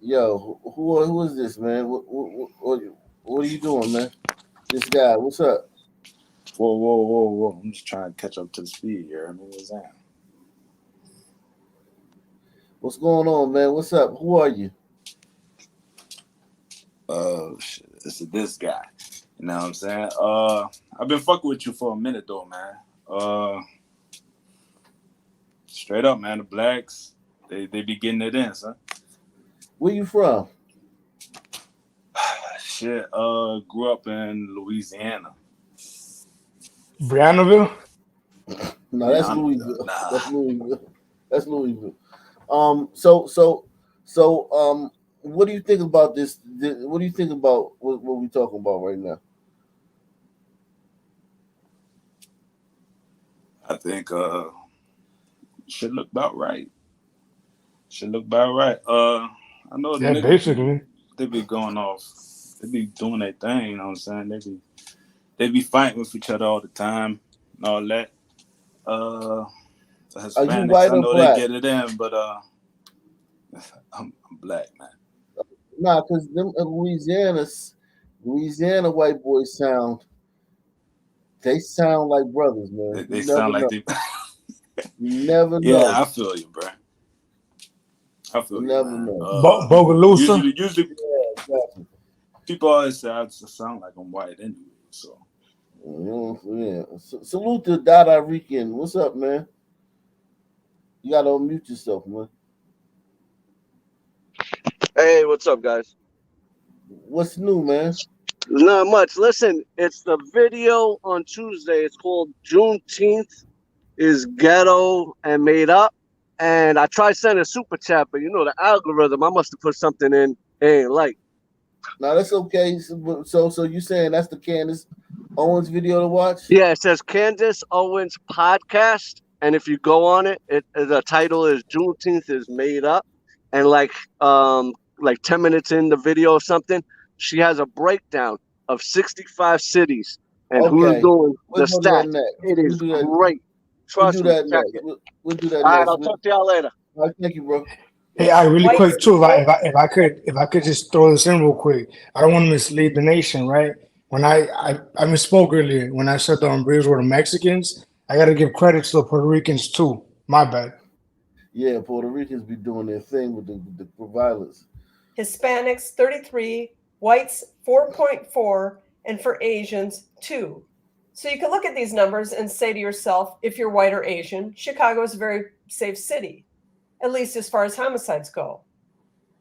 Yo, who is this, man? What are you doing, man? This guy, what's up? Whoa. I'm just trying to catch up to the speed here. I mean, what's that? What's going on, man? What's up? Who are you? Shit. This is this guy. You know what I'm saying? I've been fucking with you for a minute though, man. Straight up, man. The blacks, they be getting it in, son. Where you from? Shit. Grew up in Louisiana. Brianaville? No, that's Yeah, Louisville. nah. That's Louisville. That's Louisville. So, what do you think about this? What do you think about what we're talking about right now? I think should look about right. I know the Yeah, niggas basically. they be going off. They be doing their thing, you know what I'm saying? They be fighting with each other all the time and all that. The Are you Hispanics, white I or know black? they get it in, but I'm black, man. Nah, because them Louisiana white boys sound like brothers, man. They You sound never like know. they. You never Yeah, know. I feel you, bro. I feel You you, never man. know. Bogalusa? Usually, Yeah, exactly. people always say I just sound like I'm white anyway. So Yeah. Salute to Dada Rican. What's up, man? You gotta unmute yourself, man. Hey, what's up, guys? What's new, man? Not much. Listen, it's the video on Tuesday. It's called Juneteenth is Ghetto and Made Up. And I tried sending a super chat, but the algorithm, I must have put something in it ain't like. No, that's okay. So you saying that's the Candace Owens video to watch? Yeah, it says Candace Owens podcast. And if you go on it, the title is Juneteenth is Made Up. And like 10 minutes in the video or something, she has a breakdown of 65 cities and who's Okay. doing We'll the go to that stats. next. It is We'll do that. great. We'll Trust do me. that Check next. it. We'll do that All right, next. I'll talk to y'all later. All right, thank you, bro. Hey, I really quick too. If I could just throw this in real quick. I don't want to mislead the nation, right? When I misspoke earlier when I said the hombres were the Mexicans. I got to give credit to the Puerto Ricans too. My bad. Yeah, Puerto Ricans be doing their thing with the violence. Hispanics 33, whites 4.4, and for Asians 2. So you can look at these numbers and say to yourself, if you're white or Asian, Chicago is a very safe city, at least as far as homicides go.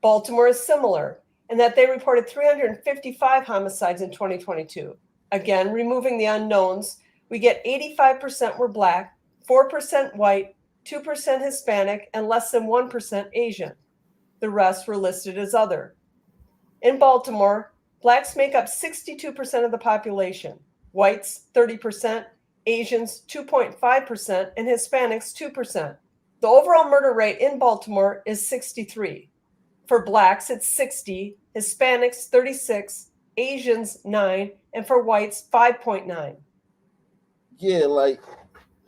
Baltimore is similar in that they reported 355 homicides in 2022. Again, removing the unknowns, we get 85% were Black, 4% white, 2% Hispanic, and less than 1% Asian. The rest were listed as other. In Baltimore, Blacks make up 62% of the population, whites 30%, Asians 2.5%, and Hispanics 2%. The overall murder rate in Baltimore is 63. For Blacks, it's 60, Hispanics 36, Asians 9, and for whites 5.9. Yeah, like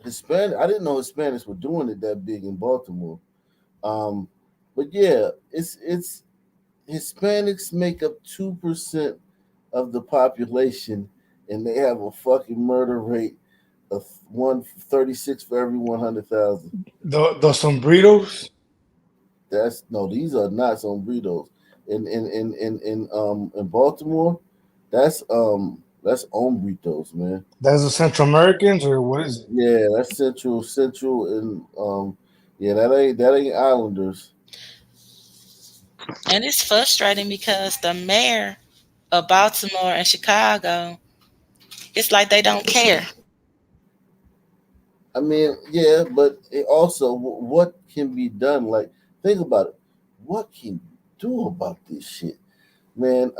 Hispanic. I didn't know Hispanics were doing it that big in Baltimore. But yeah, it's Hispanics make up 2% of the population, and they have a fucking murder rate of 136 for every 100,000. The sombreros. These are not sombreros. In Baltimore, that's hombritos, man. That's the Central Americans or what is it? Yeah, that's central, and yeah, that ain't Islanders. And it's frustrating because the mayor of Baltimore and Chicago, it's like they don't care. I mean, yeah, but it also, what can be done? Like, think about it. What can you do about this shit, man?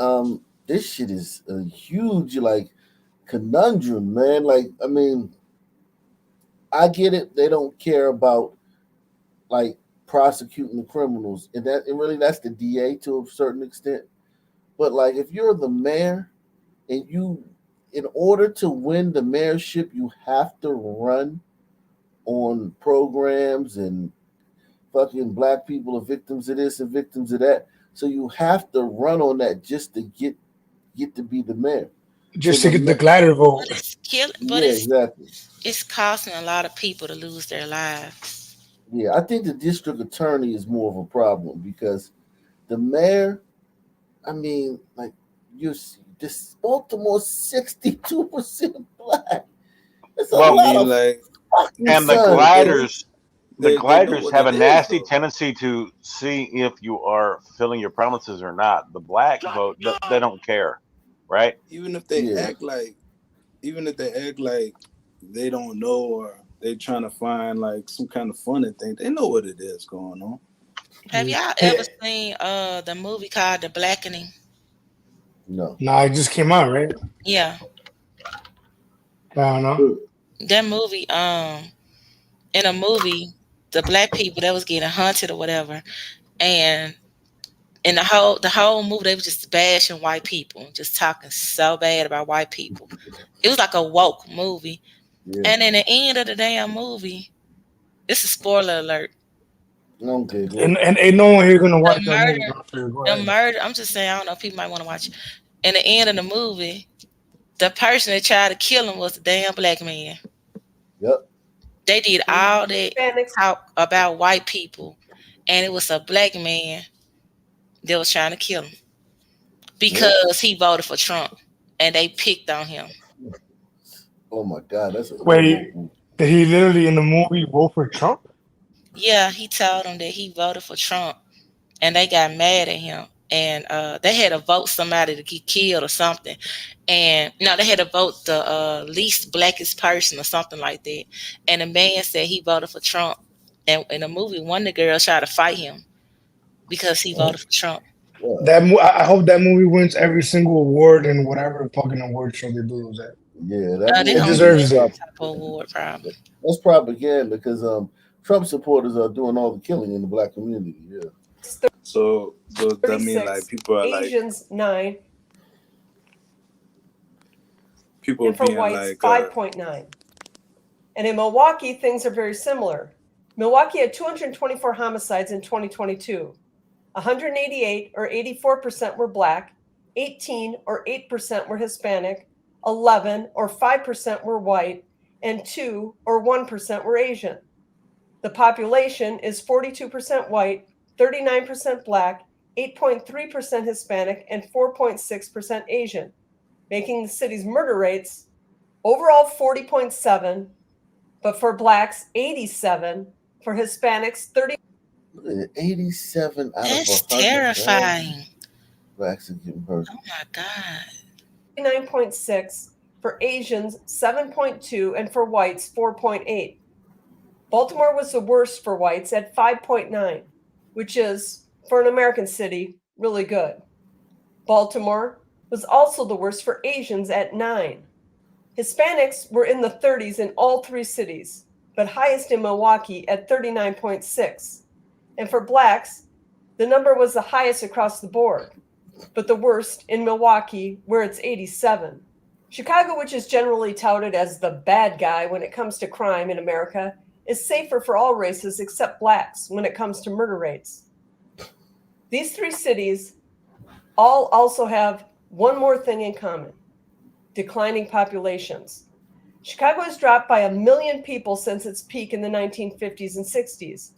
This shit is a huge conundrum, man. Like, I mean, I get it. They don't care about like prosecuting the criminals, and really that's the DA to a certain extent. But like, if you're the mayor and in order to win the mayorship, you have to run on programs and fucking black people are victims of this and victims of that. So you have to run on that just to get to be the mayor. Just to get the glider vote. Exactly. It's costing a lot of people to lose their lives. Yeah, I think the district attorney is more of a problem because the mayor, I mean, like this Baltimore 62% black. It's a lot of and the gliders. The gliders have a nasty tendency to see if you are fulfilling your promises or not. The black vote, they don't care, right? Even if they act like they don't know or they trying to find like some kind of funny thing, they know what it is going on. Have y'all ever seen the movie called The Blackening? No. Nah, it just came out, right? Yeah. I don't know. That movie, in a movie, the black people that was getting hunted or whatever, and in the whole movie they were just bashing white people, just talking so bad about white people. It was like a woke movie. Yeah. And in the end of the damn movie, it's a spoiler alert. Okay. And ain't no one here gonna watch that movie. The murder. I'm just saying, I don't know if people might want to watch it. In the end of the movie, the person that tried to kill him was a damn black man. Yep. They did all that talk about white people, and it was a black man that was trying to kill him because he voted for Trump, and they picked on him. Oh my God, that's wait. Did he literally in the movie vote for Trump? Yeah, he told them that he voted for Trump, and they got mad at him. and they had to vote somebody to get killed or something. And no, they had to vote the least blackest person or something like that. And the man said he voted for Trump. And in the movie, one of the girls tried to fight him because he voted for Trump. I hope that movie wins every single award and whatever fucking award show they do at. Yeah, that They It movie don't is do deserves that it. type of award, probably. that's propaganda because Trump supporters are doing all the killing in the black community. Yeah. So does that mean 36, like people are like Asians 9, people and for being whites like 5.9. And in Milwaukee, things are very similar. Milwaukee had 224 homicides in 2022. 188 or 84% were black, 18 or 8% were Hispanic, 11 or 5% were white, and 2 or 1% were Asian. The population is 42% white, 39% black, 8.3% Hispanic, and 4.6% Asian, making the city's murder rates overall 40.7, but for blacks 87, for Hispanics 30. 87 out of That's 100. terrifying. Blacks are getting hurt. Oh my God. 9.6, for Asians 7.2, and for whites 4.8. Baltimore was the worst for whites at 5.9, which is, for an American city, really good. Baltimore was also the worst for Asians at 9. Hispanics were in the 30s in all three cities, but highest in Milwaukee at 39.6. And for blacks, the number was the highest across the board, but the worst in Milwaukee, where it's 87. Chicago, which is generally touted as the bad guy when it comes to crime in America, is safer for all races except blacks when it comes to murder rates. These three cities all also have one more thing in common: declining populations. Chicago has dropped by 1 million people since its peak in the 1950s and 60s.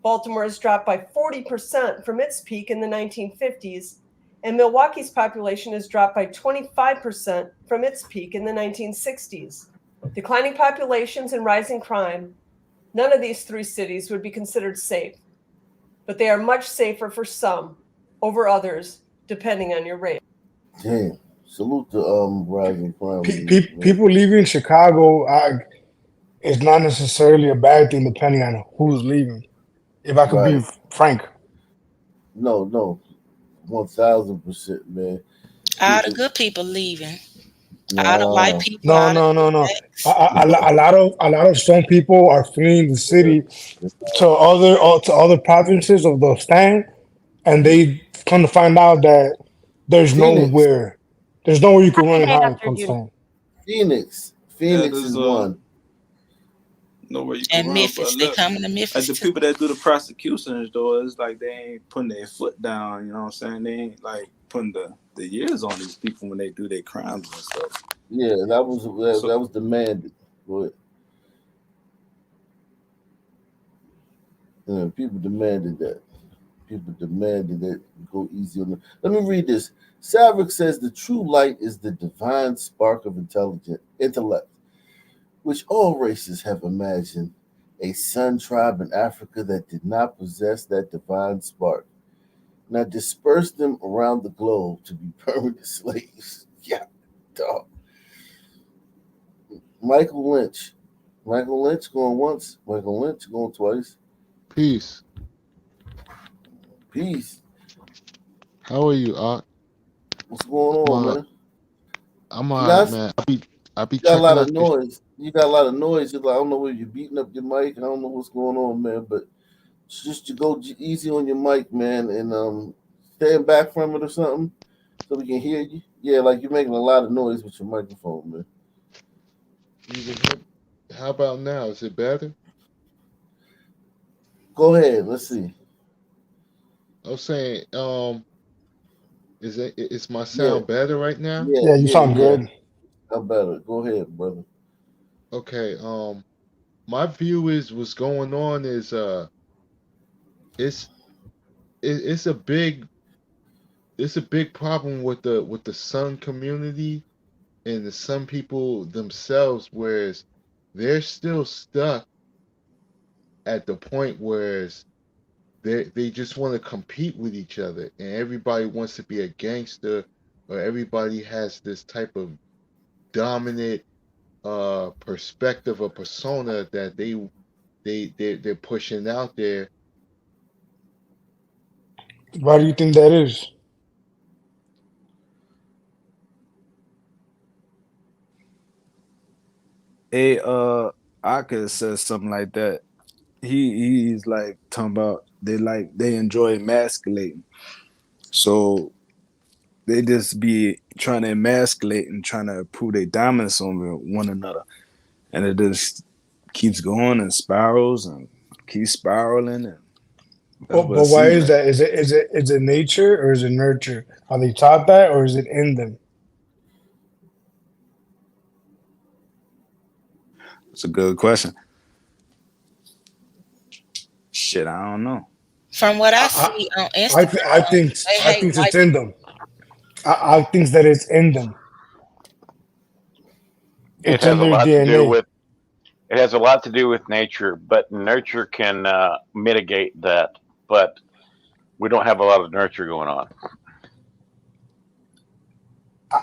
Baltimore has dropped by 40% from its peak in the 1950s, and Milwaukee's population has dropped by 25% from its peak in the 1960s. Declining populations and rising crime, none of these three cities would be considered safe, but they are much safer for some over others, depending on your race. Damn. Salute to rising crime. People leaving Chicago is not necessarily a bad thing, depending on who's leaving. If I could be frank. No, 1000%, man. All the good people leaving. Nah. All the white people. All the No. blacks. A lot of strong people are fleeing the city to other provinces of the stand, and they come to find out that there's nowhere you can run and hide from stand. Phoenix yeah, is there's one. nowhere you can And run. Memphis, But they look, coming to Memphis like the too. people that do the prosecutions though, it's like they ain't putting their foot down, you know what I'm saying? They ain't like putting the years on these people when they do their crimes and stuff. Yeah, that was demanded. But people demanded that. People demanded that you go easy on them. Let me read this. Savik says the true light is the divine spark of intellect, which all races have imagined. A sun tribe in Africa that did not possess that divine spark. Now disperse them around the globe to be permanent slaves. Yeah, dog. Michael Lynch going once. Michael Lynch going twice. Peace. Peace. How are you, Art? What's going on, man? I'm alright, man. I be You got a checking lot out of noise. You got a lot of noise. You're like, I don't know where you're beating up your mic. I don't know what's going on, man. But just to go easy on your mic, man, and stand back from it or something so we can hear you. Yeah, like you're making a lot of noise with your microphone, man. How about now? Is it better? Go ahead. Let's see. I was saying, is my sound better right now? Yeah, you sound good. I'm better. Go ahead, brother. Okay. My view is what's going on is it's a big problem with the Sun community and the Sun people themselves, whereas they're still stuck at the point where they just want to compete with each other, and everybody wants to be a gangster, or everybody has this type of dominant perspective or persona that they're pushing out there. Why do you think that is? Aka says something like that. He's like talking about they enjoy emasculating. So they just be trying to emasculate and trying to prove their dominance over one another. And it just keeps going and spirals and keeps spiraling, and that's what it But why seems is like. that? Is it nature or is it nurture? Are they taught that or is it in them? It's a good question. Shit, I don't know. From what I see on I think Instagram, they hate it's white in them. I think that it's in them. It It's has in a their lot to do DNA. with it has a lot to do with nature, but nurture can mitigate that. But we don't have a lot of nurture going on.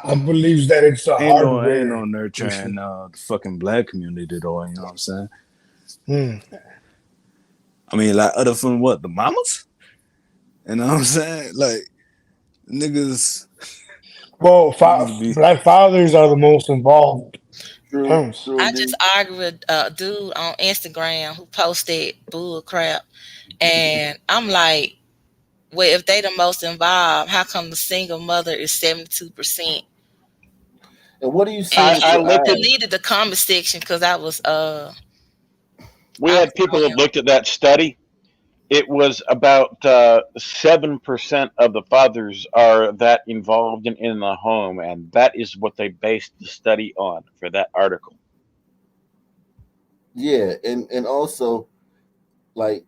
I believe that it's a Ain't no hardware nurture issue. in the fucking black community though, you know what I'm saying? I mean, like other from what, the mamas? You know what I'm saying? Like niggas Well, be black fathers are the most involved parents. I just argued with a dude on Instagram who posted bull crap, and I'm like, well, if they the most involved, how come the single mother is 72%? And what do you see And with I he your looked at. eyes? deleted the comment section because We I was had people on that him. looked at that study. It was about 7% of the fathers are that involved in the home, and that is what they based the study on for that article. Yeah, and also like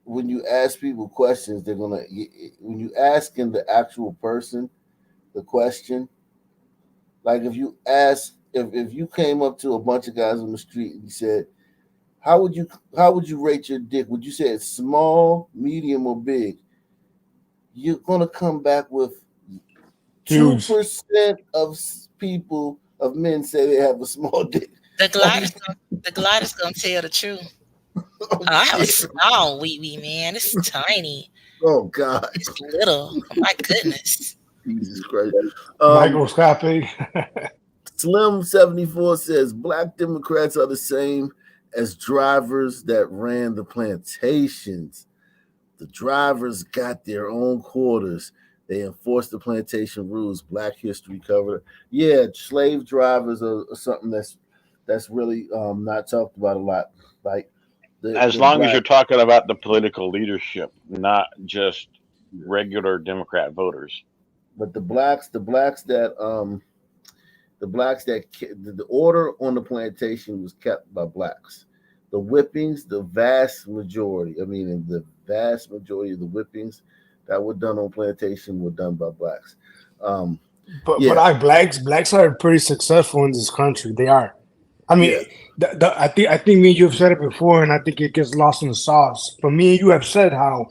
when you ask people questions, they're gonna when you asking the actual person the question, like if you came up to a bunch of guys on the street and you said, how would you rate your dick? Would you say it's small, medium, or big? You're gonna come back with Huge. 2% of men say they have a small dick. The glider's gonna tell the truth. I have a small wee wee, man. It's tiny. Oh God, It's little. Oh, my goodness. Jesus Christ. Microscopic. Slim74 says black Democrats are the same as drivers that ran the plantations. The drivers got their own quarters. They enforced the plantation rules. Black history covered. Yeah, slave drivers are something that's really not talked about a lot. Like As the long as you're black, talking about the political leadership, not just regular Democrat voters. but the blacks that the order on the plantation was kept by blacks. The whippings, the vast majority, the vast majority of the whippings that were done on plantation were done by blacks. But Yeah, blacks are pretty successful in this country. They are. I mean, yeah, I think me and you have said it before, and I think it gets lost in the sauce. But me and you have said how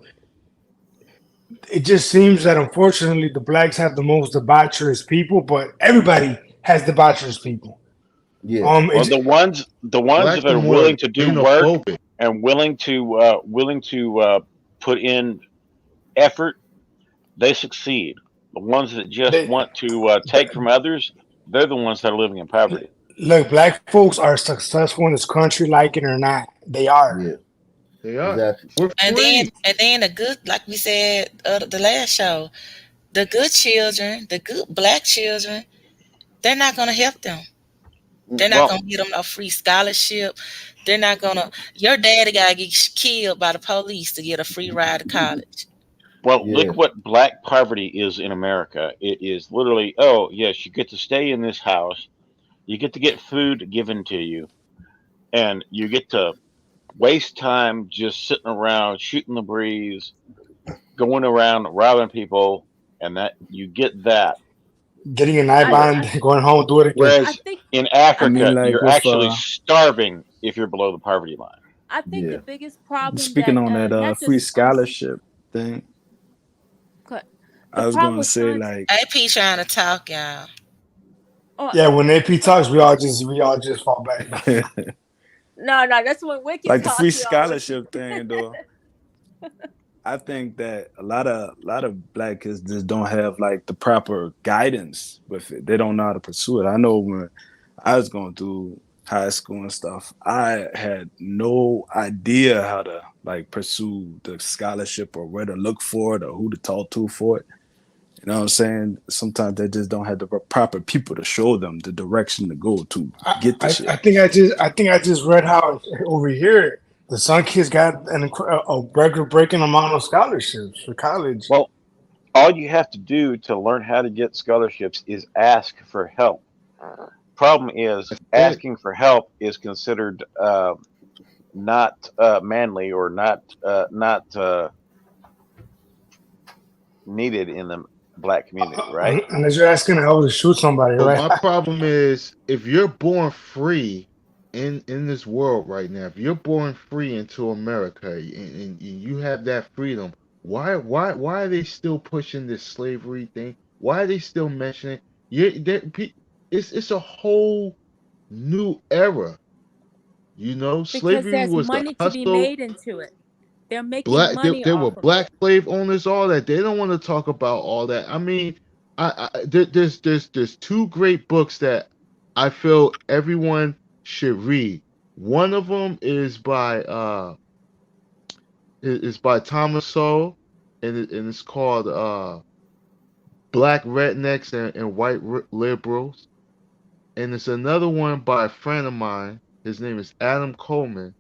it just seems that unfortunately the blacks have the most debaucherous people, but everybody has debaucherous people. yeah. Well, the ones Blacks that are are more willing to do work xenophobic. and willing to put in effort, they succeed. The ones that just They, want to take from others, they're the ones that are living in poverty. look, black folks are successful in this country, like it or not. They are. Yeah, They are. exactly. We're free. And then the good, like we said the last show, the good children, the good black children, they're not gonna help them. They're not Well, gonna get them a free scholarship. They're not gonna. Your daddy gotta get killed by the police to get a free ride to college. well, Yeah, look what black poverty is in America. It is literally, oh yes, you get to stay in this house, you get to get food given to you, and you get to waste time just sitting around shooting the breeze, going around robbing people, and that you get that. Getting an eye bond, going home, do it again. Whereas in I mean Africa, like you're with actually starving if you're below the poverty line. I think Yeah. the biggest problem Speaking that on that not free just us, scholarship thing, the I was problem gonna with say sons. like AP trying to talk, y'all. Yeah, when AP talks, we all just fall back. No, that's when Wicked like the talk, free y'all. When she... scholarship thing though. I think that a lot of black kids just don't have like the proper guidance with it. They don't know how to pursue it. I know when I was going through high school and stuff, I had no idea how to like pursue the scholarship or where to look for it or who to talk to for it. You know what I'm saying? Sometimes they just don't have the proper people to show them the direction to go to get the shit. I think I just read how over here the Sun Kids got a record-breaking amount of scholarships for college. Well, all you have to do to learn how to get scholarships is ask for help. Problem is, asking for help is considered not manly or not needed in the black community, right? Unless you're asking to help to shoot somebody, But right? my problem is, if you're born free in this world right now, if you're born free into America and you have that freedom, why are they still pushing this slavery thing? Why are they still mentioning? It's a whole new era. You know, Because slavery there's was the money to be hustle. made into it. They're making There, money there were off of black it. slave owners, all that. They don't want to talk about all that. I mean, there's two great books that I feel everyone should read. One of them is by Thomas Sowell, and it's called Black Rednecks and White Liberals. And it's another one by a friend of mine. His name is Adam Coleman,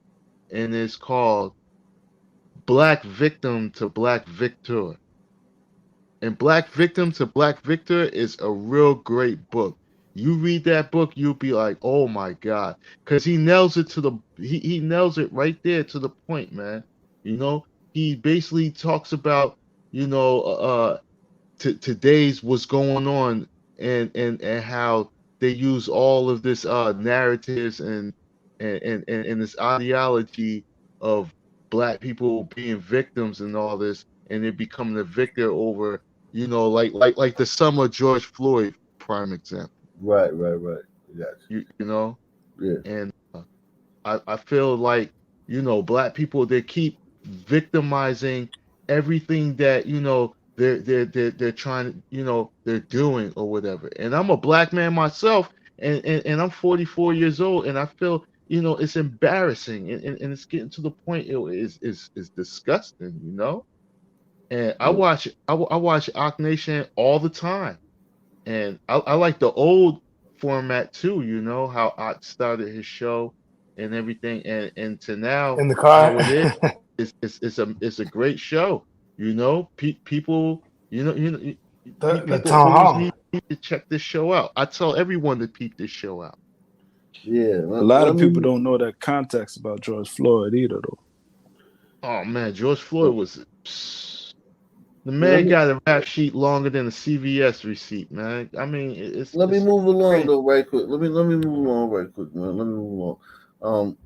and it's called Black Victim to Black Victor. And Black Victim to Black Victor is a real great book. You read that book, you'll be like, oh my God. Because he nails it he nails it right there to the point, man. You know, he basically talks about, you know, today's what's going on, and how they use all of this narratives and this ideology of black people being victims and all this, and it becoming a victor over, you know, like the summer George Floyd prime example. Right. Yes. You know, Yeah. and I feel like, you know, black people, they keep victimizing everything that, you know, they're trying, you know, they're doing or whatever. And I'm a black man myself, and I'm 44 years old, and I feel, you know, it's embarrassing, and it's getting to the point is disgusting, you know. And I watch Ock Nation all the time, and I like the old format too, you know, how Ott started his show and everything, and to now In the car. how it is. It's a great show, you know. People, the people town always hall. need to check this show out. I tell everyone to peep this show out. Yeah. a lot of people don't know that context about George Floyd either though. Oh man, George Floyd was the Let man me got a rap sheet longer than a CVS receipt, man. I mean, it's let me it's move along crazy. though, right quick. Let me move along right quick, man. Let me move along.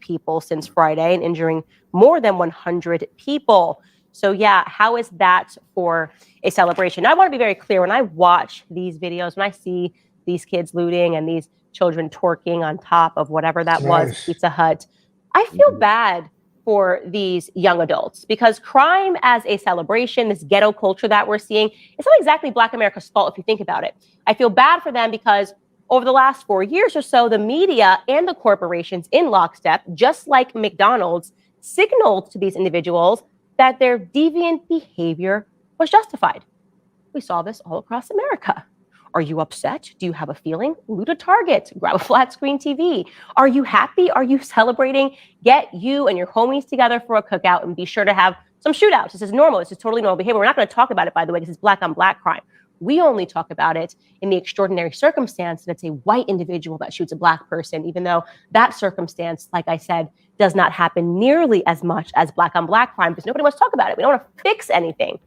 People since Friday and injuring more than 100 people. So yeah, how is that for a celebration? Now, I want to be very clear. When I watch these videos, when I see these kids looting and these children twerking on top of whatever that was, Nice. Pizza Hut, I feel bad for these young adults, because crime as a celebration, this ghetto culture that we're seeing, it's not exactly Black America's fault if you think about it. I feel bad for them because over the last 4 years or so, the media and the corporations in lockstep, just like McDonald's, signaled to these individuals that their deviant behavior was justified. We saw this all across America. Are you upset? Do you have a feeling? Loot a Target, grab a flat screen TV. Are you happy? Are you celebrating? Get you and your homies together for a cookout and be sure to have some shootouts. This is normal. This is totally normal behavior. We're not going to talk about it, by the way. This is black on black crime. We only talk about it in the extraordinary circumstance that it's a white individual that shoots a black person, even though that circumstance, like I said, does not happen nearly as much as black on black crime, because nobody wants to talk about it. We don't want to fix anything.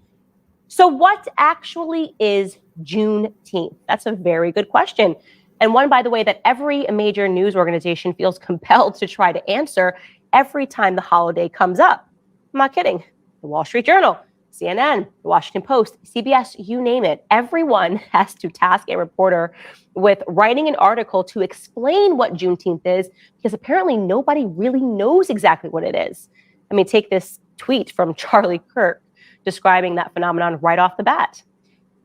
So what actually is Juneteenth? That's a very good question. And one, by the way, that every major news organization feels compelled to try to answer. every time the holiday comes up. I'm not kidding. The Wall Street Journal, CNN, the Washington Post, CBS, you name it. Everyone has to task a reporter with writing an article to explain what Juneteenth is, because apparently nobody really knows exactly what it is. I mean, take this tweet from Charlie Kirk describing that phenomenon right off the bat.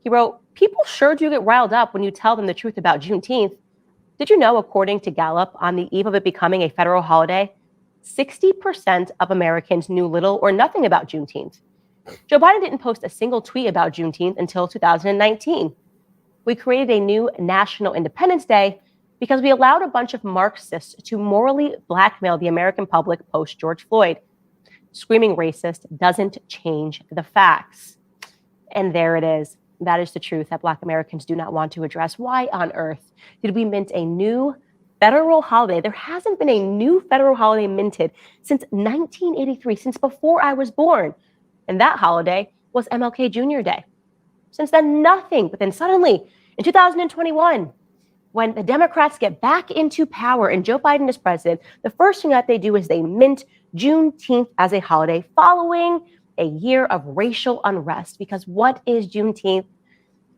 He wrote, "People sure do get riled up when you tell them the truth about Juneteenth. Did you know, according to Gallup, on the eve of it becoming a federal holiday, 60% of Americans knew little or nothing about Juneteenth. Joe Biden didn't post a single tweet about Juneteenth until 2019. We created a new National Independence Day because we allowed a bunch of Marxists to morally blackmail the American public post-George Floyd. Screaming racist doesn't change the facts." And there it is. That is the truth that Black Americans do not want to address. Why on earth did we mint a new federal holiday? There hasn't been a new federal holiday minted since 1983, since before I was born. And that holiday was MLK Jr. Day. Since then, nothing. But then suddenly, in 2021, when the Democrats get back into power and Joe Biden is president, the first thing that they do is they mint Juneteenth as a holiday following a year of racial unrest. Because what is Juneteenth?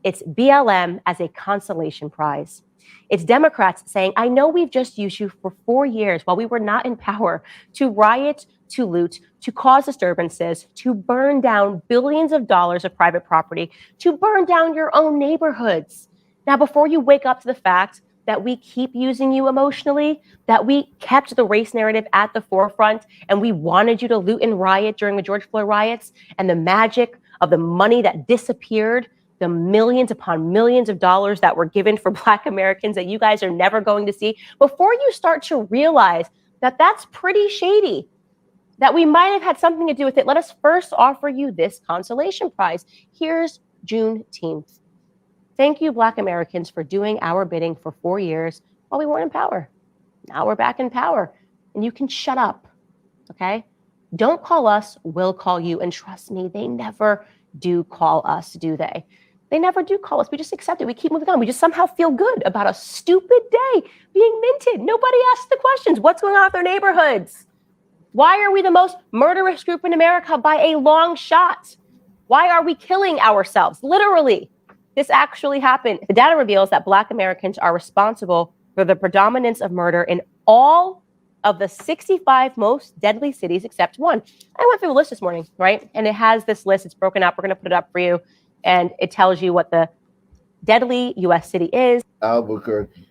It's BLM as a consolation prize. It's Democrats saying, I know we've just used you for 4 years while we were not in power to riot, to loot, to cause disturbances, to burn down billions of dollars of private property, to burn down your own neighborhoods. Now, before you wake up to the fact that we keep using you emotionally, that we kept the race narrative at the forefront, and we wanted you to loot and riot during the George Floyd riots, and the magic of the money that disappeared, the millions upon millions of dollars that were given for Black Americans that you guys are never going to see, before you start to realize that that's pretty shady, that we might have had something to do with it, let us first offer you this consolation prize. Here's Juneteenth. Thank you, Black Americans, for doing our bidding for 4 years while we weren't in power. Now we're back in power, and you can shut up, okay? Don't call us, we'll call you. And trust me, they never do call us, do they? They never do call us. We just accept it. We keep moving on. We just somehow feel good about a stupid day being minted. Nobody asks the questions. What's going on with their neighborhoods? Why are we the most murderous group in America by a long shot? Why are we killing ourselves? Literally. This actually happened. The data reveals that Black Americans are responsible for the predominance of murder in all of the 65 most deadly cities except one. I went through the list this morning, right? And it has this list. It's broken up. We're going to put it up for you. And it tells you what the deadly U.S. city is. Albuquerque.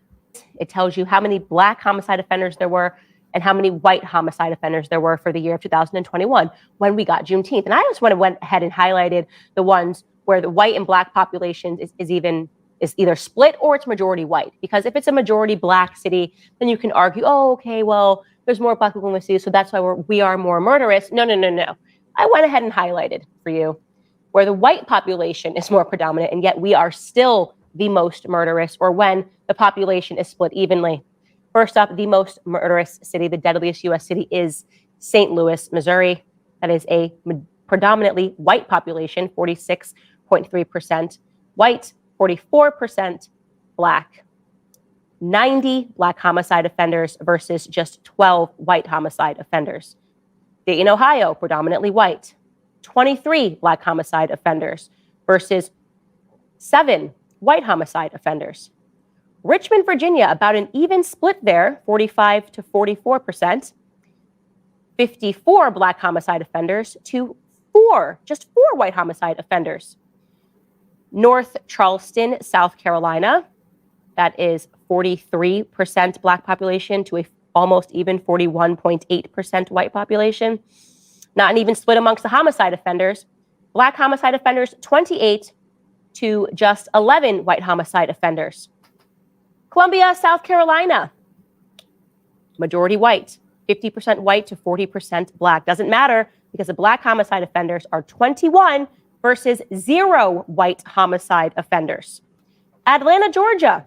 It tells you how many Black homicide offenders there were and how many white homicide offenders there were for the year of 2021 when we got Juneteenth. And I just went ahead and highlighted the ones where the white and Black populations is either split or it's majority white. Because if it's a majority Black city, then you can argue, oh, okay, well, there's more Black people in the city, so that's why we are more murderous. No. I went ahead and highlighted for you where the white population is more predominant, and yet we are still the most murderous, or when the population is split evenly. First up, the most murderous city, the deadliest U.S. city, is St. Louis, Missouri. That is a predominantly white population, 46.3% white, 44% Black. 90 Black homicide offenders versus just 12 white homicide offenders. Dayton, Ohio, predominantly white. 23 Black homicide offenders versus 7 white homicide offenders. Richmond, Virginia, about an even split there, 45 to 44%. 54 Black homicide offenders to just four white homicide offenders. North Charleston, South Carolina, that is 43% Black population to a almost even 41.8% white population. Not an even split amongst the homicide offenders. Black homicide offenders, 28 to just 11 white homicide offenders. Columbia, South Carolina, majority white, 50% white to 40% Black. Doesn't matter because the Black homicide offenders are 21 versus 0 white homicide offenders. Atlanta, Georgia.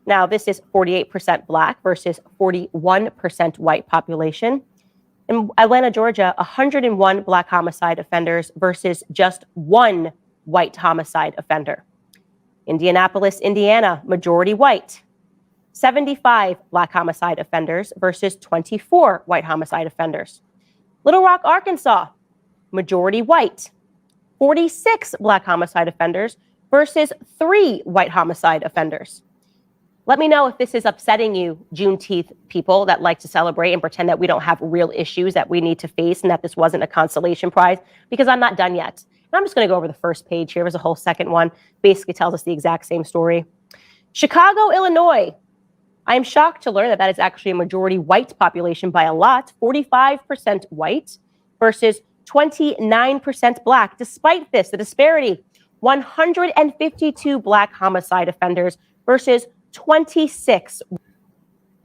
Now, this is 48% Black versus 41% white population. In Atlanta, Georgia, 101 Black homicide offenders versus just 1 white homicide offender. Indianapolis, Indiana, majority white. 75 Black homicide offenders versus 24 white homicide offenders. Little Rock, Arkansas, majority white, 46 Black homicide offenders versus 3 white homicide offenders. Let me know if this is upsetting you, Juneteenth people that like to celebrate and pretend that we don't have real issues that we need to face and that this wasn't a consolation prize, because I'm not done yet. And I'm just going to go over the first page here. There's a whole second one. Basically tells us the exact same story. Chicago, Illinois. I am shocked to learn that that is actually a majority white population by a lot, 45% white versus 29% Black. Despite this, the disparity, 152 Black homicide offenders versus 26.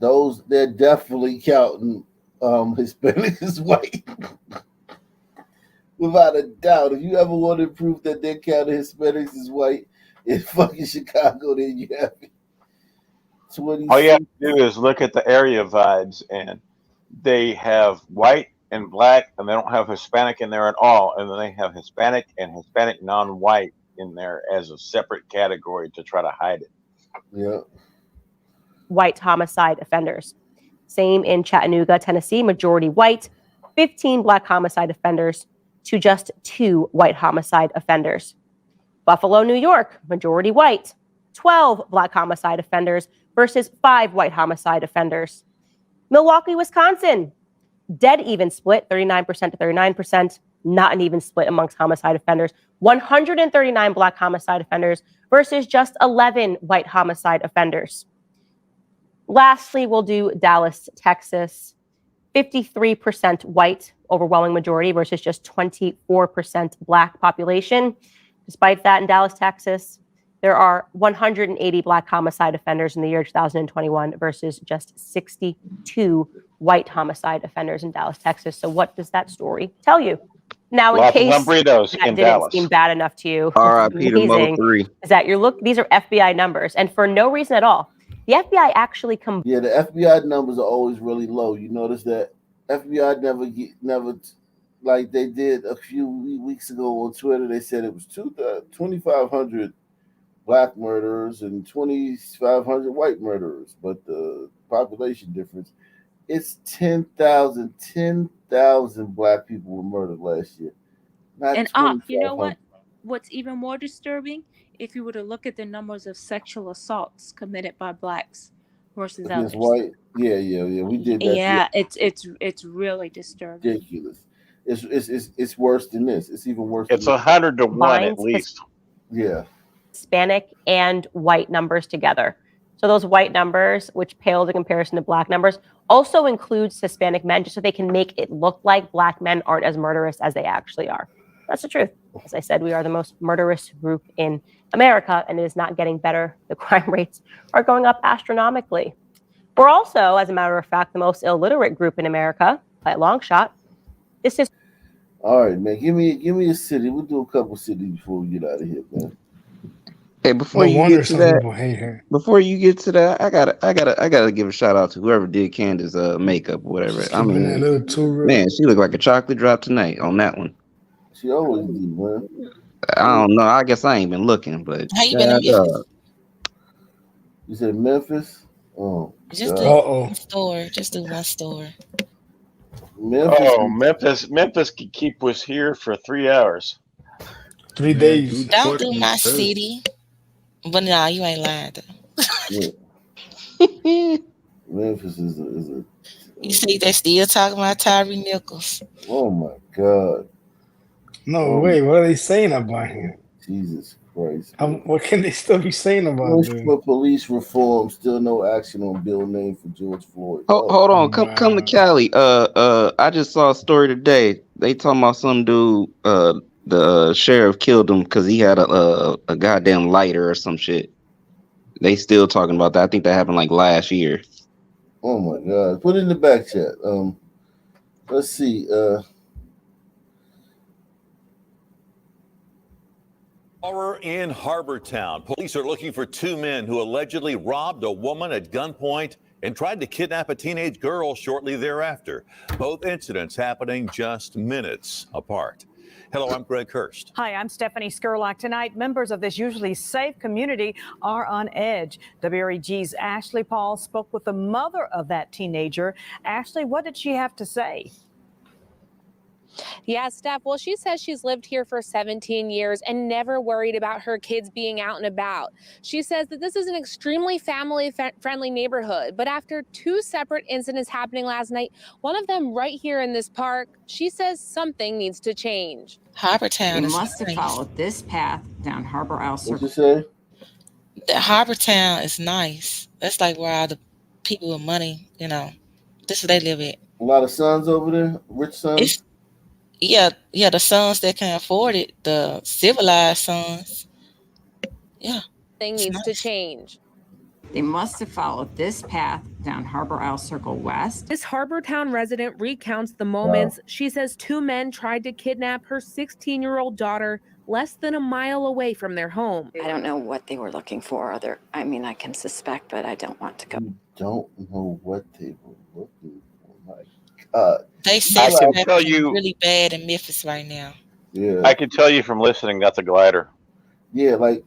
They're definitely counting Hispanics as white. Without a doubt. If you ever wanted proof that they're counting Hispanics as white in fucking Chicago, then you have it. All you have to do is look at the area vibes, and they have white and Black, and they don't have Hispanic in there at all. And then they have Hispanic and Hispanic non-white in there as a separate category to try to hide it. Yeah. White homicide offenders. Same in Chattanooga, Tennessee, majority white, 15 Black homicide offenders to just 2 white homicide offenders. Buffalo, New York, majority white, 12 Black homicide offenders versus 5 white homicide offenders. Milwaukee, Wisconsin, dead even split, 39% to 39%, not an even split amongst homicide offenders. 139 Black homicide offenders versus just 11 white homicide offenders. Lastly, we'll do Dallas, Texas, 53% white, overwhelming majority versus just 24% Black population. Despite that, in Dallas, Texas, there are 180 Black homicide offenders in the year 2021 versus just 62 white homicide offenders in Dallas, Texas. So what does that story tell you? Now, in Lots of case Lumbritos that in didn't Dallas. seem bad enough to you, R.I.P. to Mo 3. is that these are FBI numbers, and for no reason at all. The FBI actually Yeah, the FBI numbers are always really low. You notice that FBI never like they did a few weeks ago on Twitter. They said it was 2,500 Black murderers and 2,500 white murderers, but the population difference, it's 10,000 Black people were murdered last year. Not And you know 2,500. what's even more disturbing? If you were to look at the numbers of sexual assaults committed by Blacks versus Against others. white. Yeah. We did that. Yeah, it's really disturbing. Ridiculous. It's worse than this. It's even worse. It's 100 to 1 at least. Yeah. Hispanic and white numbers together. So those white numbers, which pale in comparison to Black numbers, also includes Hispanic men, just so they can make it look like Black men aren't as murderous as they actually are. That's the truth. As I said, we are the most murderous group in America, and it is not getting better. The crime rates are going up astronomically. We're also, as a matter of fact, the most illiterate group in America by a long shot. This is all right, man. Give me a city. We'll do a couple cities before we get out of here, man. Hey, before you get to that, I gotta give a shout out to whoever did Candace's makeup or whatever. I mean, man, she looked like a chocolate drop tonight on that one. She always do, man. I don't know. I guess I ain't been looking, but How you been in Memphis? You said Memphis? Oh, just do one store. Just do one store. Memphis could keep us here for 3 hours. 3 days. Don't do my city. But no, you ain't lying though. Memphis is a. You see, they still talking about Tyree Nichols. Oh my God. No way. What are they saying about him? Jesus Christ. What can they still be saying about Push him? for police reform. Still no action on bill named for George Floyd. Hold on. Come to Cali. I just saw a story today. They talking about some dude. The sheriff killed him because he had a goddamn lighter or some shit. They still talking about that. I think that happened like last year. Oh my God. Put it in the back chat. Let's see. In Harbortown, police are looking for 2 men who allegedly robbed a woman at gunpoint and tried to kidnap a teenage girl shortly thereafter. Both incidents happening just minutes apart. Hello, I'm Greg Hurst. Hi, I'm Stephanie Skurlock. Tonight, members of this usually safe community are on edge. WREG's Ashley Paul spoke with the mother of that teenager. Ashley, what did she have to say? Yeah, Steph. Well, she says she's lived here for 17 years and never worried about her kids being out and about. She says that this is an extremely family-friendly neighborhood. But after two separate incidents happening last night, one of them right here in this park, she says something needs to change. Harbor Town They is must have nice. followed this path down Harbor Isle What'd Circle. you say? The Harbor Town is nice. That's like where all the people with money, you know, this is where they live at. A lot of sons over there, rich sons. It's yeah, the sons that can afford it, the civilized sons. Yeah, Thing it's needs to nice. change. They must have followed this path down Harbor Isle Circle West. This Harbor Town resident recounts the moments. She says two men tried to kidnap her 16-year-old daughter less than a mile away from their home. I don't know what they were looking for. I mean, I can suspect, but I don't want to go. You don't know what they were looking for. My God. They I said can it's tell you, really bad in Memphis right now. Yeah. I can tell you from listening, that's a glider. Yeah, like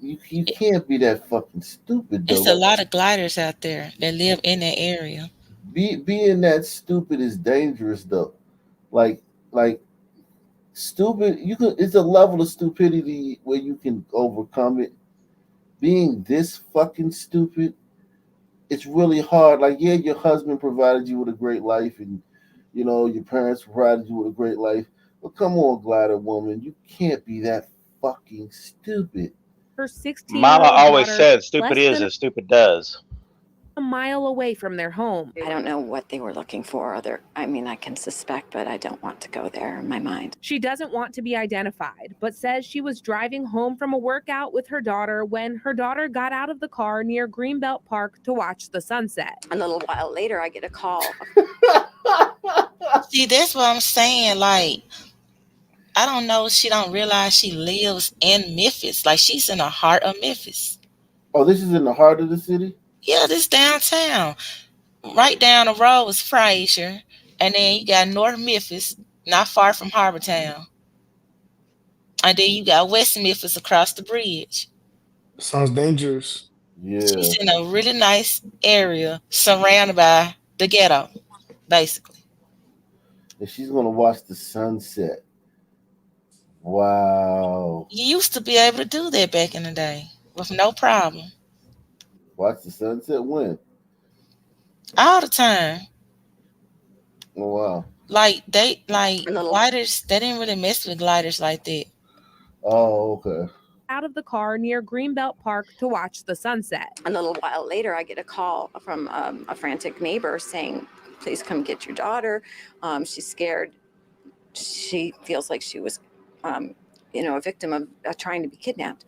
you can't be that fucking stupid though. It's a lot of gliders out there that live in that area. Being that stupid is dangerous though. Like stupid, it's a level of stupidity where you can overcome it. Being this fucking stupid, it's really hard. Like, yeah, your husband provided you with a great life, and you know your parents provided you with a great life. But come on, glider woman, you can't be that fucking stupid. Her 16-year-old Mama always daughter said, stupid less is than as stupid does. a mile away from their home. I don't know what they were looking for. I mean, I can suspect, but I don't want to go there in my mind. She doesn't want to be identified, but says she was driving home from a workout with her daughter when her daughter got out of the car near Greenbelt Park to watch the sunset. A little while later, I get a call. See, that's what I'm saying. Like, I don't know. She don't realize she lives in Memphis. Like, she's in the heart of Memphis. Oh, this is in the heart of the city? Yeah, this downtown. Right down the road is Frazier. And then you got North Memphis, not far from Harbor Town. And then you got West Memphis across the bridge. Sounds dangerous. Yeah. She's in a really nice area surrounded by the ghetto, basically. And she's gonna watch the sunset. Wow. You used to be able to do that back in the day with no problem. Watch the sunset when? All the time. Oh wow. Like gliders, they didn't really mess with gliders like that. Oh, okay. Out of the car near Greenbelt Park to watch the sunset. A little while later, I get a call from a frantic neighbor saying, please come get your daughter. She's scared. She feels like she was, a victim of trying to be kidnapped.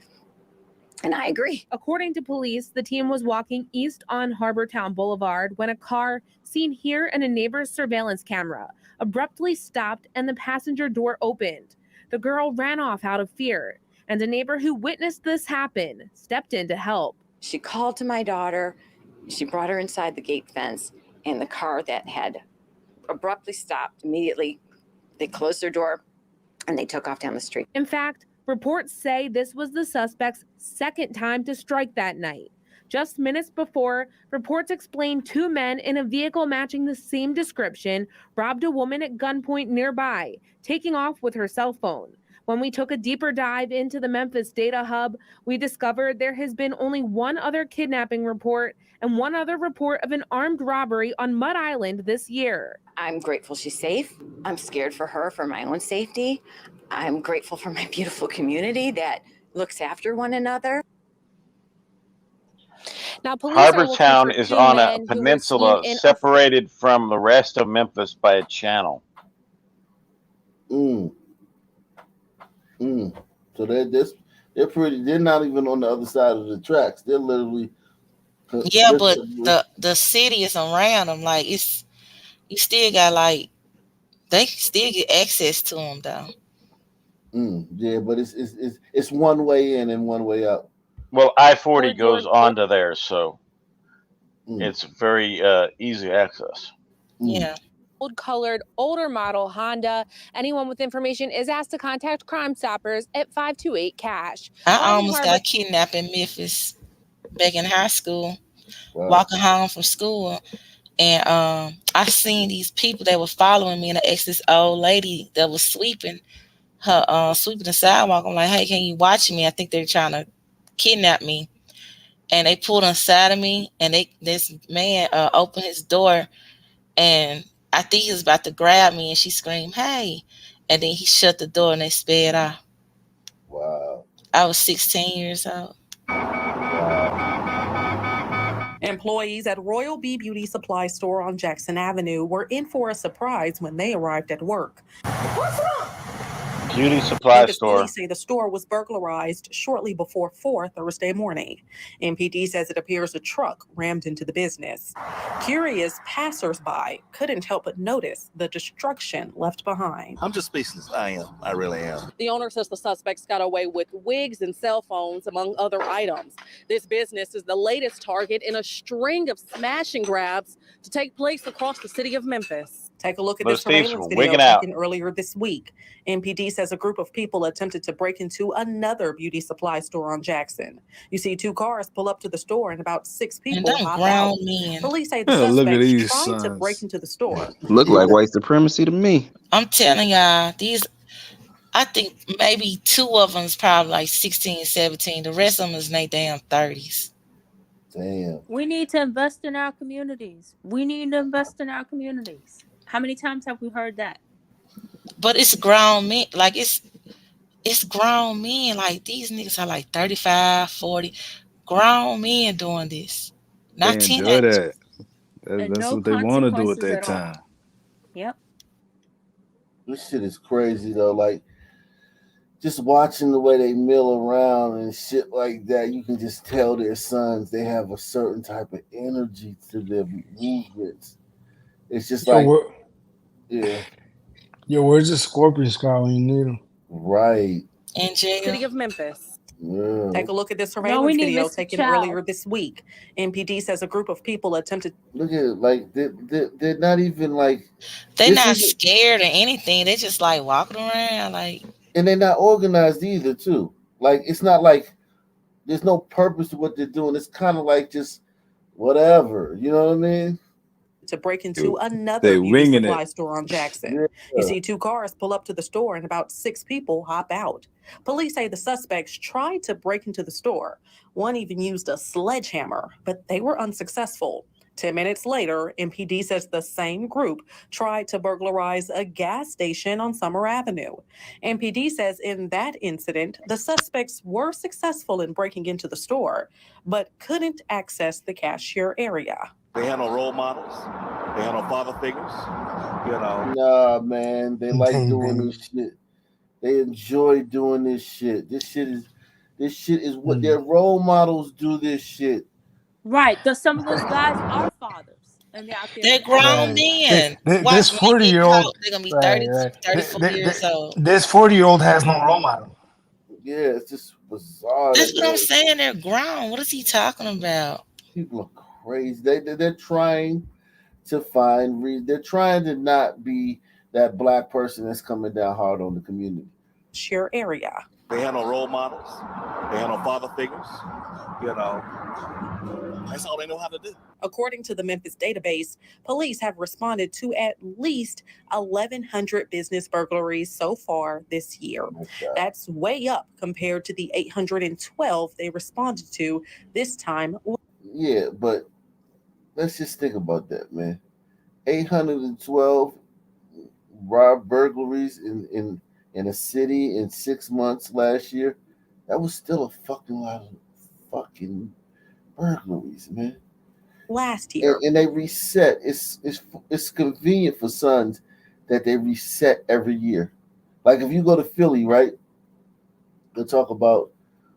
And I agree. According to police, the team was walking east on Harbor Town Boulevard when a car, seen here in a neighbor's surveillance camera, abruptly stopped and the passenger door opened. The girl ran off out of fear, and a neighbor who witnessed this happen stepped in to help. She called to my daughter. She brought her inside the gate fence, and the car that had abruptly stopped immediately, they closed their door and they took off down the street. In fact, reports say this was the suspect's second time to strike that night. Just minutes before, reports explained two men in a vehicle matching the same description robbed a woman at gunpoint nearby, taking off with her cell phone. When we took a deeper dive into the Memphis data hub, we discovered there has been only one other kidnapping report and one other report of an armed robbery on Mud Island this year. I'm grateful she's safe. I'm scared for her, for my own safety. I'm grateful for my beautiful community that looks after one another. Now, Harbor Town is on a peninsula separated from the rest of Memphis by a channel. So they're not even on the other side of the tracks. They're literally but the city is around them. Like you still got they still get access to them though. Yeah, but it's one way in and one way out. Well, I-40 goes onto there, so it's very easy access. Yeah. Colored older model Honda. Anyone with information is asked to contact Crime Stoppers at 528-CASH. I almost got kidnapped in Memphis back in high school, walking home from school. And I seen these people that were following me, and I asked this old lady that was sweeping the sidewalk. I'm like, hey, can you watch me? I think they're trying to kidnap me. And they pulled inside of me, and this man opened his door, and I think he was about to grab me, and she screamed, hey. And then he shut the door, and they sped off. Wow. I was 16 years old. Employees at Royal Bee Beauty Supply Store on Jackson Avenue were in for a surprise when they arrived at work. What's wrong? Beauty supply Memphis store. police say the store was burglarized shortly before 4 Thursday morning. MPD says it appears a truck rammed into the business. Curious passersby couldn't help but notice the destruction left behind. I'm just speechless. I am. I really am. The owner says the suspects got away with wigs and cell phones, among other items. This business is the latest target in a string of smash and grabs to take place across the city of Memphis. Take a look at this surveillance video taken earlier this week. MPD says a group of people attempted to break into another beauty supply store on Jackson. You see 2 cars pull up to the store and about 6 people hop out. Police say the suspects tried to break into the store. Look like white supremacy to me. I'm telling y'all, I think maybe 2 of them is probably like 16, 17. The rest of them is in their damn 30s. Damn. We need to invest in our communities. How many times have we heard that? But it's grown men. Like, it's grown men. Like, these niggas are like 35, 40. Grown men doing this. They Not enjoy teenagers. that. That's no what they want to do at consequences that at all. time. Yep. This shit is crazy though. Like, just watching the way they mill around and shit like that, you can just tell their sons they have a certain type of energy to their movements. It's just like, yeah. Yo, where's the Scorpion Squad when you need them? Right. In jail. City of Memphis. Yeah. Take a look at this surveillance video taken earlier this week. MPD says a group of people attempted. Look at it. Like, they're not even like. They're not scared or anything. They just like walking around like. And they're not organized either, too. Like, it's not like there's no purpose to what they're doing. It's kind of like just whatever. You know what I mean? To break into another beauty supply store on Jackson. Yeah. You see 2 cars pull up to the store and about 6 people hop out. Police say the suspects tried to break into the store. One even used a sledgehammer, but they were unsuccessful. 10 minutes later, MPD says the same group tried to burglarize a gas station on Summer Avenue. MPD says in that incident, the suspects were successful in breaking into the store, but couldn't access the cashier area. They had no role models. They had no father figures. You know. Nah, man. They like doing this shit. They enjoy doing this shit. This shit is what their role models do. This shit. Right. Some of those guys are fathers. And they're out there. They're grown men. This 40-year-old. They're going to be 30, 34 years old. This 40-year-old has no role model. Yeah, it's just bizarre. That's what I'm saying. They're grown. What is he talking about? People are crazy. They're trying to find they're trying to not be that black person that's coming down hard on the community. Share area. They had no role models. They had no father figures. You know. That's all they know how to do. According to the Memphis database, police have responded to at least 1,100 business burglaries so far this year. That's way up compared to the 812 they responded to this time. Yeah, but let's just think about that, man. 812 burglaries in a city in 6 months last year. That was still a fucking lot of fucking burglaries, man. Last year. And they reset. It's convenient for sons that they reset every year. Like if you go to Philly, right? They'll talk about,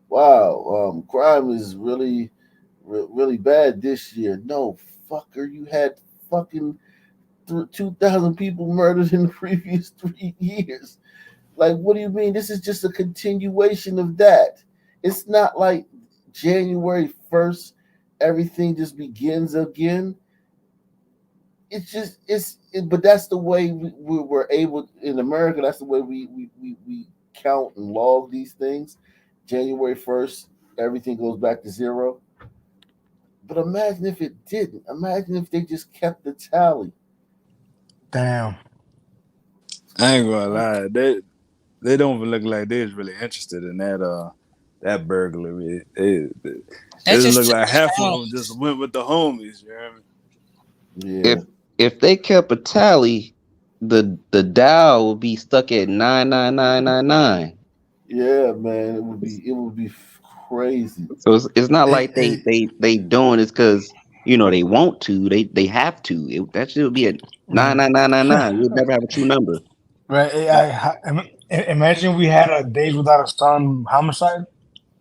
wow, crime is really bad this year. No, fucker, you had fucking 2,000 people murdered in the previous 3 years. Like, what do you mean? This is just a continuation of that. It's not like January 1st, everything just begins again. it's just but that's the way we were able in America. That's the way we count and log these things. January 1st, everything goes back to zero. But imagine if it didn't. Imagine if they just kept the tally. Damn. I ain't gonna lie. They don't even look like they was really interested in that burglary. They That's just just look took like the half of phone. them just went with the homies. You know what I mean? Yeah. If they kept a tally, the dial would be stuck at 99999. Yeah, man, it would be crazy. So it's not Hey, like hey, they doing this because they want to. They have to. That should be at right. 99999. You'd never have a true number. Right. Imagine we had a days without a sun homicide.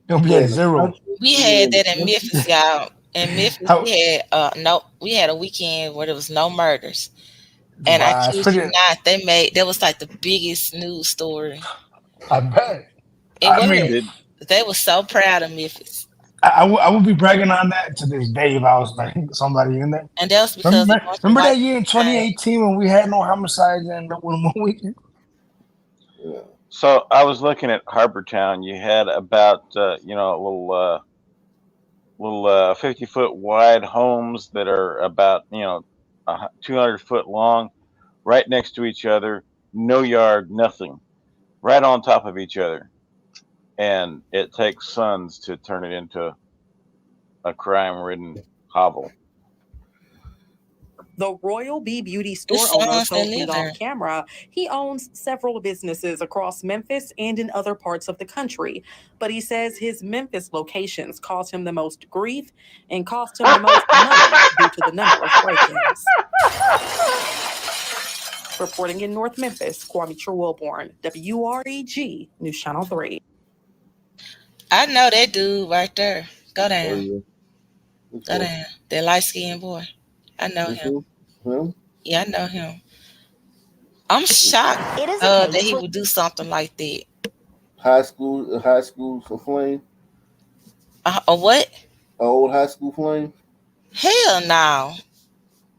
It'll be Yeah, at zero. We yeah, had that in Memphis, y'all. In Memphis, How? we had a weekend where there was no murders. And I Wow, it's kid you pretty. not, that was like the biggest news story. I bet. It I was. mean, They were so proud of Memphis. I would be bragging on that to this day if I was like somebody in there. And that was because a Remember, bunch of remember white that year in people came. 2018 when we had no homicides and one weekend? yeah. So I was looking at Harbor Town. You had about a little 50-foot wide homes that are about 200 foot long, right next to each other, no yard, nothing, right on top of each other, and it takes sons to turn it into a crime-ridden hovel. The Royal Bee Beauty His store owner sons that told me live off there. camera he owns several businesses across Memphis and in other parts of the country. But he says his Memphis locations caused him the most grief and cost him the most money due to the number of break-ins. Reporting in North Memphis, Kwame Wilborn, WREG, News Channel 3. I know that dude right there. Go Oh down. yeah. Go down. That light skinned boy. I know Which him. Him? Yeah, I know him. I'm shocked that he would do something like that. High school for flame. A what? An old high school flame. Hell no.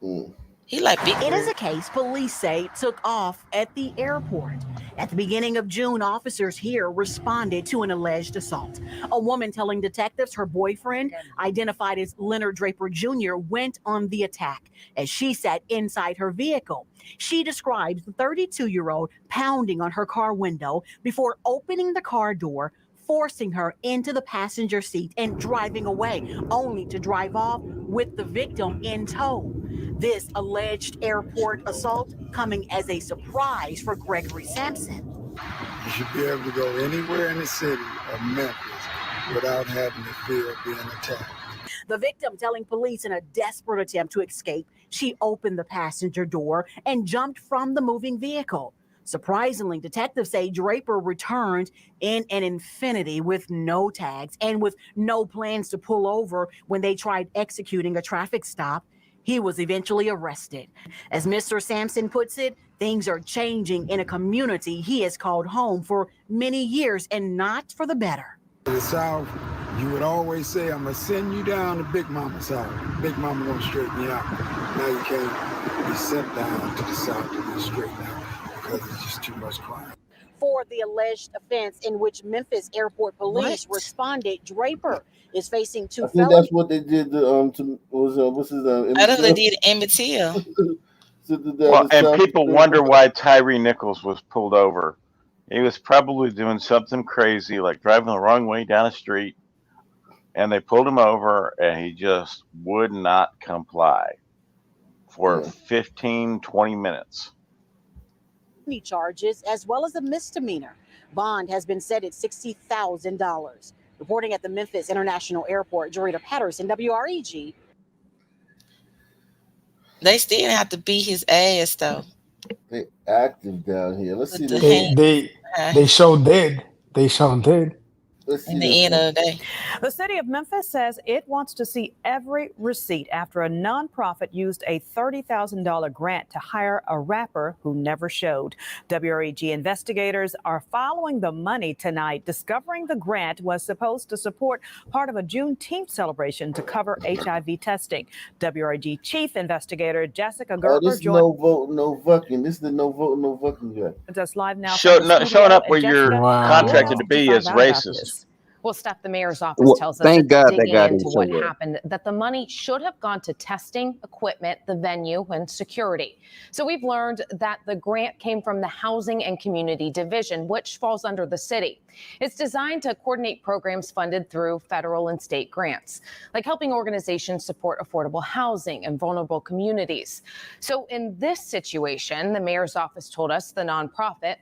Mm. He like big. It is a case police say took off at the airport. At the beginning of June, officers here responded to an alleged assault. A woman telling detectives her boyfriend, identified as Leonard Draper Jr., went on the attack as she sat inside her vehicle. She describes the 32-year-old pounding on her car window before opening the car door, forcing her into the passenger seat and driving away, only to drive off with the victim in tow. This alleged airport assault coming as a surprise for Gregory Sampson. You should be able to go anywhere in the city of Memphis without having to fear being attacked. The victim telling police in a desperate attempt to escape, she opened the passenger door and jumped from the moving vehicle. Surprisingly, detectives say Draper returned in an Infiniti with no tags and with no plans to pull over when they tried executing a traffic stop. He was eventually arrested. As Mr. Sampson puts it, things are changing in a community he has called home for many years and not for the better. In the South, you would always say, I'm going to send you down to Big Mama's house. Big Mama going to straighten you out. Now you can't be sent down to the South to be straightened out because it's just too much crime. For the alleged offense in which Memphis Airport Police responded, Draper is facing two I think felonies. that's what they did to what's his I know they did Emmett Till. Well, and people wonder why Tyree Nichols was pulled over. He was probably doing something crazy, like driving the wrong way down a street, and they pulled him over, and he just would not comply for 15, 20 minutes. Charges as well as a misdemeanor. Bond has been set at $60,000. Reporting at the Memphis International Airport, Jarita Patterson, WREG. They still have to beat his ass though. They active down here. Let's see. They showed did. They showed did. Let's see in this the end one. of the day. The city of Memphis says it wants to see every receipt after a nonprofit used a $30,000 grant to hire a rapper who never showed. WREG investigators are following the money tonight, discovering the grant was supposed to support part of a Juneteenth celebration to cover HIV testing. WREG chief investigator Jessica Oh, Gertler this joined no vote, no fucking. This is the no vote, no fucking guy. us live now from the studio. Showing up where And you're Jessica, contracted to what else did be you is find out about racist. this? Well, Steph, the mayor's office Well, tells us thank it's God that digging guy into didn't what show up. happened, that the money should have gone to testing, equipment, the venue, and security. So we've learned that the grant came from the Housing and Community Division, which falls under the city. It's designed to coordinate programs funded through federal and state grants, like helping organizations support affordable housing and vulnerable communities. So in this situation, the mayor's office told us the nonprofit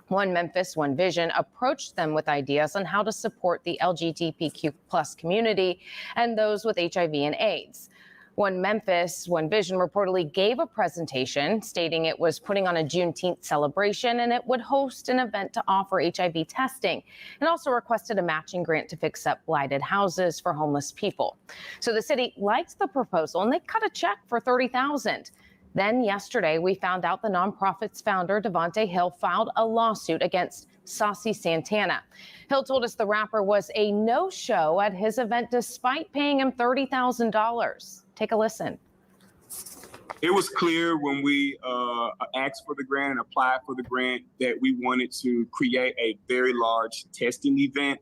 One Memphis, One Vision approached them with ideas on how to support the LGBTQ plus community and those with HIV and AIDS. One Memphis, One Vision reportedly gave a presentation stating it was putting on a Juneteenth celebration and it would host an event to offer HIV testing, and also requested a matching grant to fix up blighted houses for homeless people. So the city likes the proposal and they cut a check for $30,000. Then yesterday, we found out the nonprofit's founder, Devontae Hill, filed a lawsuit against Saucy Santana. Hill told us the rapper was a no-show at his event despite paying him $30,000. Take a listen. It was clear when we asked for the grant and applied for the grant that we wanted to create a very large testing event,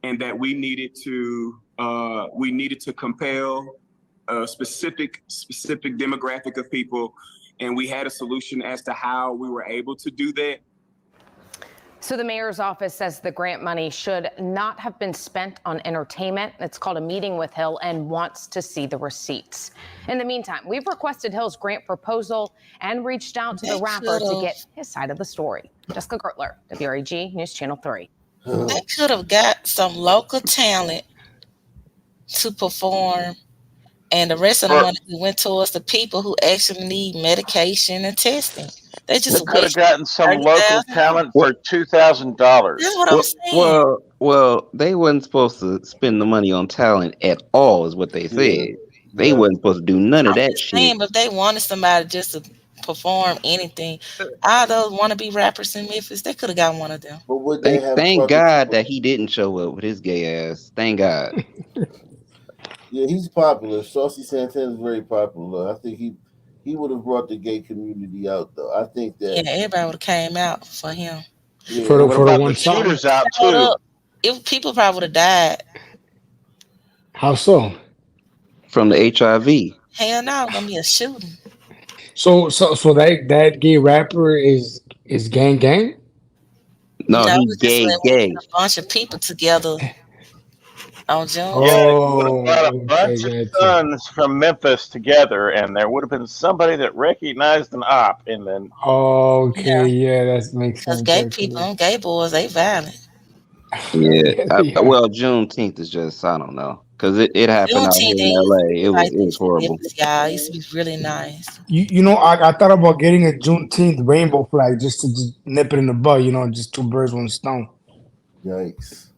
and that we needed to compel a specific demographic of people, and we had a solution as to how we were able to do that. So the mayor's office says the grant money should not have been spent on entertainment. It's called a meeting with Hill and wants to see the receipts. In the meantime, we've requested Hill's grant proposal and reached out to the rapper to get his side of the story. Jessica Gertler, WREG News Channel 3. They could have got some local talent to perform, and the rest of the money went towards the people who actually need medication and testing. They just could have gotten some $30,000. local talent for $2,000. That's what I'm saying. Well, they wasn't supposed to spend the money on talent at all, is what they said. They wasn't supposed to do none of that shit. Saying, but if they wanted somebody just to perform anything, all those wannabe rappers in Memphis, they could have got one of them. But would they have? Thank God that he didn't show up with his gay ass. Thank God. Yeah, he's popular. Saucy Santana is very popular. I think he would have brought the gay community out, though. I think that. Yeah, everybody would have came out for him. Yeah. For the one shooters song. out too? If people probably would have died. How so? From the HIV. Hell no, it's gonna be a shooting. So that gay rapper is gang? No, he's it's just gay. like a bunch of people together on June. Oh, brought a bunch of sons from Memphis together, and there would have been somebody that recognized an op, and then Okay, yeah, that makes sense. Because gay people, gay boys, they violent. Yeah. Well, Juneteenth is just, I don't know. Because it happened out here in LA. It was horrible. Yeah, it used to be really nice. You know, I thought about getting a Juneteenth rainbow flag just to nip it in the bud. You know, just two birds, one stone. Yikes!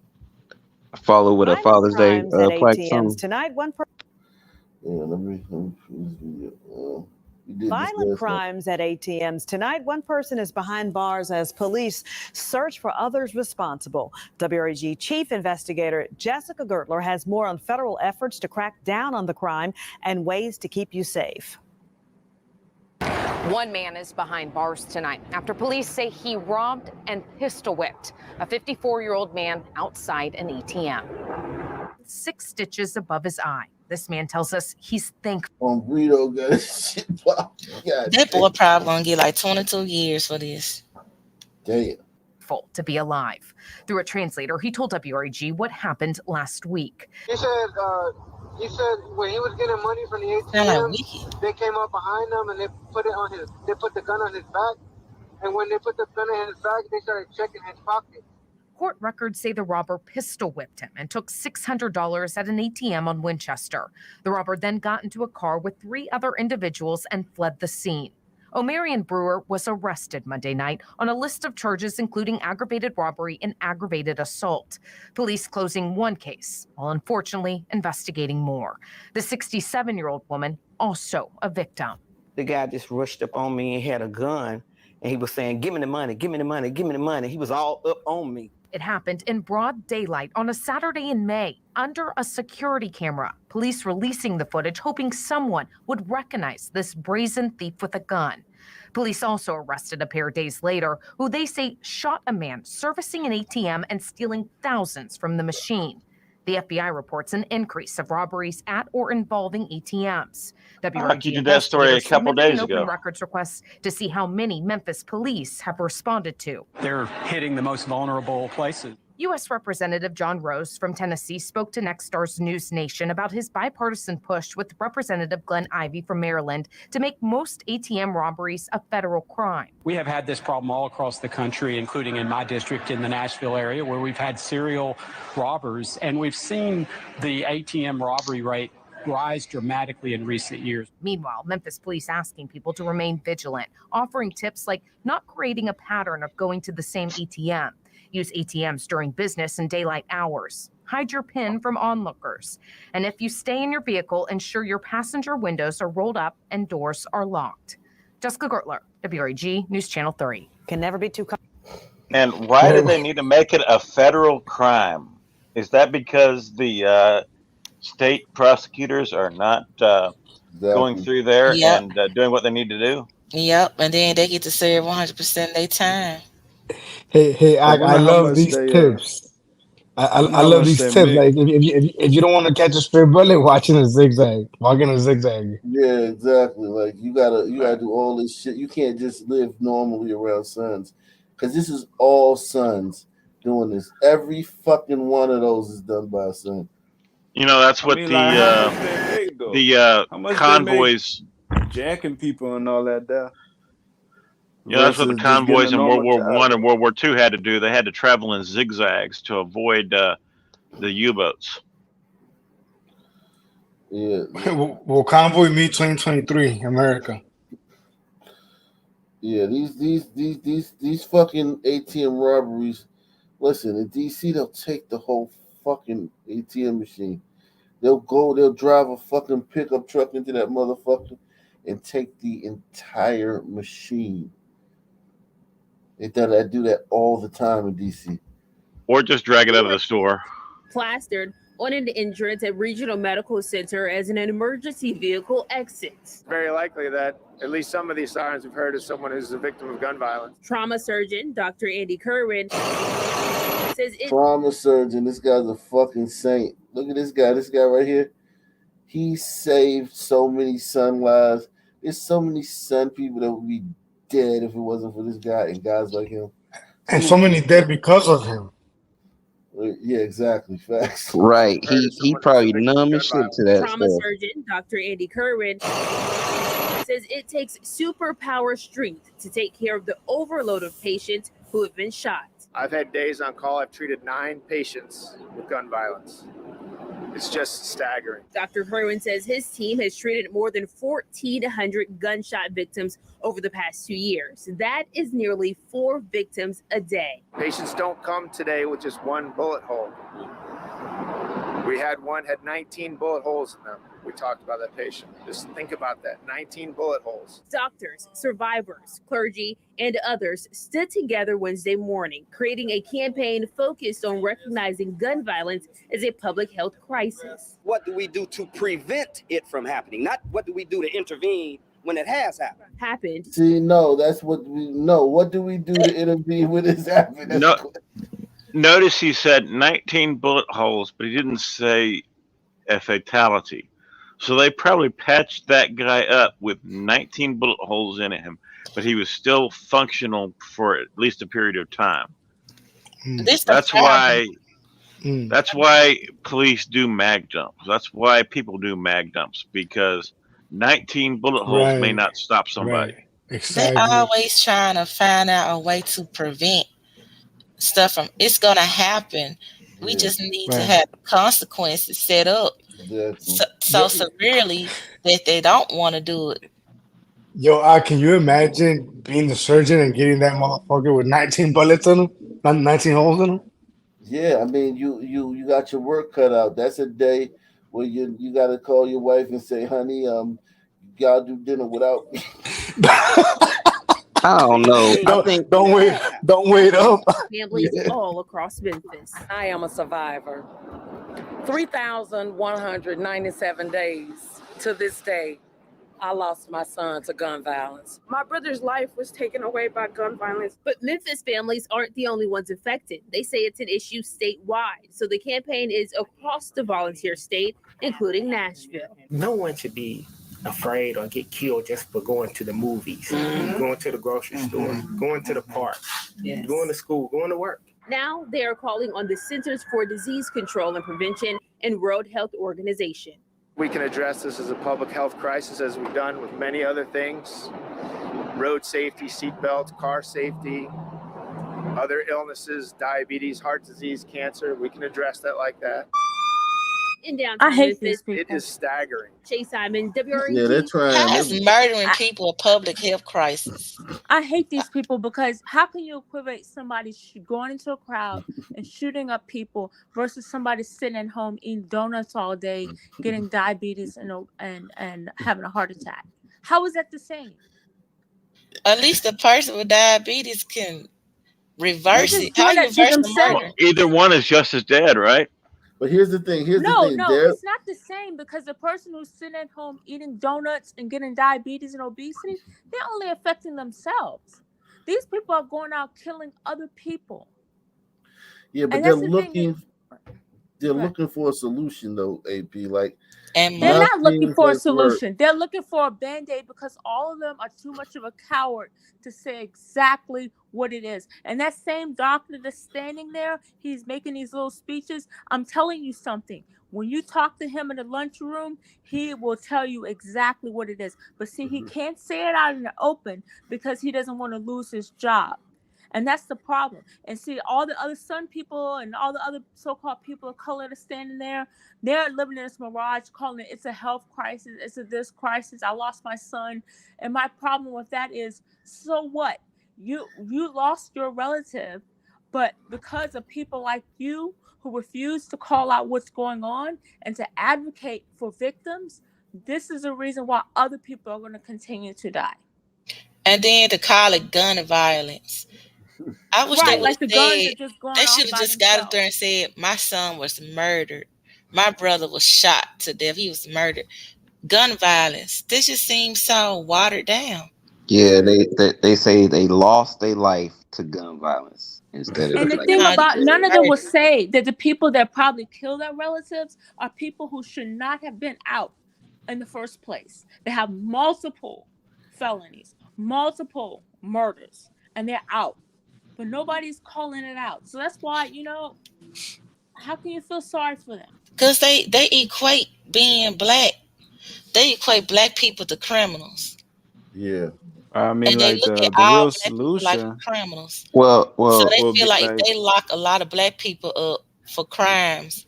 Follow with a Father's Day Crimes at plaque. ATMs tonight. Let me Violent crimes at ATMs tonight. One person is behind bars as police search for others responsible. WREG Chief Investigator Jessica Gertler has more on federal efforts to crack down on the crime and ways to keep you safe. One man is behind bars tonight after police say he robbed and pistol whipped a 54-year-old man outside an ATM. 6 stitches above his eye. This man tells us he's thankful. Burrito got his shit popped. That boy probably gonna get like 22 years for this. Damn. To be alive. Through a translator, he told WREG what happened last week. He said when he was getting money from the ATM, they came up behind him and they put the gun on his back. And when they put the gun in his back, they started checking his pockets. Court records say the robber pistol whipped him and took $600 at an ATM on Winchester. The robber then got into a car with 3 other individuals and fled the scene. Omarion Brewer was arrested Monday night on a list of charges including aggravated robbery and aggravated assault. Police closing one case, while unfortunately investigating more. The 67-year-old woman also a victim. The guy just rushed up on me and had a gun, and he was saying, "Give me the money, give me the money, give me the money." He was all up on me. It happened in broad daylight on a Saturday in May under a security camera. Police releasing the footage, hoping someone would recognize this brazen thief with a gun. Police also arrested a pair days later who they say shot a man servicing an ATM and stealing thousands from the machine. The FBI reports an increase of robberies at or involving ATMs. WRG did that story a couple days ago. Open records requests to see how many Memphis police have responded to. They're hitting the most vulnerable places. U.S. Representative John Rose from Tennessee spoke to Nextstar's News Nation about his bipartisan push with Representative Glenn Ivey from Maryland to make most ATM robberies a federal crime. We have had this problem all across the country, including in my district in the Nashville area, where we've had serial robbers, and we've seen the ATM robbery rate rise dramatically in recent years. Meanwhile, Memphis police asking people to remain vigilant, offering tips like not creating a pattern of going to the same ATM. Use ATMs during business and daylight hours. Hide your PIN from onlookers. And if you stay in your vehicle, ensure your passenger windows are rolled up and doors are locked. Jessica Gertler, WREG News Channel 3. Can never be too. And why do they need to make it a federal crime? Is that because the state prosecutors are not going through there and doing what they need to do? Yep, and then they get to serve 100% of their time. Hey, I love these tips. I love these tips. Like if you don't want to catch a straight bullet, watching a zigzag, walking a zigzag. Yeah, exactly. Like you gotta do all this shit. You can't just live normally around sons, because this is all sons doing this. Every fucking one of those is done by a son. You know, that's what the convoys, jacking people and all that there. Yeah, that's what the convoys in World War I and World War II had to do. They had to travel in zigzags to avoid the U-boats. Yeah. Well, convoy me 2023, America. Yeah, these fucking ATM robberies. Listen, in DC, they'll take the whole fucking ATM machine. They'll drive a fucking pickup truck into that motherfucker and take the entire machine. They do that all the time in DC. Or just drag it out of the store. Plastered on an entrance at Regional Medical Center as an emergency vehicle exits. Very likely that at least some of these sirens we've heard is someone who's a victim of gun violence. Trauma surgeon Dr. Andy Kerwin says trauma surgeon, this guy's a fucking saint. Look at this guy right here. He saved so many son lives. There's so many son people that would be dead if it wasn't for this guy and guys like him. And so many dead because of him. Yeah, exactly. Facts. Right. He probably numb as shit to that trauma stuff. surgeon Dr. Andy Kerwin says it takes superpower strength to take care of the overload of patients who have been shot. I've had days on call. I've treated 9 patients with gun violence. It's just staggering. Dr. Kerwin says his team has treated more than 1,400 gunshot victims over the past 2 years. That is nearly 4 victims a day. Patients don't come today with just one bullet hole. We had one had 19 bullet holes in them. We talked about that patient. Just think about that, 19 bullet holes. Doctors, survivors, clergy, and others stood together Wednesday morning, creating a campaign focused on recognizing gun violence as a public health crisis. What do we do to prevent it from happening? Not what do we do to intervene when it has happened. See, no, that's what we know. What do we do to intervene when it's happening? Notice he said 19 bullet holes, but he didn't say a fatality. So they probably patched that guy up with 19 bullet holes in him, but he was still functional for at least a period of time. That's why police do mag dumps. That's why people do mag dumps, because 19 bullet holes may not stop somebody. Right. Exactly. They're always trying to find out a way to prevent stuff from it's gonna happen. We just need to have consequences set up so severely that they don't want to do it. Yo, can you imagine being the surgeon and getting that motherfucker with 19 bullets in him? Not 19 holes in him? Yeah, I mean, you got your work cut out. That's a day where you got to call your wife and say, "Honey, you gotta do dinner without me." I don't know. I don't think don't wait don't wait up. Families Yeah. all across Memphis. I am a survivor. 3,197 days to this day, I lost my son to gun violence. My brother's life was taken away by gun violence. But Memphis families aren't the only ones affected. They say it's an issue statewide. So the campaign is across the volunteer state, including Nashville. No one should be afraid or get killed just for going to the movies, going to the grocery store, going to the park, going to school, going to work. Now they are calling on the Centers for Disease Control and Prevention and World Health Organization. We can address this as a public health crisis as we've done with many other things. Road safety, seatbelts, car safety, other illnesses, diabetes, heart disease, cancer. We can address that like that. In downtown I hate Memphis, these people. It is staggering. Chase Simon, WREG. Yeah, they're trying. How is murdering people a public health crisis? I hate these people because how can you equate somebody going into a crowd and shooting up people versus somebody sitting at home eating donuts all day, getting diabetes and having a heart attack? How is that the same? At least the person with diabetes can reverse They're it. just How doing you that to reverse the themselves. murder? Either one is just as dead, right? But here's the thing. No, There, it's not the same because the person who's sitting at home eating donuts and getting diabetes and obesity, they're only affecting themselves. These people are going out killing other people. yeah, but And they're that's the thing. looking for a solution though. AP, like And They're not looking nothing for a has worked. solution. They're looking for a band-aid because all of them are too much of a coward to say exactly what it is. And that same doctor that's standing there, he's making these little speeches. I'm telling you something. When you talk to him in the lunchroom, he will tell you exactly what it is. But see, he can't say it out in the open because he doesn't want to lose his job. And that's the problem. And see, all the other Sun people and all the other so-called people of color that's standing there, they're living in this mirage, calling it's a health crisis, it's a this crisis, I lost my son. And my problem with that is, so what? You lost your relative, but because of people like you who refuse to call out what's going on and to advocate for victims, this is the reason why other people are going to continue to die. And then to call it gun violence. I wish they Right, would like the have guns said, are just going they off should have by just got up themselves. there and said, my son was murdered. My brother was shot to death. He was murdered. Gun violence. This just seems so watered down. Yeah, they say they lost their life to gun violence instead of And the like. thing No, about this is none of them will murder. say that the people that probably kill their relatives are people who should not have been out in the first place. They have multiple felonies, multiple murders, and they're out. But nobody's calling it out. So that's why, how can you feel sorry for them? Because they equate being black. They equate black people to criminals. Yeah. I mean, And they like look at the all real black people like solution criminals. Well, So they will feel be like like, if they lock a lot of black people up for crimes,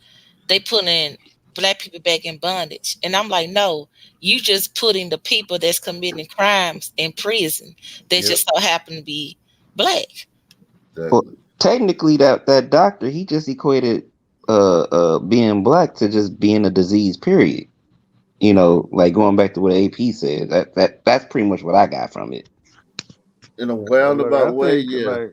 they put in black people back in bondage. And I'm like, no, you just putting the people that's committing crimes in prison that Yep. just so happen to be black. well, technically, that doctor, he just equated being black to just being a disease. Period. You know, like going back to what AP said. That's pretty much what I got from it. In a look, roundabout way, yeah.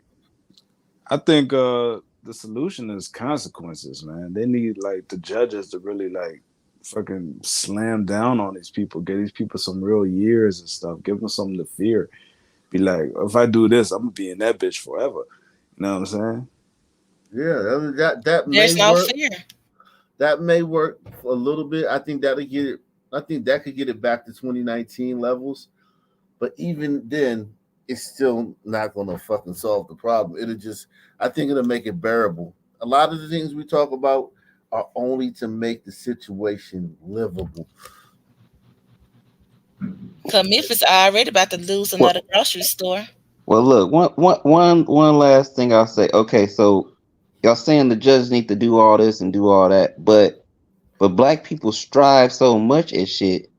I think the solution is consequences, man. They need like the judges to really like fucking slam down on these people, get these people some real years and stuff, give them something to fear. Be like, if I do this, I'm gonna be in that bitch forever. You know what I'm saying? Yeah, that may There's no work. fear. That may work for a little bit. I think that'll get it. I think that could get it back to 2019 levels. But even then, it's still not going to fucking solve the problem. I think it'll make it bearable. A lot of the things we talk about are only to make the situation livable. Because Memphis already about to lose another grocery store. Well, look, one last thing I'll say. Okay, so y'all saying the judges need to do all this and do all that, but black people strive so much at shit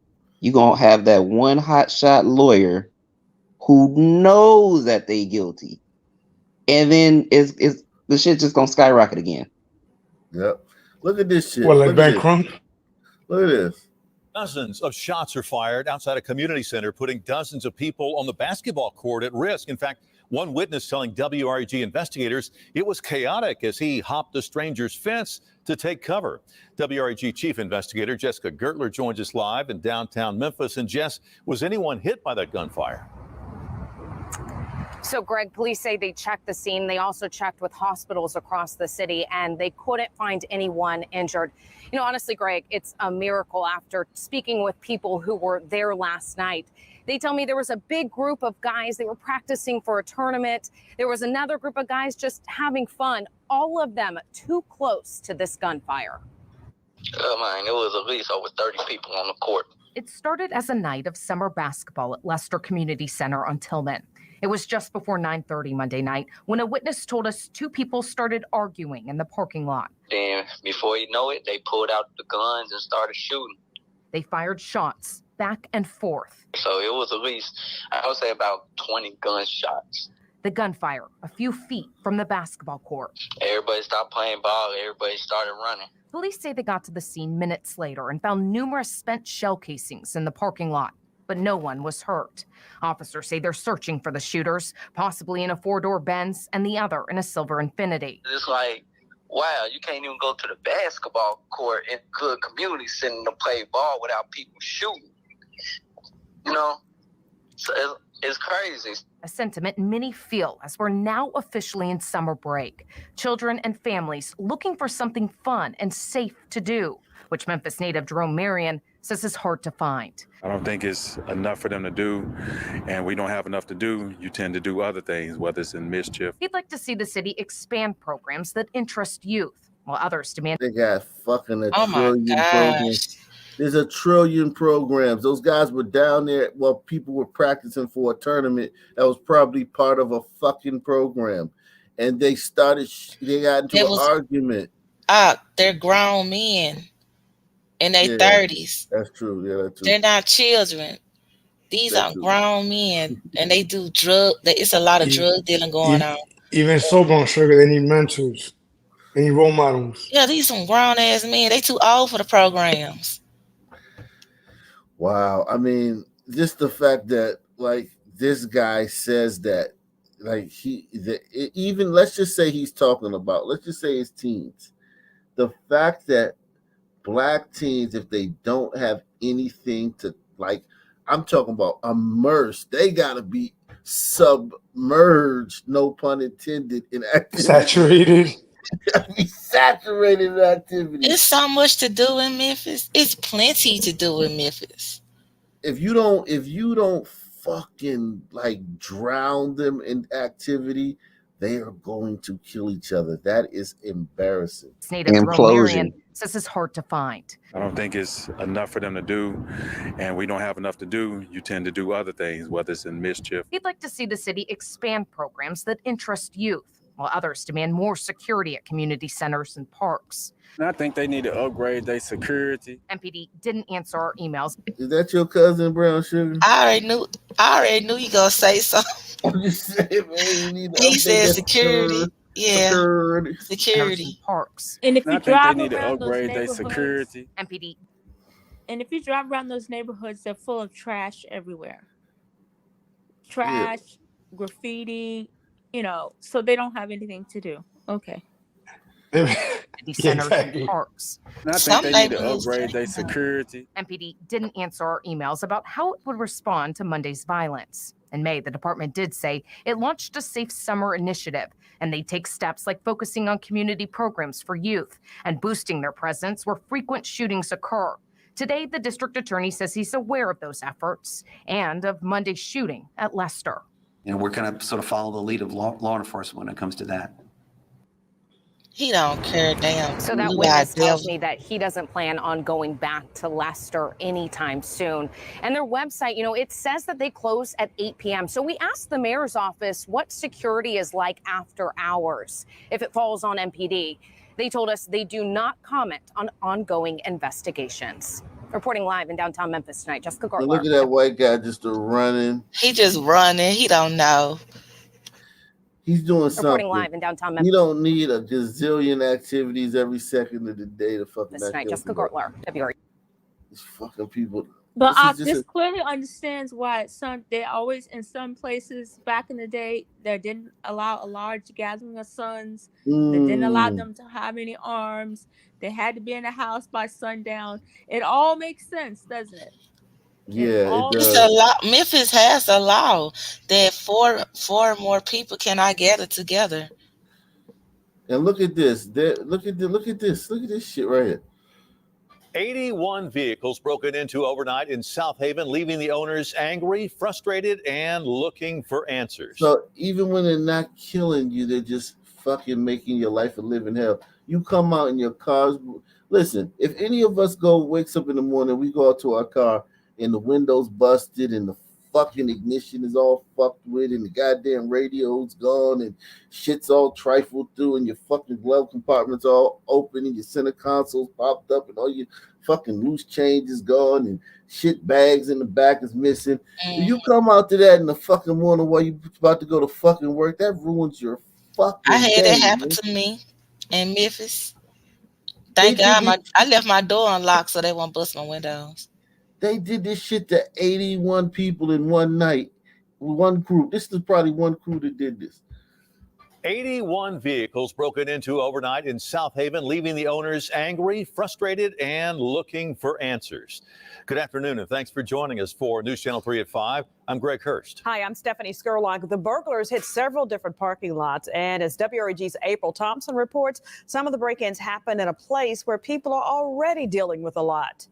you're gonna have that one hotshot lawyer who knows that they guilty, and then is the shit just gonna skyrocket again. Yep. Look at this shit. Well, like Look at Van this. Crump. Look at this. Dozens of shots are fired outside a community center, putting dozens of people on the basketball court at risk. In fact, one witness telling WREG investigators it was chaotic as he hopped the stranger's fence to take cover. WREG chief investigator Jessica Gertler joins us live in downtown Memphis. And Jess, was anyone hit by that gunfire? So, Greg, police say they checked the scene. They also checked with hospitals across the city, and they couldn't find anyone injured. You know, honestly, Greg, it's a miracle. After speaking with people who were there last night, they tell me there was a big group of guys. They were practicing for a tournament. There was another group of guys just having fun, all of them too close to this gunfire. Man, it was at least over 30 people on the court. It started as a night of summer basketball at Leicester Community Center on Tillman. It was just before 9:30 Monday night when a witness told us two people started arguing in the parking lot. Then, before you know it, they pulled out the guns and started shooting. They fired shots back and forth. So it was at least, I would say, about 20 gunshots. The gunfire a few feet from the basketball court. Everybody stopped playing ball. Everybody started running. Police say they got to the scene minutes later and found numerous spent shell casings in the parking lot, but no one was hurt. Officers say they're searching for the shooters, possibly in a four-door Benz and the other in a silver Infiniti. It's like, wow, you can't even go to the basketball court in good community center to play ball without people shooting. You know, so it's crazy. A sentiment many feel as we're now officially in summer break. Children and families looking for something fun and safe to do, which Memphis native Jerome Marion says is hard to find. I don't think it's enough for them to do, and we don't have enough to do. You tend to do other things, whether it's in mischief. He'd like to see the city expand programs that interest youth, while others demand. They got fucking a Oh my trillion gosh. programs. There's a trillion programs. Those guys were down there while people were practicing for a tournament that was probably part of a fucking program. And they started, they got into an argument. They're grown men in their 30s. That's true. Yeah, that's true. They're not children. These are grown men, and they do it's a lot of drug dealing going on. Even sober on sugar, they need mentors. They need role models. Yeah, these some grown ass men. They too old for the programs. Wow. I mean, just the fact that like this guy says that, like even let's just say he's talking about, let's just say it's teens. The fact that black teens, if they don't have anything to, like, I'm talking about immersed, they gotta be submerged, no pun intended, in activity. Saturated. Be saturated in activity. It's so much to do in Memphis. It's plenty to do in Memphis. If you don't fucking like drown them in activity, they are going to kill each other. That is embarrassing. Native Jerome Marion says it's hard to find. I don't think it's enough for them to do, and we don't have enough to do. You tend to do other things, whether it's in mischief. He'd like to see the city expand programs that interest youth, while others demand more security at community centers and parks. And I think they need to upgrade their security. MPD didn't answer our emails. Is that your cousin, Brown Sugar? I already knew you gonna say something. I'm just saying, man, you need to He update said that security. Yeah. Security. Parks. And if And you I think they drive need to around those upgrade their neighborhoods, security. MPD. and if you drive around those neighborhoods, they're full of trash everywhere. Trash, graffiti, so they don't have anything to do. Okay. Centers and parks. And I think they need to upgrade their security. MPD didn't answer our emails about how it would respond to Monday's violence. In May, the department did say it launched a Safe Summer initiative, and they take steps like focusing on community programs for youth and boosting their presence where frequent shootings occur. Today, the district attorney says he's aware of those efforts and of Monday's shooting at Leicester. We're going to sort of follow the lead of law enforcement when it comes to that. He don't care, damn. So that witness tells me that he doesn't plan on going back to Leicester anytime soon. And their website, it says that they close at 8 p.m. So we asked the mayor's office what security is like after hours, if it falls on MPD. They told us they do not comment on ongoing investigations. Reporting live in downtown Memphis tonight, Jessica And Gortler. look at that white guy just running. He just running. He don't know. He's doing something. Reporting live in downtown Memphis. You don't need a gazillion activities every second of the day to fucking Tonight, Jessica Gortler, WRE. These fucking people. But this clearly understands why they always, in some places back in the day, they didn't allow a large gathering of sons. They didn't allow them to have any arms. They had to be in the house by sundown. It all makes sense, doesn't it? Yeah, it does. It's a law. Memphis has a law that four or more people cannot gather together. And look at this. Look at this. Look at this shit right here. 81 vehicles broken into overnight in South Haven, leaving the owners angry, frustrated, and looking for answers. So even when they're not killing you, they're just fucking making your life a living hell. You come out in your cars. Listen, if any of us wakes up in the morning, we go out to our car and the window's busted and the fucking ignition is all fucked with and the goddamn radio's gone and shit's all trifled through and your fucking glove compartment's all open and your center console's popped up and all your fucking loose change is gone and shit bags in the back is missing. If you come out to that in the fucking morning while you about to go to fucking work, that ruins your fucking I had day, that happen man. to me in Memphis. Thank God I left my door unlocked so they won't bust my windows. They did this shit to 81 people in one night. One crew. This is probably one crew that did this. 81 vehicles broken into overnight in South Haven, leaving the owners angry, frustrated, and looking for answers. Good afternoon, and thanks for joining us for News Channel 3 at 5. I'm Greg Hurst. Hi, I'm Stephanie Skurlock. The burglars hit several different parking lots, and as WREG's April Thompson reports, some of the break-ins happened in a place where people are already dealing with a lot.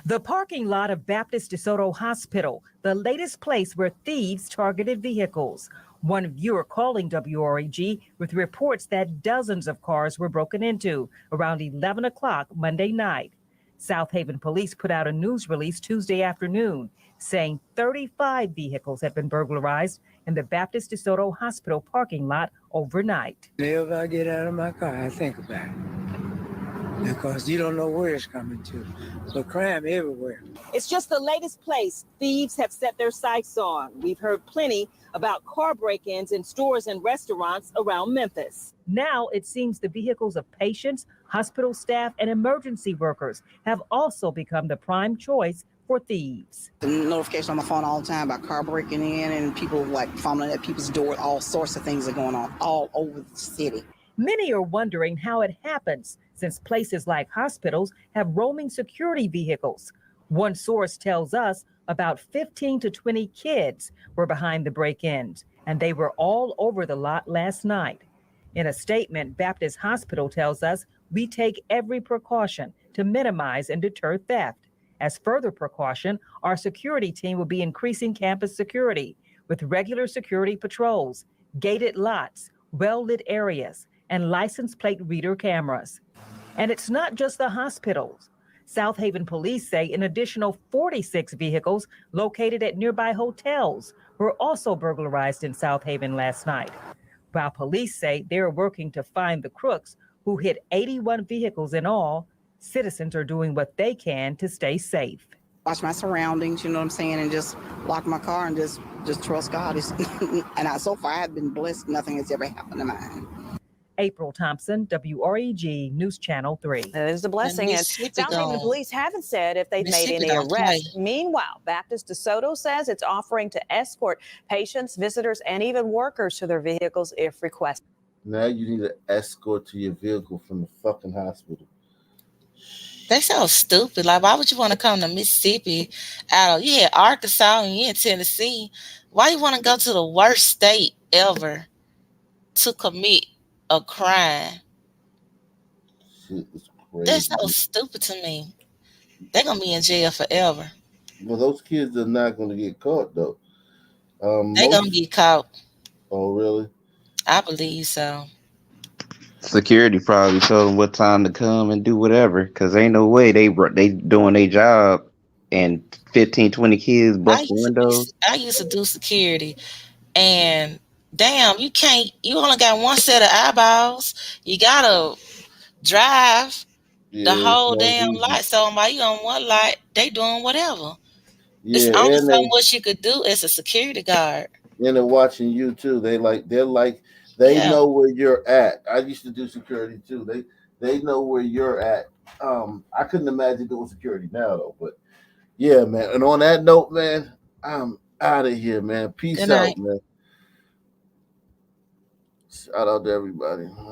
The parking lot of Baptist DeSoto Hospital, the latest place where thieves targeted vehicles. One viewer calling WREG with reports that dozens of cars were broken into around 11 o'clock Monday night. South Haven police put out a news release Tuesday afternoon saying 35 vehicles had been burglarized in the Baptist DeSoto Hospital parking lot overnight. If I get out of my car, I think about it. Because you don't know where it's coming to. But crime everywhere. It's just the latest place thieves have set their sights on. We've heard plenty about car break-ins in stores and restaurants around Memphis. Now it seems the vehicles of patients, hospital staff, and emergency workers have also become the prime choice for thieves. The notification on my phone all the time about car breaking in and people like fumbling at people's door. All sorts of things are going on all over the city. Many are wondering how it happens, since places like hospitals have roaming security vehicles. One source tells us about 15 to 20 kids were behind the break-ins, and they were all over the lot last night. In a statement, Baptist Hospital tells us we take every precaution to minimize and deter theft. As further precaution, our security team will be increasing campus security with regular security patrols, gated lots, well-lit areas, and license plate reader cameras. And it's not just the hospitals. South Haven police say an additional 46 vehicles located at nearby hotels were also burglarized in South Haven last night. While police say they're working to find the crooks who hit 81 vehicles in all, citizens are doing what they can to stay safe. Watch my surroundings, you know what I'm saying, and just lock my car and just trust God. So far I've been blessed. Nothing has ever happened to mine. April Thompson, WREG News Channel 3. That is a blessing. And South Haven police haven't said if they've made any arrests. Meanwhile, Baptist DeSoto says it's offering to escort patients, visitors, and even workers to their vehicles if requested. Now you need an escort to your vehicle from the fucking hospital. They so stupid. Like, why would you want to come to Mississippi you had Arkansas and you in Tennessee? Why you want to go to the worst state ever to commit a crime? Shit is crazy. That's so stupid to me. They're gonna be in jail forever. Well, those kids are not gonna get caught though. They're gonna get caught. Oh, really? I believe so. Security probably told them what time to come and do whatever, because ain't no way they doing their job and 15, 20 kids busting windows. I used to do security, and damn, you only got one set of eyeballs. You gotta drive Yeah, The it's whole not damn easy. lot. So while you on one lot, they doing whatever. It's Yeah, only and so much you could do as a security guard. they're watching you too. They Yeah. know where you're at. I used to do security too. They know where you're at. I couldn't imagine doing security now though, but yeah, man. And on that note, man, I'm out of here, man. Peace Good night. out, man. Shout out to everybody.